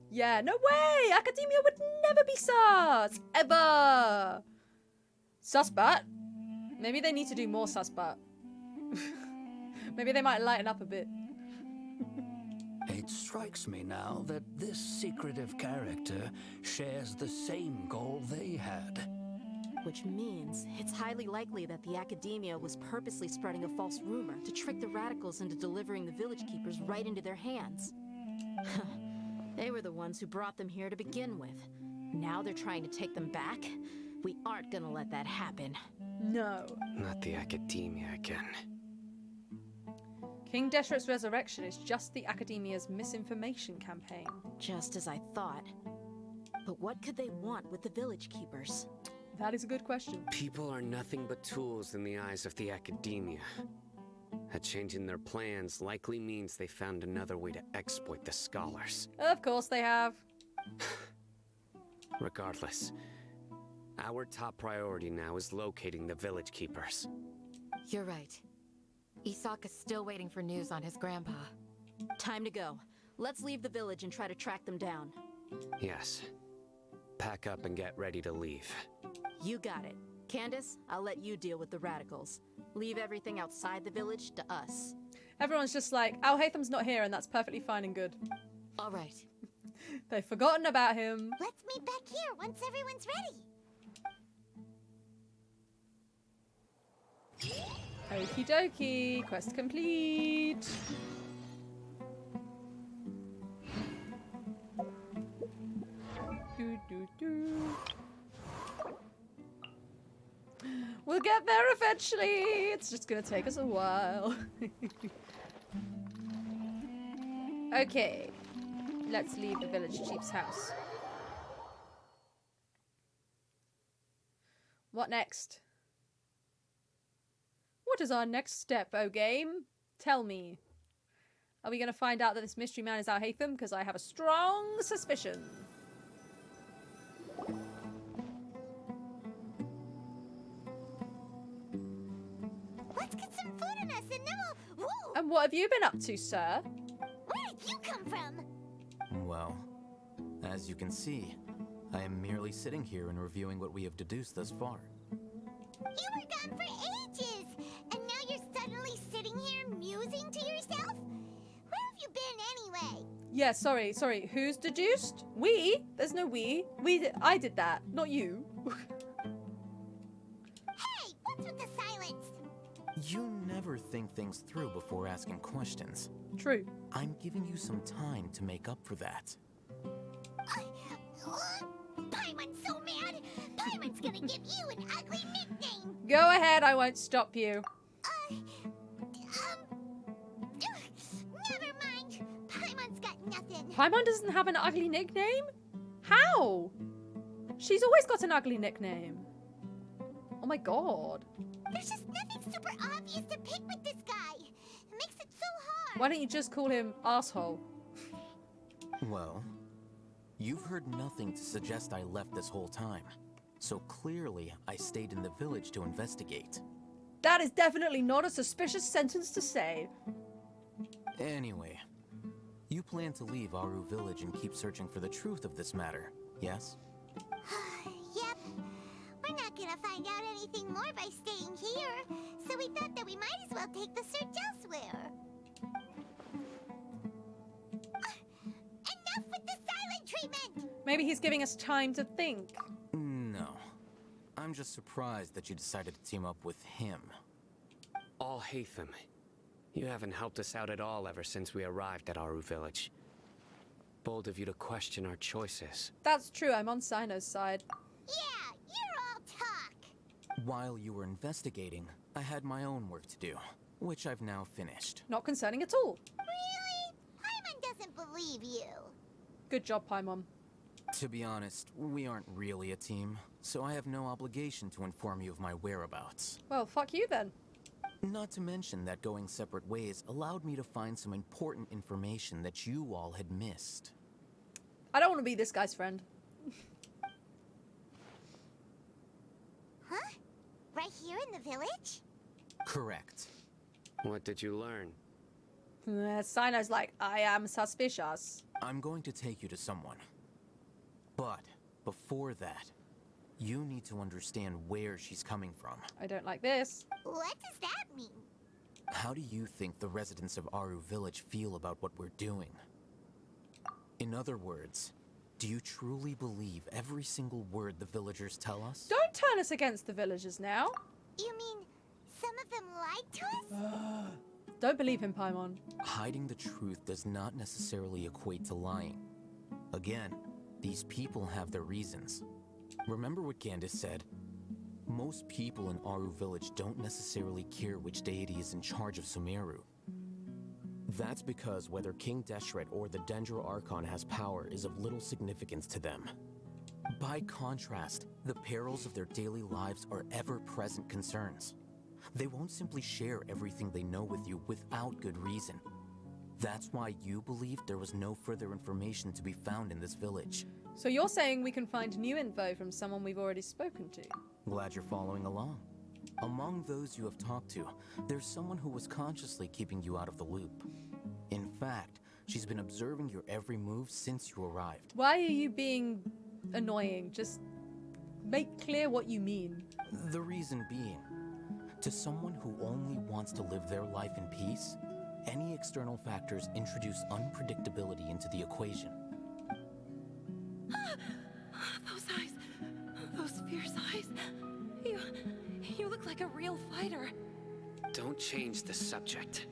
Yeah, no way! Akademiya would never be sus! Ever! Susbat? Maybe they need to do more Susbat. Maybe they might lighten up a bit. It strikes me now that this secretive character shares the same goal they had. Which means it's highly likely that the Akademiya was purposely spreading a false rumor to trick the radicals into delivering the village keepers right into their hands. They were the ones who brought them here to begin with. Now they're trying to take them back? We aren't gonna let that happen. No. Not the Akademiya again. King Deshret's resurrection is just the Akademiya's misinformation campaign. Just as I thought. But what could they want with the village keepers? That is a good question. People are nothing but tools in the eyes of the Akademiya. A change in their plans likely means they found another way to exploit the scholars. Of course they have. Regardless, our top priority now is locating the village keepers. You're right. Isak is still waiting for news on his grandpa. Time to go. Let's leave the village and try to track them down. Yes. Pack up and get ready to leave. You got it. Candace, I'll let you deal with the radicals. Leave everything outside the village to us. Everyone's just like, Al Haytham's not here, and that's perfectly fine and good. All right. They've forgotten about him. Let's meet back here once everyone's ready. Okie dokie. Quest complete. We'll get there eventually. It's just gonna take us a while. Okay. Let's leave the village chief's house. What next? What is our next step, oh game? Tell me. Are we going to find out that this mystery man is Al Haytham? Because I have a strong suspicion. Let's get some food in us and then we'll... Whoa! And what have you been up to, sir? Where did you come from? Well, as you can see, I am merely sitting here and reviewing what we have deduced thus far. You were gone for ages, and now you're suddenly sitting here musing to yourself? Where have you been anyway? Yeah, sorry. Who's deduced? We? There's no we. I did that, not you. Hey, what's with the silence? You never think things through before asking questions. True. I'm giving you some time to make up for that. Paimon's so mad! Paimon's gonna give you an ugly nickname! Go ahead, I won't stop you. Never mind. Paimon's got nothing. Paimon doesn't have an ugly nickname? How? She's always got an ugly nickname. Oh my god. There's just nothing super obvious to pick with this guy. It makes it so hard. Why don't you just call him asshole? Well, you've heard nothing to suggest I left this whole time. So clearly, I stayed in the village to investigate. That is definitely not a suspicious sentence to say. Anyway, you plan to leave Aru Village and keep searching for the truth of this matter, yes? Yep. We're not gonna find out anything more by staying here, so we thought that we might as well take the search elsewhere. Enough with the silent treatment! Maybe he's giving us time to think. No. I'm just surprised that you decided to team up with him. Alhaitham, you haven't helped us out at all ever since we arrived at Aru Village. Bold of you to question our choices. That's true, I'm on Sino's side. Yeah, you're all talk. While you were investigating, I had my own work to do, which I've now finished. Not concerning at all. Really? Paimon doesn't believe you. Good job, Paimon. To be honest, we aren't really a team, so I have no obligation to inform you of my whereabouts. Well, fuck you then. Not to mention that going separate ways allowed me to find some important information that you all had missed. I don't want to be this guy's friend. Huh? Right here in the village? Correct. What did you learn? Sino's like, I am suspicious. I'm going to take you to someone. But before that, you need to understand where she's coming from. I don't like this. What does that mean? How do you think the residents of Aru Village feel about what we're doing? In other words, do you truly believe every single word the villagers tell us? Don't turn us against the villagers now. You mean some of them lied to us? Don't believe him, Paimon. Hiding the truth does not necessarily equate to lying. Again, these people have their reasons. Remember what Gandis said? Most people in Aru Village don't necessarily care which deity is in charge of Sumeru. That's because whether King Deshret or the Dendro Archon has power is of little significance to them. By contrast, the perils of their daily lives are ever-present concerns. They won't simply share everything they know with you without good reason. That's why you believed there was no further information to be found in this village. So you're saying we can find new info from someone we've already spoken to? Glad you're following along. Among those you have talked to, there's someone who was consciously keeping you out of the loop. In fact, she's been observing your every move since you arrived. Why are you being annoying? Just make clear what you mean. The reason being, to someone who only wants to live their life in peace, any external factors introduce unpredictability into the equation. Those eyes. Those fierce eyes. You look like a real fighter. Don't change the subject.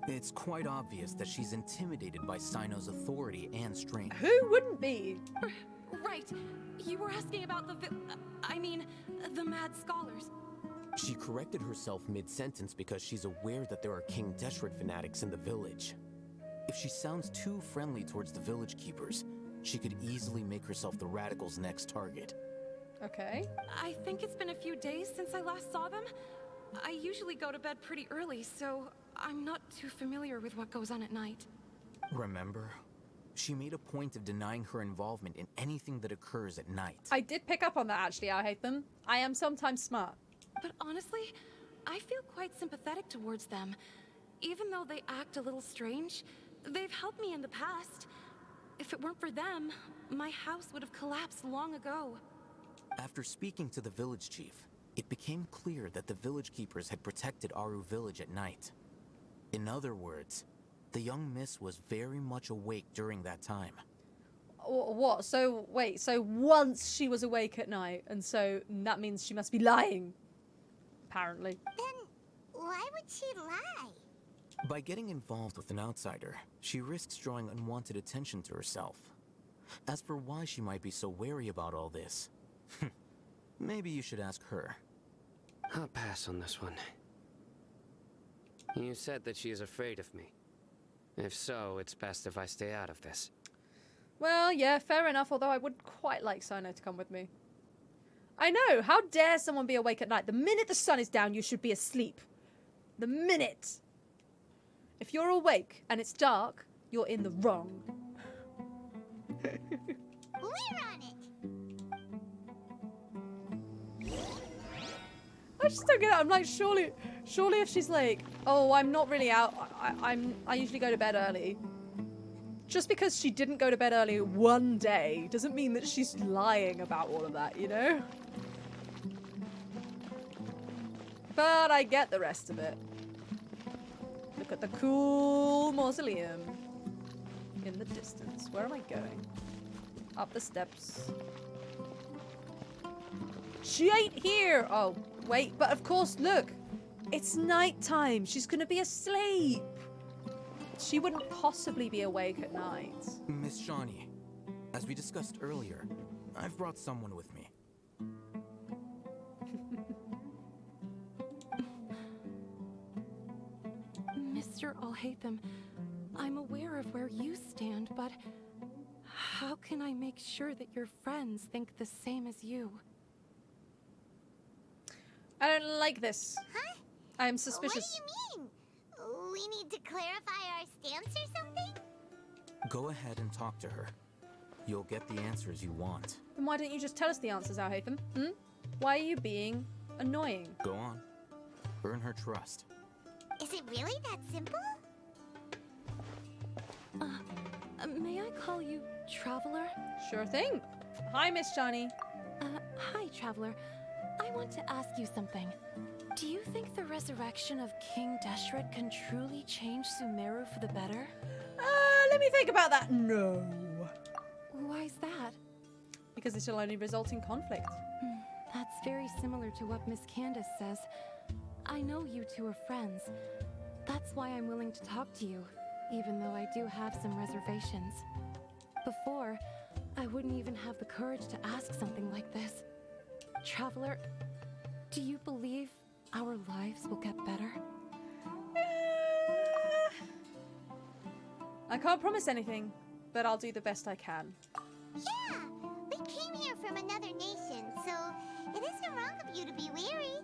It's quite obvious that she's intimidated by Sino's authority and strength. Who wouldn't be? Right. You were asking about the mad scholars. She corrected herself mid-sentence because she's aware that there are King Deshret fanatics in the village. If she sounds too friendly towards the village keepers, she could easily make herself the radicals' next target. Okay. I think it's been a few days since I last saw them. I usually go to bed pretty early, so I'm not too familiar with what goes on at night. Remember? She made a point of denying her involvement in anything that occurs at night. I did pick up on that, actually. I hate them. I am sometimes smart. But honestly, I feel quite sympathetic towards them. Even though they act a little strange, they've helped me in the past. If it weren't for them, my house would have collapsed long ago. After speaking to the village chief, it became clear that the village keepers had protected Aru Village at night. In other words, the young miss was very much awake during that time. What? So, wait, so once she was awake at night, and so that means she must be lying. Apparently. Then why would she lie? By getting involved with an outsider, she risks drawing unwanted attention to herself. As for why she might be so wary about all this, maybe you should ask her. I'll pass on this one. You said that she is afraid of me. If so, it's best if I stay out of this. Well, yeah, fair enough, although I would quite like Sino to come with me. I know, how dare someone be awake at night? The minute the sun is down, you should be asleep. The minute. If you're awake and it's dark, you're in the wrong. We're on it! I just don't get it. I'm like, surely if she's like, oh, I'm not really out. I usually go to bed early. Just because she didn't go to bed early one day doesn't mean that she's lying about all of that, you know? But I get the rest of it. Look at the cool mausoleum in the distance. Where am I going? Up the steps. She ain't here! Oh, wait, but of course, look! It's nighttime. She's gonna be asleep. She wouldn't possibly be awake at night. Miss Shawnee, as we discussed earlier, I've brought someone with me. Mr. Alhaitham, I'm aware of where you stand, but how can I make sure that your friends think the same as you? I don't like this. Huh? I'm suspicious. What do you mean? We need to clarify our stance or something? Go ahead and talk to her. You'll get the answers you want. Then why don't you just tell us the answers, Alhaitham? Why are you being annoying? Go on. Earn her trust. Is it really that simple? May I call you Traveler? Sure thing. Hi, Miss Johnny. Hi, Traveler. I want to ask you something. Do you think the resurrection of King Deshret can truly change Sumeru for the better? Let me think about that. No. Why's that? Because it'll only result in conflict. That's very similar to what Miss Candace says. I know you two are friends. That's why I'm willing to talk to you, even though I do have some reservations. Before, I wouldn't even have the courage to ask something like this. Traveler, do you believe our lives will get better? I can't promise anything, but I'll do the best I can. Yeah, we came here from another nation, so it isn't wrong of you to be weary.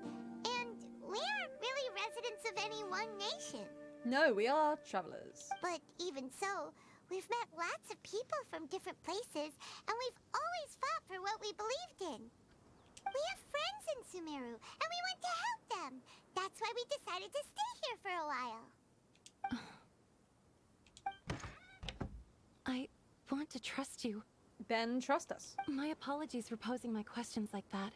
And we aren't really residents of any one nation. No, we are travelers. But even so, we've met lots of people from different places, and we've always fought for what we believed in. We have friends in Sumeru, and we want to help them. That's why we decided to stay here for a while. I want to trust you. Then trust us. My apologies for posing my questions like that.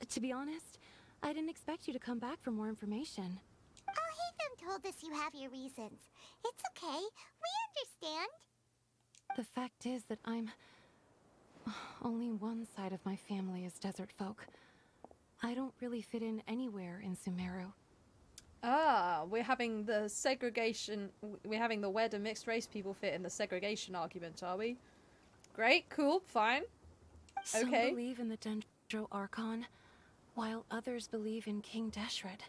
To be honest, I didn't expect you to come back for more information. Alhaitham told us you have your reasons. It's okay. We understand. The fact is that only one side of my family is desert folk. I don't really fit in anywhere in Sumeru. We're having the segregation. We're having the where do mixed race people fit in the segregation argument, are we? Great, cool, fine. Some Okay. believe in the Dendro Archon, while others believe in King Deshret.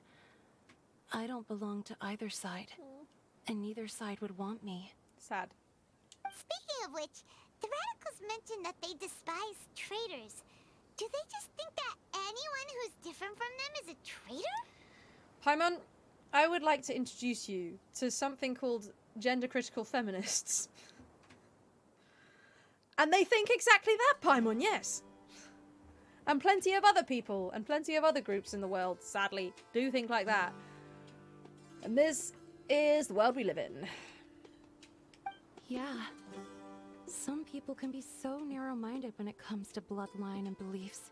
I don't belong to either side, and neither side would want me. Sad. Speaking of which, the radicals mentioned that they despise traitors. Do they just think that anyone who's different from them is a traitor? Paimon, I would like to introduce you to something called gender critical feminists. And they think exactly that, Paimon, yes. And plenty of other people and plenty of other groups in the world, sadly, do think like that. And this is the world we live in. Yeah. Some people can be so narrow-minded when it comes to bloodline and beliefs.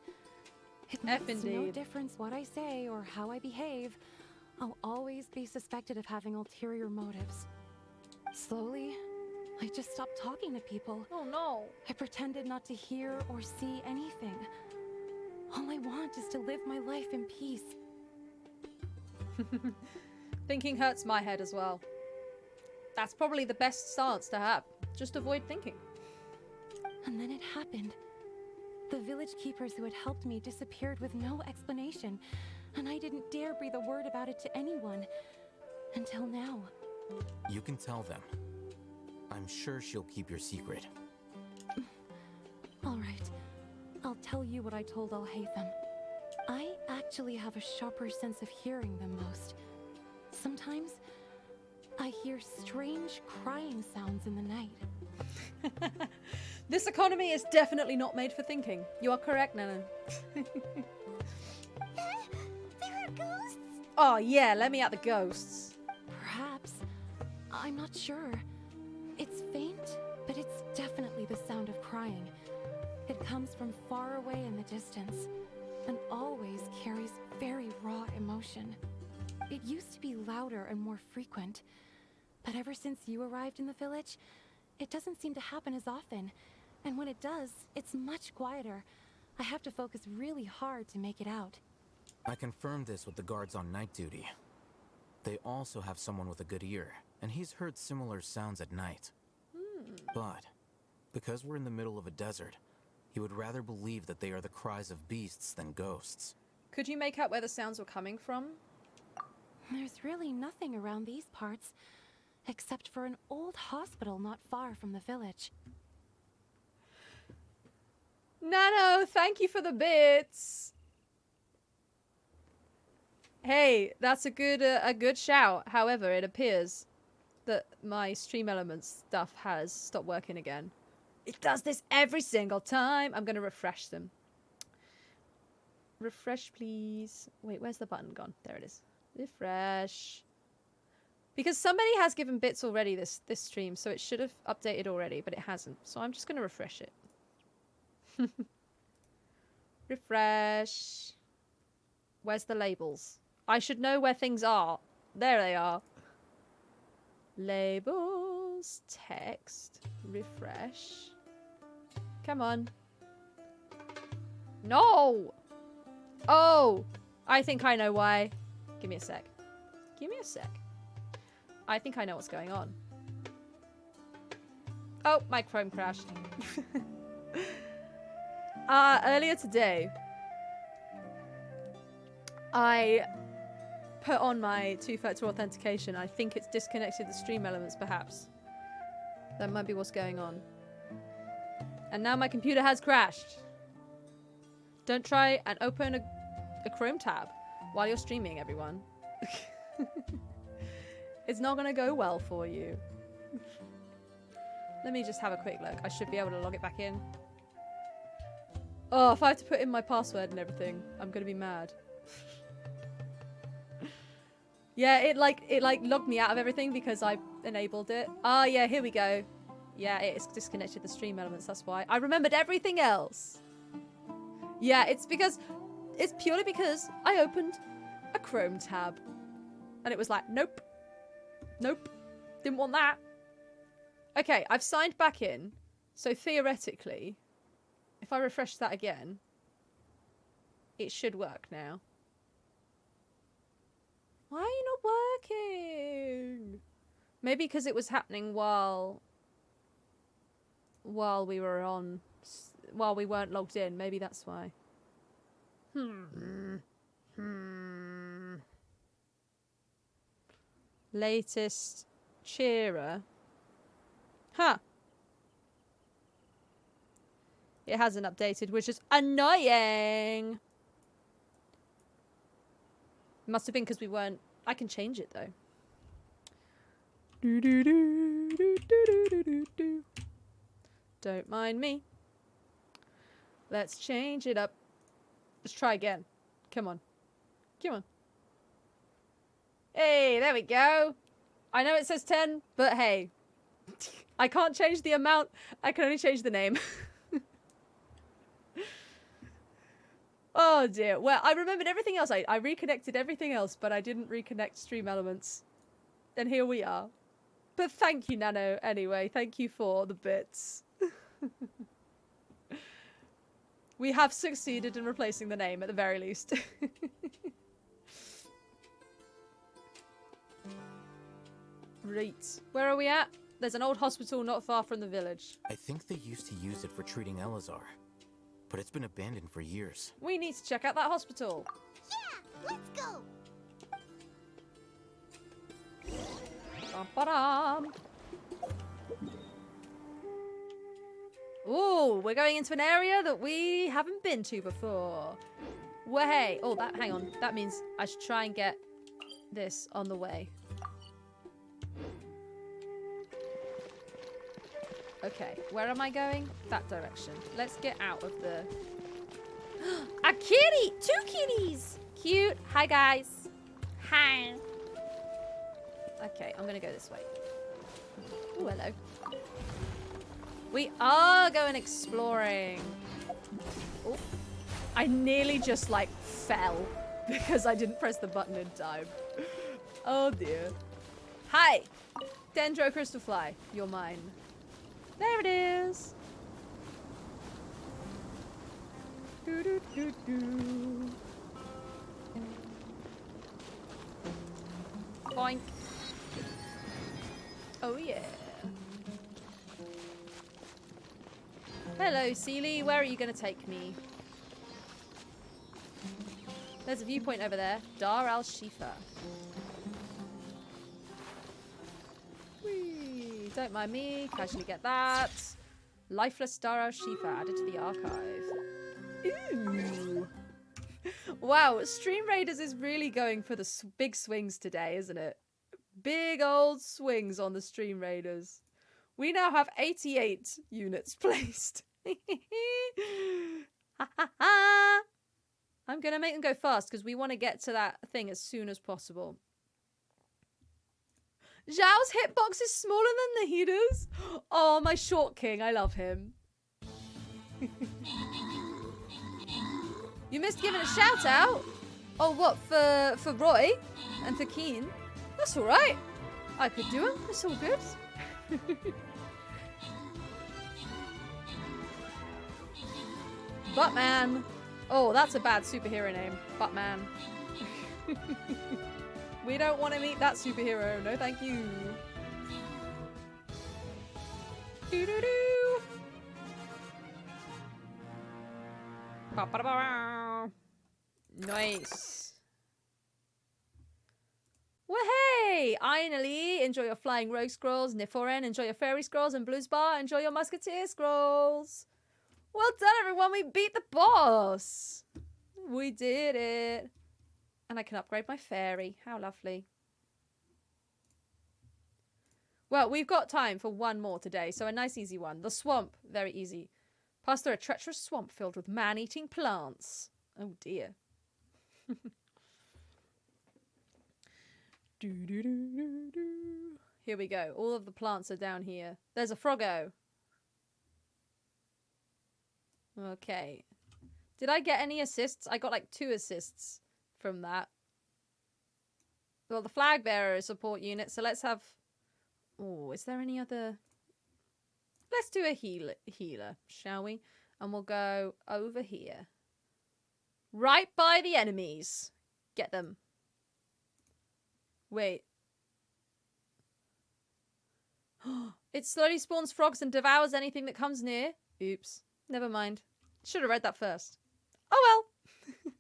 It makes no indeed. difference what I say or how I behave. I'll always be suspected of having ulterior motives. Slowly, I just stopped talking to people. Oh no. I pretended not to hear or see anything. All I want is to live my life in peace. Thinking hurts my head as well. That's probably the best stance to have. Just avoid thinking. And then it happened. The village keepers who had helped me disappeared with no explanation, and I didn't dare breathe a word about it to anyone. Until now. You can tell them. I'm sure she'll keep your secret. All right. I'll tell you what I told Alhaitham. I actually have a sharper sense of hearing than most. Sometimes, I hear strange crying sounds in the night. This economy is definitely not made for thinking. You are correct, Nanan. We were more ghosts? Oh yeah, let me out the ghosts. Perhaps. I'm not sure. It's faint, but it's definitely the sound of crying. It comes from far away in the distance, and always carries very raw emotion. It used to be louder and more frequent, but ever since you arrived in the village, it doesn't seem to happen as often. And when it does, it's much quieter. I have to focus really hard to make it out. I confirmed this with the guards on night duty. They also have someone with a good ear, and he's heard similar sounds at night. But because we're in the middle of a desert, he would rather believe that they are the cries of beasts than ghosts. Could you make out where the sounds were coming from? There's really nothing around these parts, except for an old hospital not far from the village. Nano, thank you for the bits. Hey, that's a good shout. However, it appears that my Stream Elements stuff has stopped working again. It does this every single time. I'm going to refresh them. Refresh, please. Wait, where's the button gone? There it is. Refresh. Because somebody has given bits already this stream, so it should have updated already, but it hasn't. So I'm just going to refresh it. Refresh. Where's the labels? I should know where things are. There they are. Labels. Text. Refresh. Come on. No! Oh! I think I know why. Give me a sec. Give me a sec. I think I know what's going on. Oh, my Chrome crashed. Earlier today, I put on my two-factor authentication. I think it's disconnected the Stream Elements, perhaps. That might be what's going on. And now my computer has crashed. Don't try and open a Chrome tab while you're streaming, everyone. It's not going to go well for you. Let me just have a quick look. I should be able to log it back in. Oh, if I have to put in my password and everything, I'm going to be mad. Yeah, it logged me out of everything because I enabled it. Ah, yeah, here we go. Yeah, it's disconnected the Stream Elements, that's why. I remembered everything else. Yeah, it's purely because I opened a Chrome tab. And it was like, nope. Nope. Didn't want that. Okay, I've signed back in. So theoretically, if I refresh that again, it should work now. Why are you not working? Maybe because it was happening while we weren't logged in. Maybe that's why. Latest cheerer. Huh. It hasn't updated, which is annoying. Must have been because we weren't... I can change it, though. Don't mind me. Let's change it up. Let's try again. Come on. Come on. Hey, there we go. I know it says 10, but hey. I can't change the amount. I can only change the name. Oh dear. Well, I remembered everything else. I reconnected everything else, but I didn't reconnect Stream Elements. And here we are. But thank you, Nano, anyway. Thank you for the bits. We have succeeded in replacing the name, at the very least. Right. Where are we at? There's an old hospital not far from the village. I think they used to use it for treating Elazar, but it's been abandoned for years. We need to check out that hospital. Yeah, let's go. Ba-ba-dum. Ooh, we're going into an area that we haven't been to before. Way. Oh, hang on. That means I should try and get this on the way. Okay, where am I going? That direction. Let's get out of the... A kitty! 2 kitties! cute. Hi, guys. Hi. Okay, I'm gonna go this way. Ooh, hello. We are going exploring. Oh, I nearly just like fell because I didn't press the button in time. Oh dear. Hi, Dendro Crystalfly. You're mine. There it is. Do, do, do, do. Boink. Oh yeah. Hello, Seely. Where are you going to take me? There's a viewpoint over there. Dar al-Shifa. Whee! Don't mind me. Casually get that. Lifeless Dar al-Shifa added to the archive. Ooh. Wow, Stream Raiders is really going for the big swings today, isn't it? Big old swings on the Stream Raiders. We now have 88 units placed. I'm going to make them go fast because we want to get to that thing as soon as possible. Zhao's hitbox is smaller than Nahida's. Oh, my short king. I love him. You missed giving a shout out. Oh, what? For Roy and for Keen? That's all right. I could do them. It's all good. Buttman. Oh, that's a bad superhero name. Buttman. We don't want to meet that superhero. No, thank you. Doo-doo-doo. Ba-ba-da-ba. Nice. Well, hey! Ainali, enjoy your flying rogue scrolls. Niforen, enjoy your fairy scrolls. And Bluesbar, enjoy your musketeer scrolls. Well done, everyone. We beat the boss. We did it. And I can upgrade my fairy. How lovely. Well, we've got time for one more today. So a nice easy one. The swamp. Very easy. Pass through a treacherous swamp filled with man-eating plants. Oh, dear. Here we go. All of the plants are down here. There's a froggo. Okay. Did I get any assists? I got like 2 assists from that. Well, the flag bearer is support unit, so let's have... Oh, is there any other... Let's do a healer, shall we? And we'll go over here. Right by the enemies. Get them. Wait. It slowly spawns frogs and devours anything that comes near. Oops. Never mind. Should have read that first. Oh well.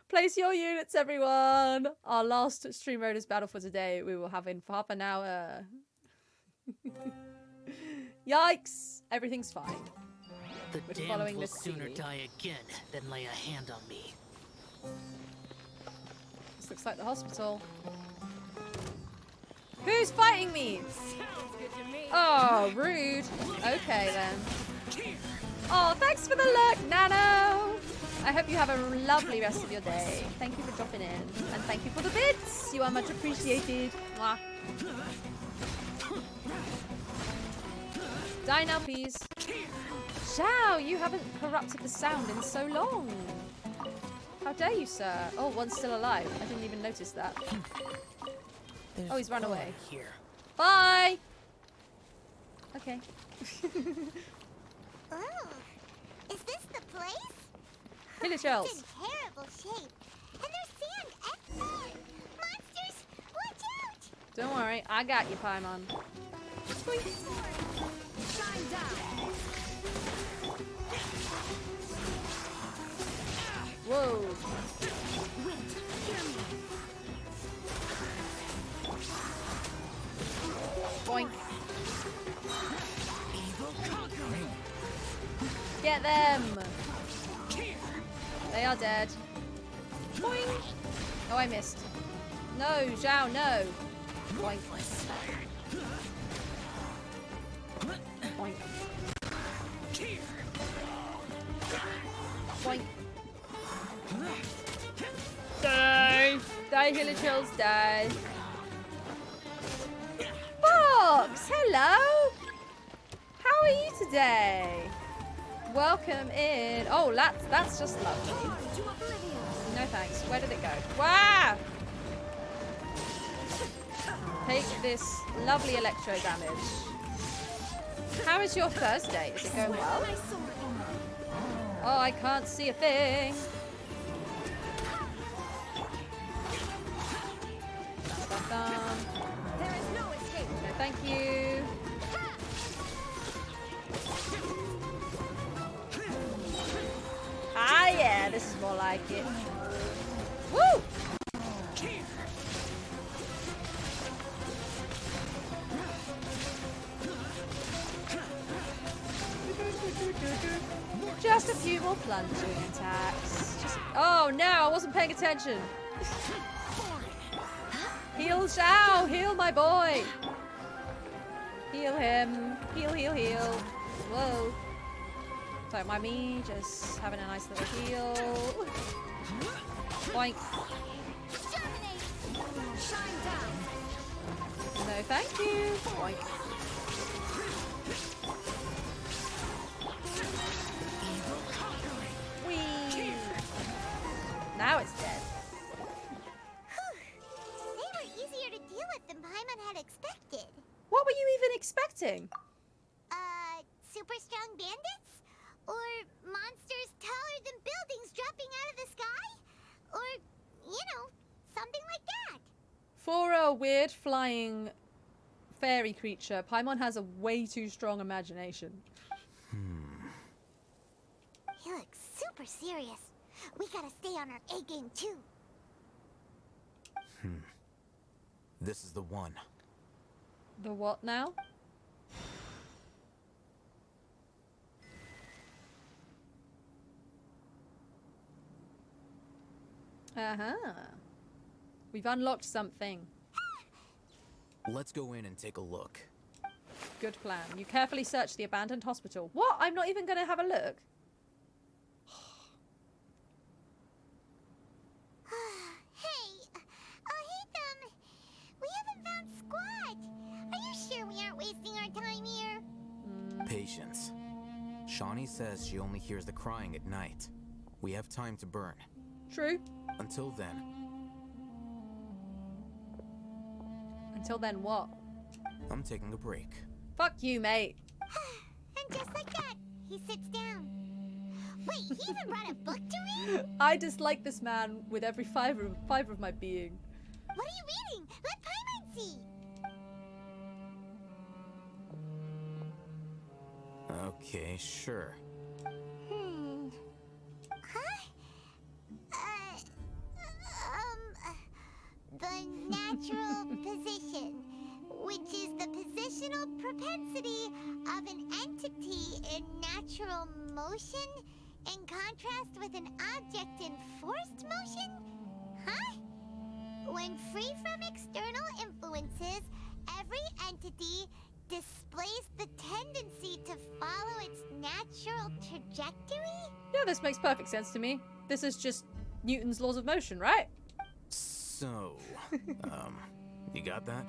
Place your units, everyone. Our last Stream Raiders battle for today we will have in half an hour. Yikes. Everything's fine. The We're damned following will this sooner scene. die again than lay a hand on me. This looks like the hospital. Who's fighting me? Oh, rude. Okay, then. Oh, thanks for the luck, Nano. I hope you have a lovely rest of your day. Thank you for dropping in. And thank you for the bits. You are much appreciated. Mwah. Die now, please. Zhao, you haven't corrupted the sound in so long. How dare you, sir? Oh, one's still alive. I didn't even notice that. Oh, he's run away. Here. Bye! Okay. Oh, is this the place? Village It's elves. in terrible shape. And there's sand everywhere. Monsters, watch out! Don't worry, I got you, Paimon. Shine down. Whoa. Boink. Get them! They are dead. Boing! Oh, I missed. No, Zhao, no! Boink. Boink. Boink. Die, Hilichills, die. Fox, hello. How are you today? Welcome in. Oh, that's just lovely. No thanks. Where did it go? Wow! Take this lovely electro damage. How is your first day? Is it going well? Oh, I can't see a thing. There is no escape. No, thank you. Ah, yeah, this is more like it. Woo! Just a few more plunging attacks. Oh no, I wasn't paying attention. Heal Xiao! Heal my boy! Heal him. Heal, heal, heal. Whoa. Don't mind me, just having a nice little heal. Boink. No, thank you. Boink. Whee! Now it's dead. They were easier to deal with than Paimon had expected. What were you even expecting? Super strong bandits? Or monsters taller than buildings dropping out of the sky? Or, you know, something like that. For a weird flying fairy creature, Paimon has a way too strong imagination. He looks super serious. We gotta stay on our A game too. This is the one. The what now? We've unlocked something. Let's go in and take a look. Good plan. You carefully search the abandoned hospital. What? I'm not even going to have a look. Hey, we haven't found Squad. Are you sure we aren't wasting our time here? Patience. Shawnee says she only hears the crying at night. We have time to burn. True. Until then. Until then what? I'm taking a break. Fuck you, mate. And just like that, he sits down. Wait, he even brought a book to read? I dislike this man with every fiber of my being. What are you reading? Let Paimon see. Okay, sure. The natural position, which is the positional propensity of an entity in natural motion in contrast with an object in forced motion? Huh? When free from external influences, every entity displays the tendency to follow its natural trajectory? Yeah, this makes perfect sense to me. This is just Newton's laws of motion, right? So, you got that?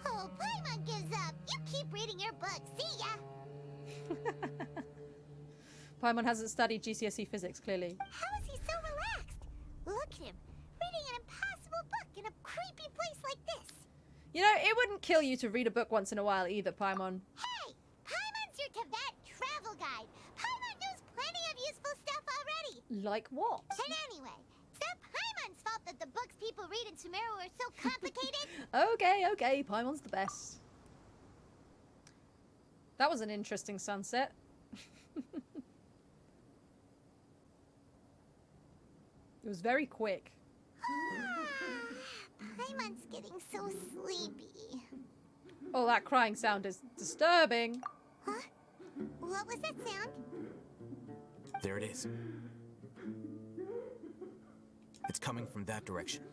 Oh, Paimon gives up. You keep reading your book. See ya. Paimon hasn't studied GCSE physics, clearly. How is he so relaxed? Look at him, reading an impossible book in a creepy place like this. You know, it wouldn't kill you to read a book once in a while either, Paimon. Hey, Paimon's your Tibet travel guide. Paimon knows plenty of useful stuff already. Like what? And anyway, it's not Paimon's fault that the books people read in Sumeru are so complicated. Okay, Paimon's the best. That was an interesting sunset. It was very quick. Paimon's getting so sleepy. Oh, that crying sound is disturbing. Huh? What was that sound? There it is. It's coming from that direction.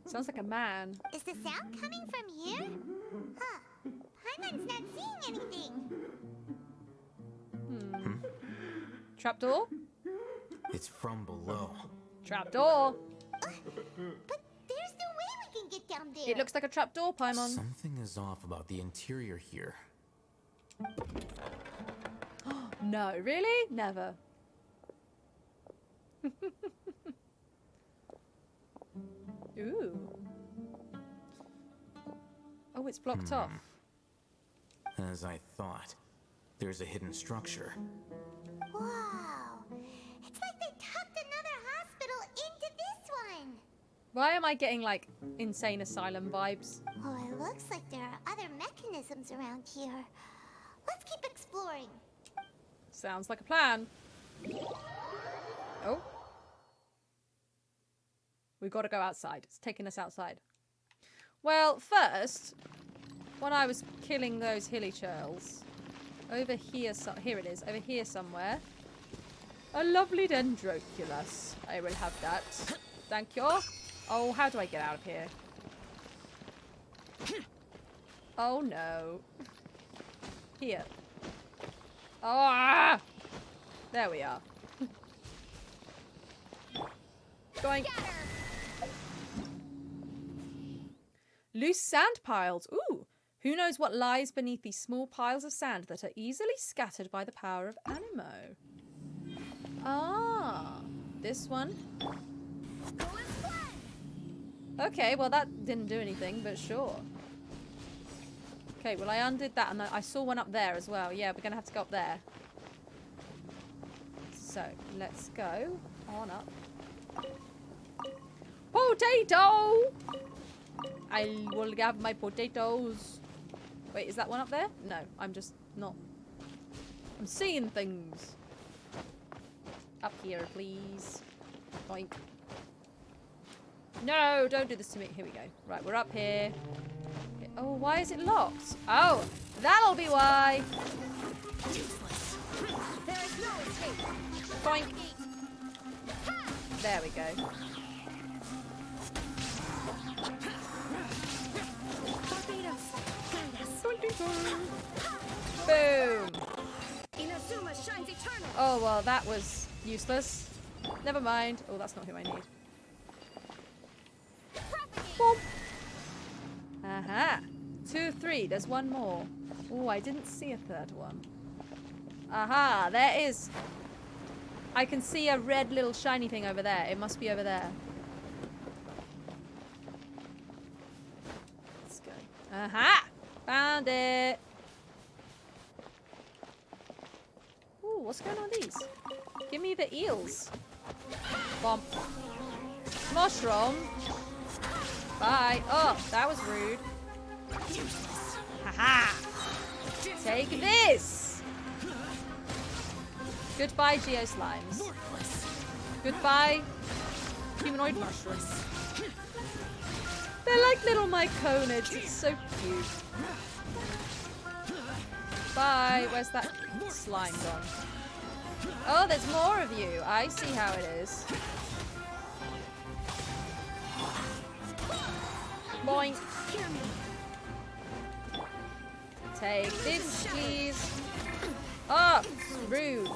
Sounds like a man. Is the sound coming from here? Huh. Paimon's not seeing anything. Trapdoor? It's from below. Trapdoor. But there's no way we can get down there. It looks like a trapdoor, Paimon. Something is off about the interior here. No, really? Never. Ooh. Oh, it's blocked off. As I thought, there's a hidden structure. Wow. It's like they tucked another hospital into this one. Why am I getting, like, insane asylum vibes? Oh, it looks like there are other mechanisms around here. Let's keep exploring. Sounds like a plan. Oh. We've got to go outside. It's taking us outside. Well, first, when I was killing those hilly churls, over here, here it is, over here somewhere, a lovely dendroculus. I will have that. Thank you. Oh, how do I get out of here? Oh, no. Here. Ah! There we are. Going. Loose sand piles. Ooh. Who knows what lies beneath these small piles of sand that are easily scattered by the power of animo? Ah. This one. Okay, well that didn't do anything, but sure. Okay, well I undid that and I saw one up there as well. Yeah, we're going to have to go up there. So, let's go on up. Potato! I will have my potatoes. Wait, is that one up there? No, I'm just not. I'm seeing things. Up here, please. Boink. No, don't do this to me. Here we go. Right, we're up here. Okay. Oh, why is it locked? Oh, that'll be why. There is no escape. Boink. There we go. Boom. Inazuma shines eternal. Oh, well, that was useless. Never mind. Oh, that's not who I need. Boom. Aha. 2, 3. There's one more. Oh, I didn't see a third one. Aha, there is. I can see a red little shiny thing over there. It must be over there. Let's go. Aha! Found it. Ooh, what's going on with these? Give me the eels. Bump. Mushroom. Bye. Oh, that was rude. Haha. Take this. Goodbye, geoslimes. Goodbye, humanoid mushrooms. They're like little myconids. It's so cute. Bye. Where's that slime gone? Oh, there's more of you. I see how it is. Boink. Take this, please. Oh, rude.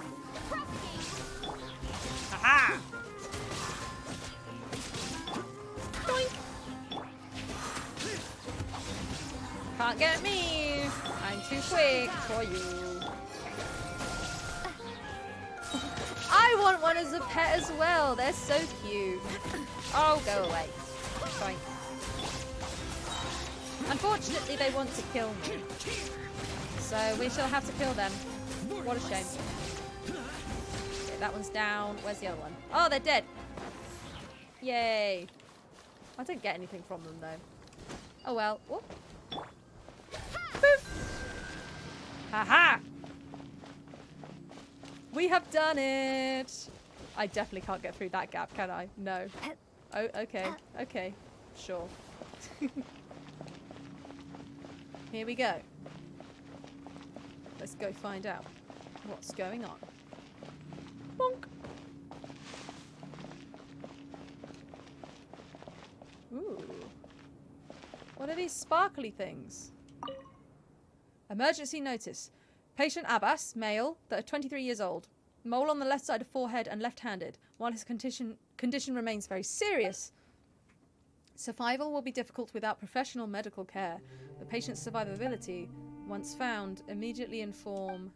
Aha! Doink. Can't get me. I'm too quick for you. I want one as a pet as well. They're so cute. Oh, go away. Fine. Unfortunately, they want to kill me. So we shall have to kill them. What a shame. Okay, that one's down. Where's the other one? Oh, they're dead. Yay. I don't get anything from them, though. Oh, well. Whoop. Poof. Haha. We have done it. I definitely can't get through that gap, can I? No. Oh, okay. Okay. Sure. Here we go. Let's go find out what's going on. Bonk. Ooh. What are these sparkly things? Emergency notice. Patient Abbas, male, 23 years old. Mole on the left side of forehead and left-handed. While his condition remains very serious, survival will be difficult without professional medical care. The patient's survivability, once found, immediately inform.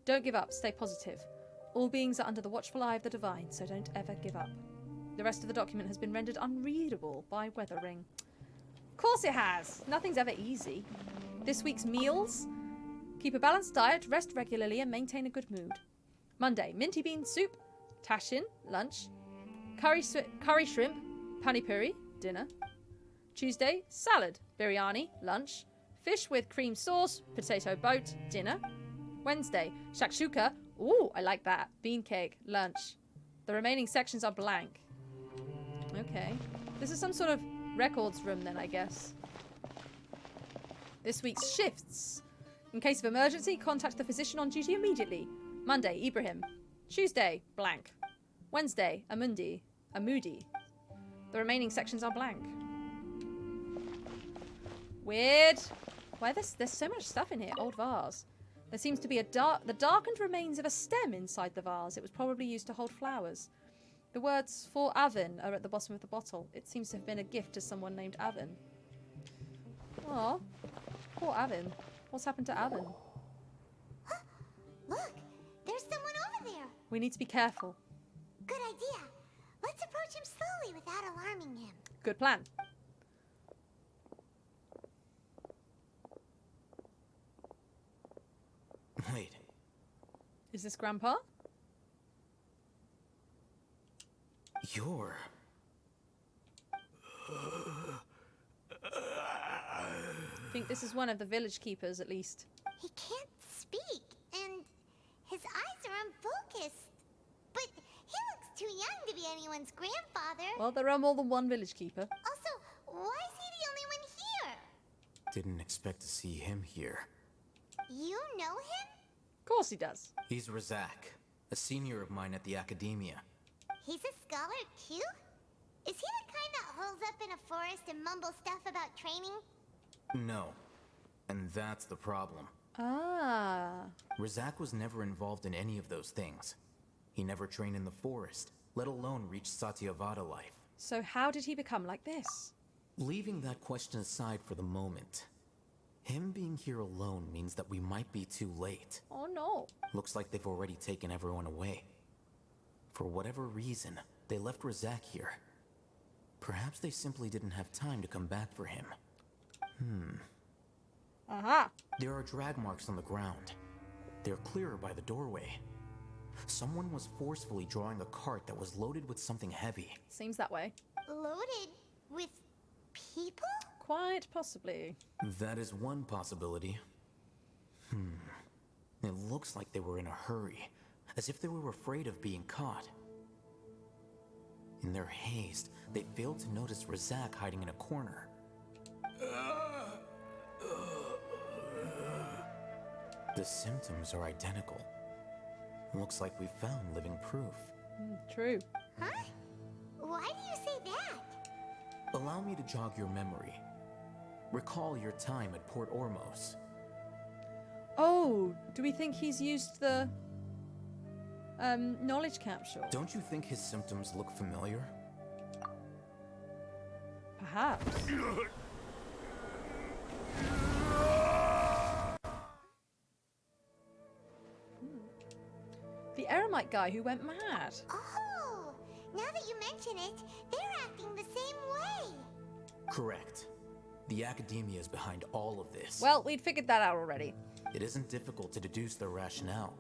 Don't give up. Stay positive. All beings are under the watchful eye of the divine, so don't ever give up. The rest of the document has been rendered unreadable by weathering. Of course it has. Nothing's ever easy. This week's meals. Keep a balanced diet, rest regularly, and maintain a good mood. Monday, minty bean soup, tashin, lunch. Curry shrimp, pani puri, dinner. Tuesday, salad, biryani, lunch. Fish with cream sauce, potato boat, dinner. Wednesday, shakshuka, ooh, I like that, bean cake, lunch. The remaining sections are blank. Okay. This is some sort of records room then, I guess. This week's shifts. In case of emergency, contact the physician on duty immediately. Monday, Ibrahim. Tuesday, blank. Wednesday, Amudi. The remaining sections are blank. Weird. Why there's so much stuff in here? Old vase. There seems to be the darkened remains of a stem inside the vase. It was probably used to hold flowers. The words "for Avin" are at the bottom of the bottle. It seems to have been a gift to someone named Avin. Oh, poor Avin. What's happened to Avin? Look, there's someone over there. We need to be careful. Good idea. Let's approach him slowly without alarming him. Good plan. Wait. Is this Grandpa? You're... I think this is one of the village keepers, at least. He can't speak, and his eyes are unfocused. But he looks too young to be anyone's grandfather. Well, there are more than one village keeper. Also, why is he the only one here? Didn't expect to see him here. You know him? Of course he does. He's Razak, a senior of mine at the Akademiya. He's a scholar too? Is he the kind that holes up in a forest and mumbles stuff about training? No. And that's the problem. Ah. Razak was never involved in any of those things. He never trained in the forest, let alone reach Satyavada life. So how did he become like this? Leaving that question aside for the moment, him being here alone means that we might be too late. Oh no. Looks like they've already taken everyone away. For whatever reason, they left Razak here. Perhaps they simply didn't have time to come back for him. Aha. There are drag marks on the ground. They're clearer by the doorway. Someone was forcefully drawing a cart that was loaded with something heavy. Seems that way. Loaded with people? Quite possibly. That is one possibility. It looks like they were in a hurry, as if they were afraid of being caught. In their haste, they failed to notice Razak hiding in a corner. The symptoms are identical. Looks like we found living proof. True. Huh? Why do you say that? Allow me to jog your memory. Recall your time at Port Ormos. Oh, do we think he's used the knowledge capsule? Don't you think his symptoms look familiar? Perhaps. The Eremite guy who went mad. Oh, now that you mention it, they're acting the same way. Correct. The Akademiya is behind all of this. Well, we'd figured that out already. It isn't difficult to deduce their rationale.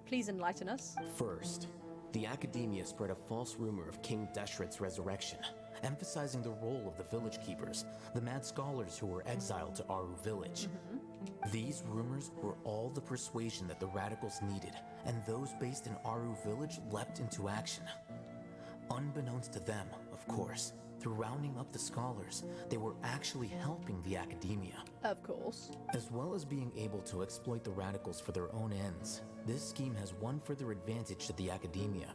Please enlighten us. First, the Akademiya spread a false rumor of King Deshret's resurrection, emphasizing the role of the village keepers, the mad scholars who were exiled to Aru village. These rumors were all the persuasion that the radicals needed, and those based in Aru village leapt into action. Unbeknownst to them, of course, through rounding up the scholars, they were actually helping the Akademiya. Of course. As well as being able to exploit the radicals for their own ends, this scheme has one further advantage to the Akademiya.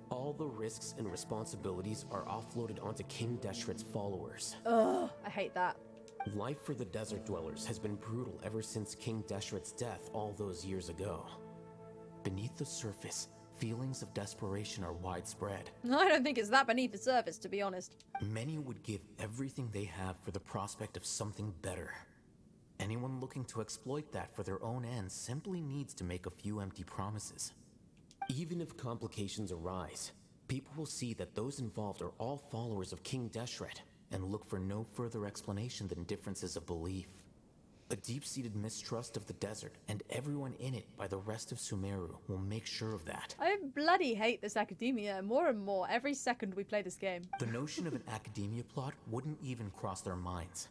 All the risks and responsibilities are offloaded onto King Deshret's followers. Ugh, I hate that. Life for the desert dwellers has been brutal ever since King Deshret's death all those years ago. beneath the surface, feelings of desperation are widespread. I don't think it's that beneath the surface, to be honest. Many would give everything they have for the prospect of something better. Anyone looking to exploit that for their own ends simply needs to make a few empty promises. Even if complications arise, people will see that those involved are all followers of King Deshret and look for no further explanation than differences of belief. A deep-seated mistrust of the desert and everyone in it by the rest of Sumeru will make sure of that. I bloody hate this Akademiya more and more every second we play this game. The notion of an Akademiya plot wouldn't even cross their minds.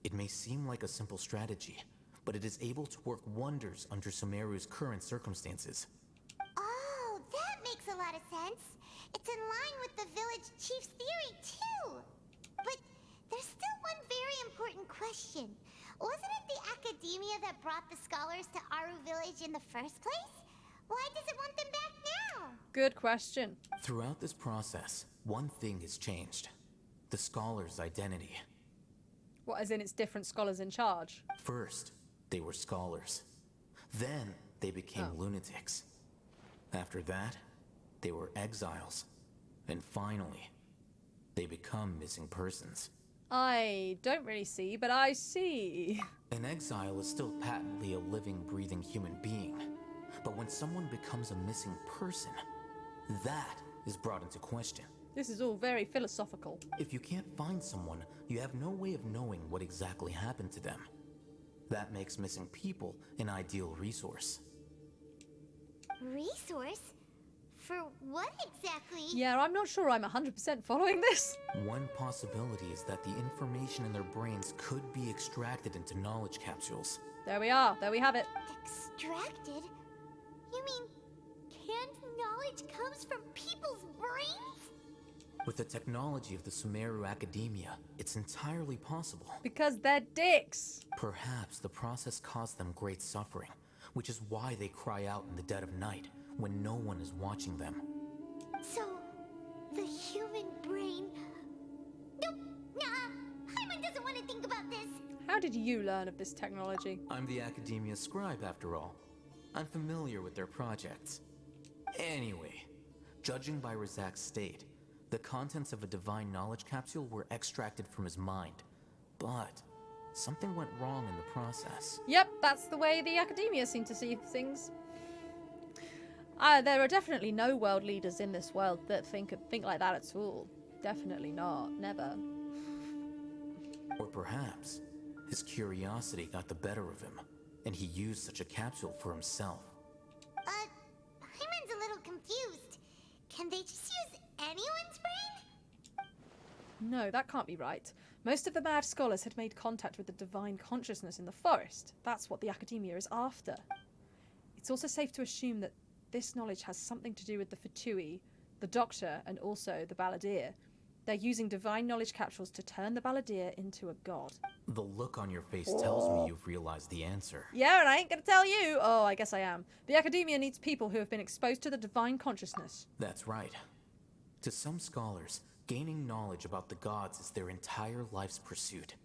It may seem like a simple strategy, but it is able to work wonders under Sumeru's current circumstances. Oh, that makes a lot of sense. It's in line with the village chief's theory, too. But there's still one very important question. Wasn't it the Akademiya that brought the scholars to Aru Village in the first place? Why does it want them back now? Good question. Throughout this process, one thing has changed. The scholars' identity. What, as in it's different scholars in charge? First, they were scholars. Then, they became lunatics. After that, they were exiles. And finally, they become missing persons. I don't really see, but I see. An exile is still patently a living, breathing human being. But when someone becomes a missing person, that is brought into question. This is all very philosophical. If you can't find someone, you have no way of knowing what exactly happened to them. That makes missing people an ideal resource. Resource? For what exactly? Yeah, I'm not sure I'm 100% following this. One possibility is that the information in their brains could be extracted into knowledge capsules. There we are. There we have it. Extracted? You mean canned knowledge comes from people's brains? With the technology of the Sumeru Akademiya, it's entirely possible. Because they're dicks. Perhaps the process caused them great suffering, which is why they cry out in the dead of night when no one is watching them. So, the human brain... Nope, nah, Paimon doesn't want to think about this. How did you learn of this technology? I'm the Akademiya scribe, after all. I'm familiar with their projects. Anyway, judging by Razak's state, the contents of a divine knowledge capsule were extracted from his mind. But something went wrong in the process. Yep, that's the way the Akademiya seem to see things. There are definitely no world leaders in this world that think like that at all. Definitely not. Never. Or perhaps his curiosity got the better of him, and he used such a capsule for himself. Paimon's a little confused. Can they just use anyone's brain? No, that can't be right. Most of the mad scholars had made contact with the divine consciousness in the forest. That's what the Akademiya is after. It's also safe to assume that this knowledge has something to do with the Fatui, the Doctor, and also the Balladeer. They're using divine knowledge capsules to turn the Balladeer into a god. The look on your face tells me you've realized the answer. Yeah, and I ain't gonna tell you. Oh, I guess I am. The Akademiya needs people who have been exposed to the divine consciousness. That's right. To some scholars, gaining knowledge about the gods is their entire life's pursuit.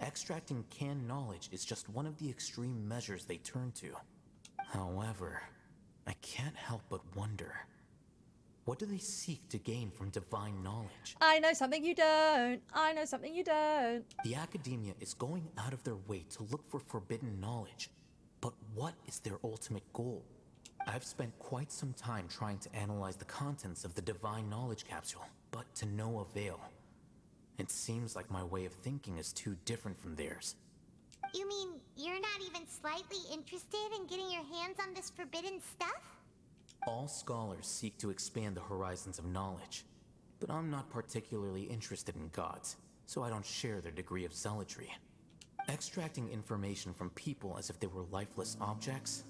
Extracting canned knowledge is just one of the extreme measures they turn to. However, I can't help but wonder, what do they seek to gain from divine knowledge? I know something you don't. I know something you don't. The Akademiya is going out of their way to look for forbidden knowledge. But what is their ultimate goal? I've spent quite some time trying to analyze the contents of the divine knowledge capsule, but to no avail. It seems like my way of thinking is too different from theirs. You mean you're not even slightly interested in getting your hands on this forbidden stuff? All scholars seek to expand the horizons of knowledge, but I'm not particularly interested in gods, so I don't share their degree of zealotry. Extracting information from people as if they were lifeless objects?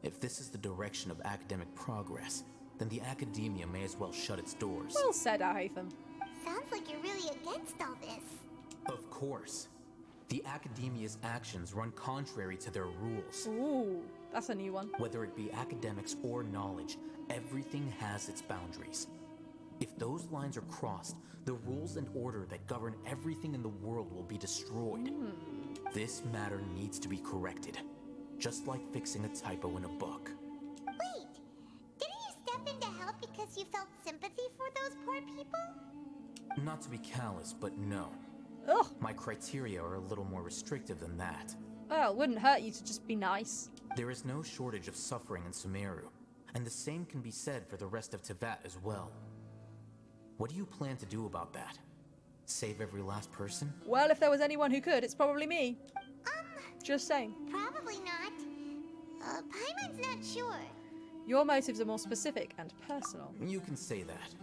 If this is the direction of academic progress, then the Akademiya may as well shut its doors. Well said, Ahitham. Sounds like you're really against all this. Of course. The Akademiya's actions run contrary to their rules. Ooh, that's a new one. Whether it be academics or knowledge, everything has its boundaries. If those lines are crossed, the rules and order that govern everything in the world will be destroyed. This matter needs to be corrected, just like fixing a typo in a book. because you felt sympathy for those poor people? Not to be callous, but no. Ugh. My criteria are a little more restrictive than that. Well, it wouldn't hurt you to just be nice. There is no shortage of suffering in Sumeru, and the same can be said for the rest of Teyvat as well. What do you plan to do about that? Save every last person? Well, if there was anyone who could, it's probably me. Just saying. Probably not. Paimon's not sure. Your motives are more specific and personal. You can say that.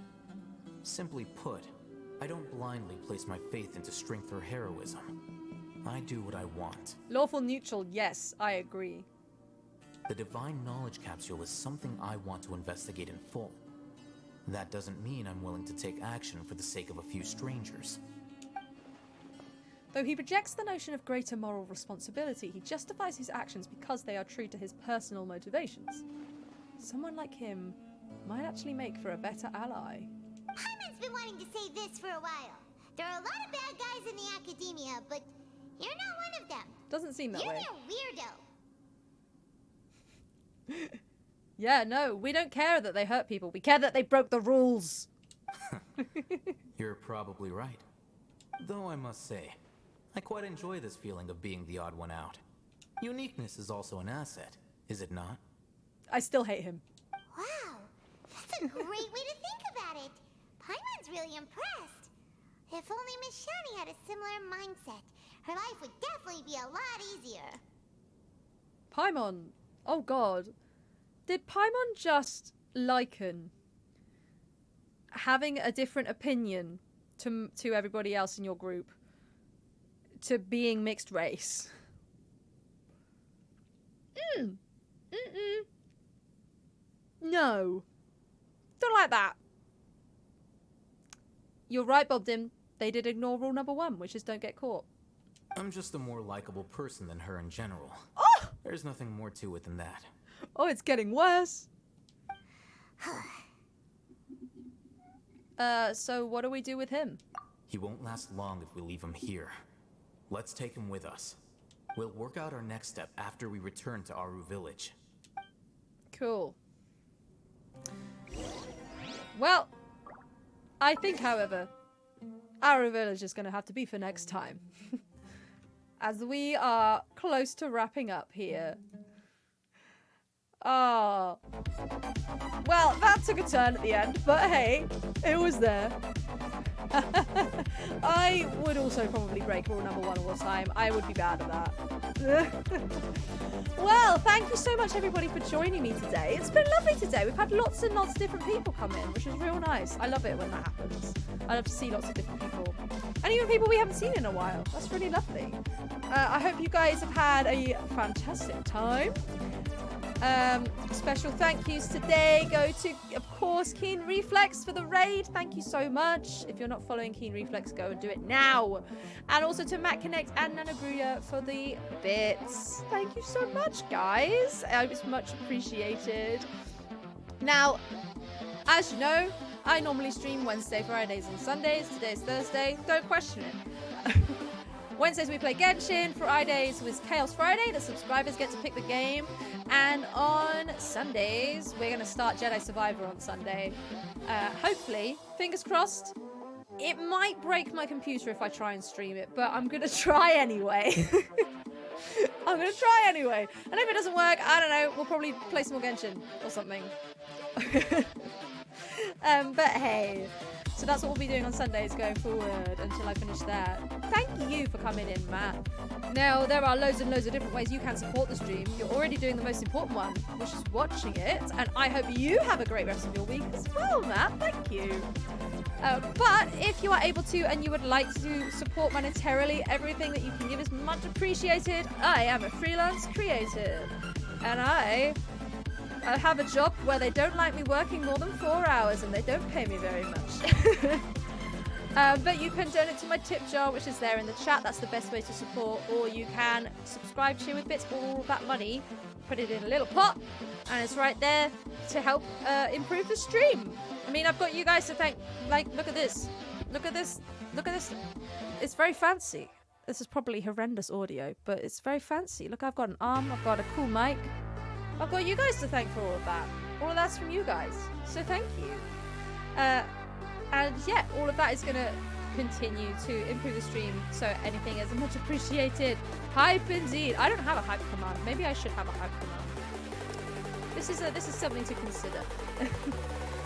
Simply put, I don't blindly place my faith into strength or heroism. I do what I want. Lawful neutral, yes, I agree. The Divine Knowledge Capsule is something I want to investigate in full. That doesn't mean I'm willing to take action for the sake of a few strangers. Though he rejects the notion of greater moral responsibility, he justifies his actions because they are true to his personal motivations. Someone like him might actually make for a better ally. Paimon's been wanting to say this for a while. There are a lot of bad guys in the Akademiya, but you're not one of them. Doesn't seem that you're way. You're their weirdo. Yeah, no, we don't care that they hurt people. We care that they broke the rules. You're probably right. Though I must say, I quite enjoy this feeling of being the odd one out. Uniqueness is also an asset, is it not? I still hate him. Wow, that's a great way to think about it. Paimon's really impressed. If only Miss Shani had a similar mindset, her life would definitely be a lot easier. Paimon. Oh god. Did Paimon just liken having a different opinion to everybody else in your group to being mixed race? No. Don't like that. You're right, Bobdim. They did ignore rule number 1, which is don't get caught. I'm just a more likable person than her in general. Oh! There's nothing more to it than that. Oh, it's getting worse. So what do we do with him? He won't last long if we leave him here. Let's take him with us. We'll work out our next step after we return to Aru Village. Cool. Well, I think, however, Aru Village is going to have to be for next time. As we are close to wrapping up here. Oh. Well, that took a turn at the end, but hey, it was there. I would also probably break rule number 1 all the time. I would be bad at that. Well, thank you so much everybody for joining me today. It's been lovely today. We've had lots and lots of different people come in, which is real nice. I love it when that happens. I love to see lots of different people. And even people we haven't seen in a while. That's really lovely. I hope you guys have had a fantastic time. Special thank yous today go to, of course, Keen Reflex for the raid. Thank you so much. If you're not following Keen Reflex, go and do it now. And also to Matt Connect and Nanagruya for the bits. Thank you so much, guys. It's much appreciated. Now, as you know, I normally stream Wednesday, Fridays, and Sundays. Today's Thursday. Don't question it. Wednesdays we play Genshin, Fridays was Chaos Friday, the subscribers get to pick the game, and on Sundays we're going to start Jedi Survivor on Sunday. Hopefully, fingers crossed, it might break my computer if I try and stream it, but I'm going to try anyway. I'm going to try anyway, and if it doesn't work, I don't know, we'll probably play some more Genshin or something. But hey, so that's what we'll be doing on Sundays going forward until I finish that. Thank you for coming in, Matt. Now, there are loads and loads of different ways you can support the stream. You're already doing the most important one, which is watching it. And I hope you have a great rest of your week as well, Matt. Thank you. But if you are able to and you would like to support monetarily, everything that you can give is much appreciated. I am a freelance creative. And I have a job where they don't like me working more than 4 hours and they don't pay me very much. But you can donate to my tip jar, which is there in the chat. That's the best way to support. Or you can subscribe, share with bits, all that money, put it in a little pot, and it's right there to help improve the stream. I mean, I've got you guys to thank. Like, look at this. Look at this. Look at this. It's very fancy. This is probably horrendous audio, but it's very fancy. Look, I've got an arm. I've got a cool mic. I've got you guys to thank for all of that. All of that's from you guys. So thank you. And yeah, all of that is going to continue to improve the stream, so anything is much appreciated. Hype indeed. I don't have a hype command. Maybe I should have a hype command. This is something to consider.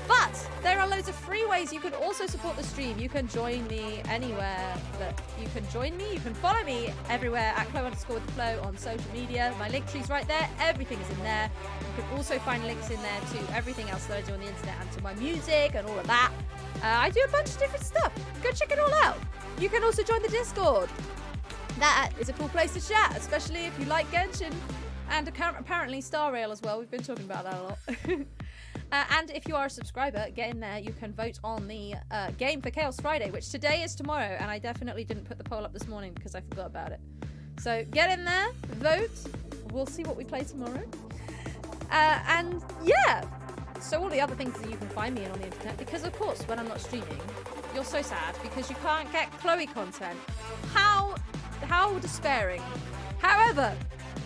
But there are loads of free ways you can also support the stream. You can join me anywhere that you can join me. You can follow me everywhere at Chloe_with_Flo on social media. My link tree's right there. Everything is in there. You can also find links in there to everything else that I do on the internet and to my music and all of that. I do a bunch of different stuff. Go check it all out. You can also join the Discord. That is a cool place to chat, especially if you like Genshin and apparently Star Rail as well. We've been talking about that a lot. And if you are a subscriber, get in there. You can vote on the game for Chaos Friday, which today is tomorrow, and I definitely didn't put the poll up this morning because I forgot about it. So get in there, vote. We'll see what we play tomorrow. And yeah, so all the other things that you can find me in on the internet, because of course when I'm not streaming, you're so sad because you can't get Chloe content. How despairing. However,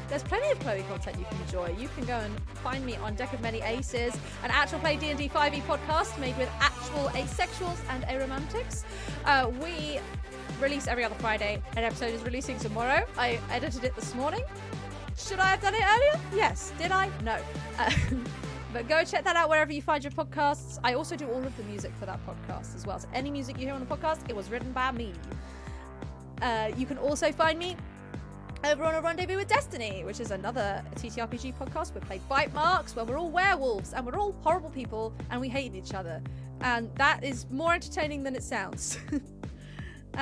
there's plenty of Chloe content you can enjoy. You can go and find me on Deck of Many Aces, an actual play D&D 5e podcast made with actual asexuals and aromantics. We release every other Friday. An episode is releasing tomorrow. I edited it this morning. Should I have done it earlier? Yes. Did I? No. But go check that out wherever you find your podcasts. I also do all of the music for that podcast as well. So any music you hear on the podcast, it was written by me. You can also find me over on A Rendezvous with Destiny, which is another TTRPG podcast. We play Bite Marks, where we're all werewolves and we're all horrible people and we hate each other. And that is more entertaining than it sounds.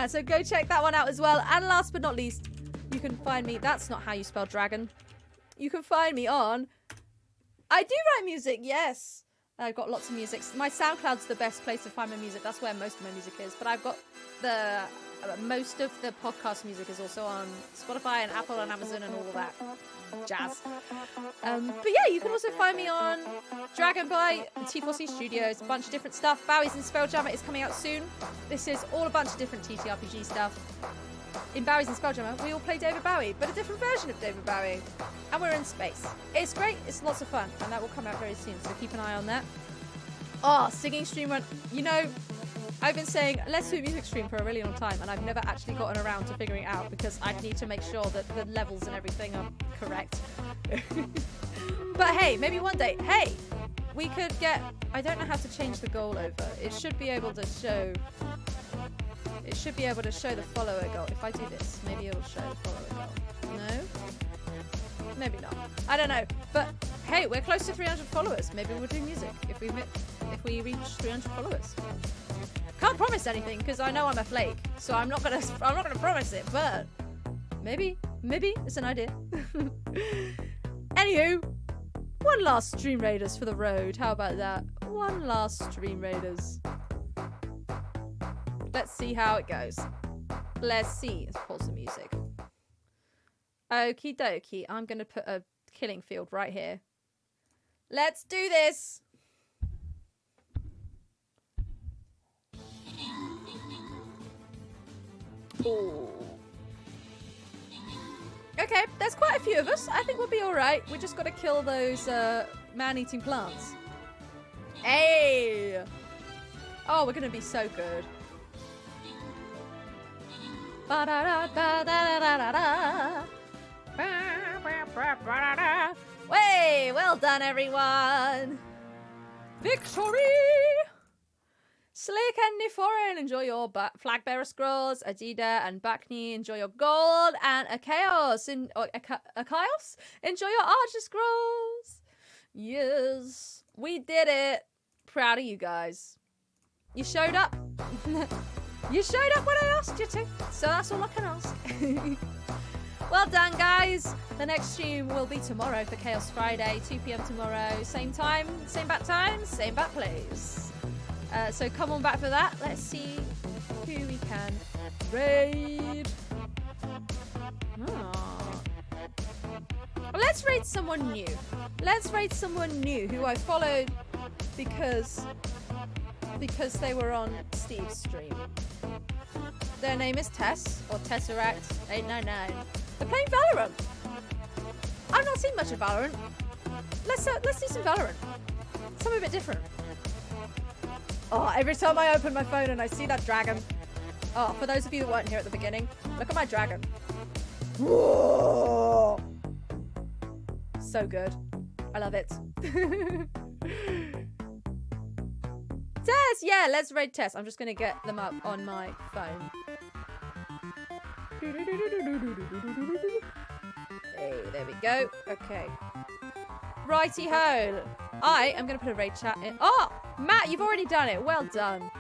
So go check that one out as well. And last but not least, you can find me, that's not how you spell dragon. You can find me on, I do write music, yes. I've got lots of music. My SoundCloud's the best place to find my music. That's where most of my music is. But I've got most of the podcast music is also on Spotify and Apple and Amazon and all of that jazz. But yeah, you can also find me on Dragonbite and T4C Studios, a bunch of different stuff. Bowie's and Spelljammer is coming out soon. This is all a bunch of different TTRPG stuff. In Bowie's and Spelljammer, we all play David Bowie, but a different version of David Bowie. And we're in space. It's great, it's lots of fun, and that will come out very soon, so keep an eye on that. Oh, singing stream run. You know, I've been saying, let's do a music stream for a really long time, and I've never actually gotten around to figuring it out because I need to make sure that the levels and everything are correct. But hey, maybe one day, hey, we could get, I don't know how to change the goal over. It should be able to show the follower goal. If I do this, maybe it'll show the follower goal. No? Maybe not. I don't know. But hey, we're close to 300 followers. Maybe we'll do music if we reach 300 followers. Can't promise anything because I know I'm a flake, so I'm not gonna promise it. But maybe it's an idea. Anywho, one last Stream Raiders for the road. How about that? One last Stream Raiders. Let's see how it goes. Let's see. Let's pause the music. Okie dokie. I'm gonna put a killing field right here. Let's do this. Ooh. Okay, there's quite a few of us. I think we'll be alright. We just gotta kill those man-eating plants. Hey! Oh, we're gonna be so good. Way, well done, everyone. Victory! Slick and Niforin, enjoy your flag bearer scrolls. Adida and Bakni, enjoy your gold. And Akaios, enjoy your archer scrolls. Yes, we did it. Proud of you guys. You showed up. You showed up when I asked you to, so that's all I can ask. Well done, guys. The next stream will be tomorrow for Chaos Friday, 2 p.m. tomorrow. Same time, same bat time, same bat place. So come on back for that. Let's see who we can raid. Oh. Well, let's raid someone new. Let's raid someone new who I followed because they were on Steve's stream. Their name is Tess, or Tesseract899. They're playing Valorant. I've not seen much of Valorant. Let's do some Valorant. Something a bit different. Oh, every time I open my phone and I see that dragon. Oh, for those of you that weren't here at the beginning, look at my dragon. Whoa! So good. I love it. Tess! Yeah, let's raid Tess. I'm just going to get them up on my phone. Hey, there we go. Okay. Righty-ho. I am going to put a raid chat in. Oh, Matt, you've already done it. Well done.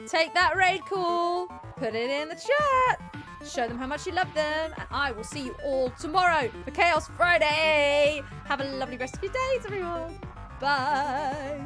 Take that raid call. Put it in the chat. Show them how much you love them. And I will see you all tomorrow for Chaos Friday. Have a lovely rest of your days, everyone. Bye.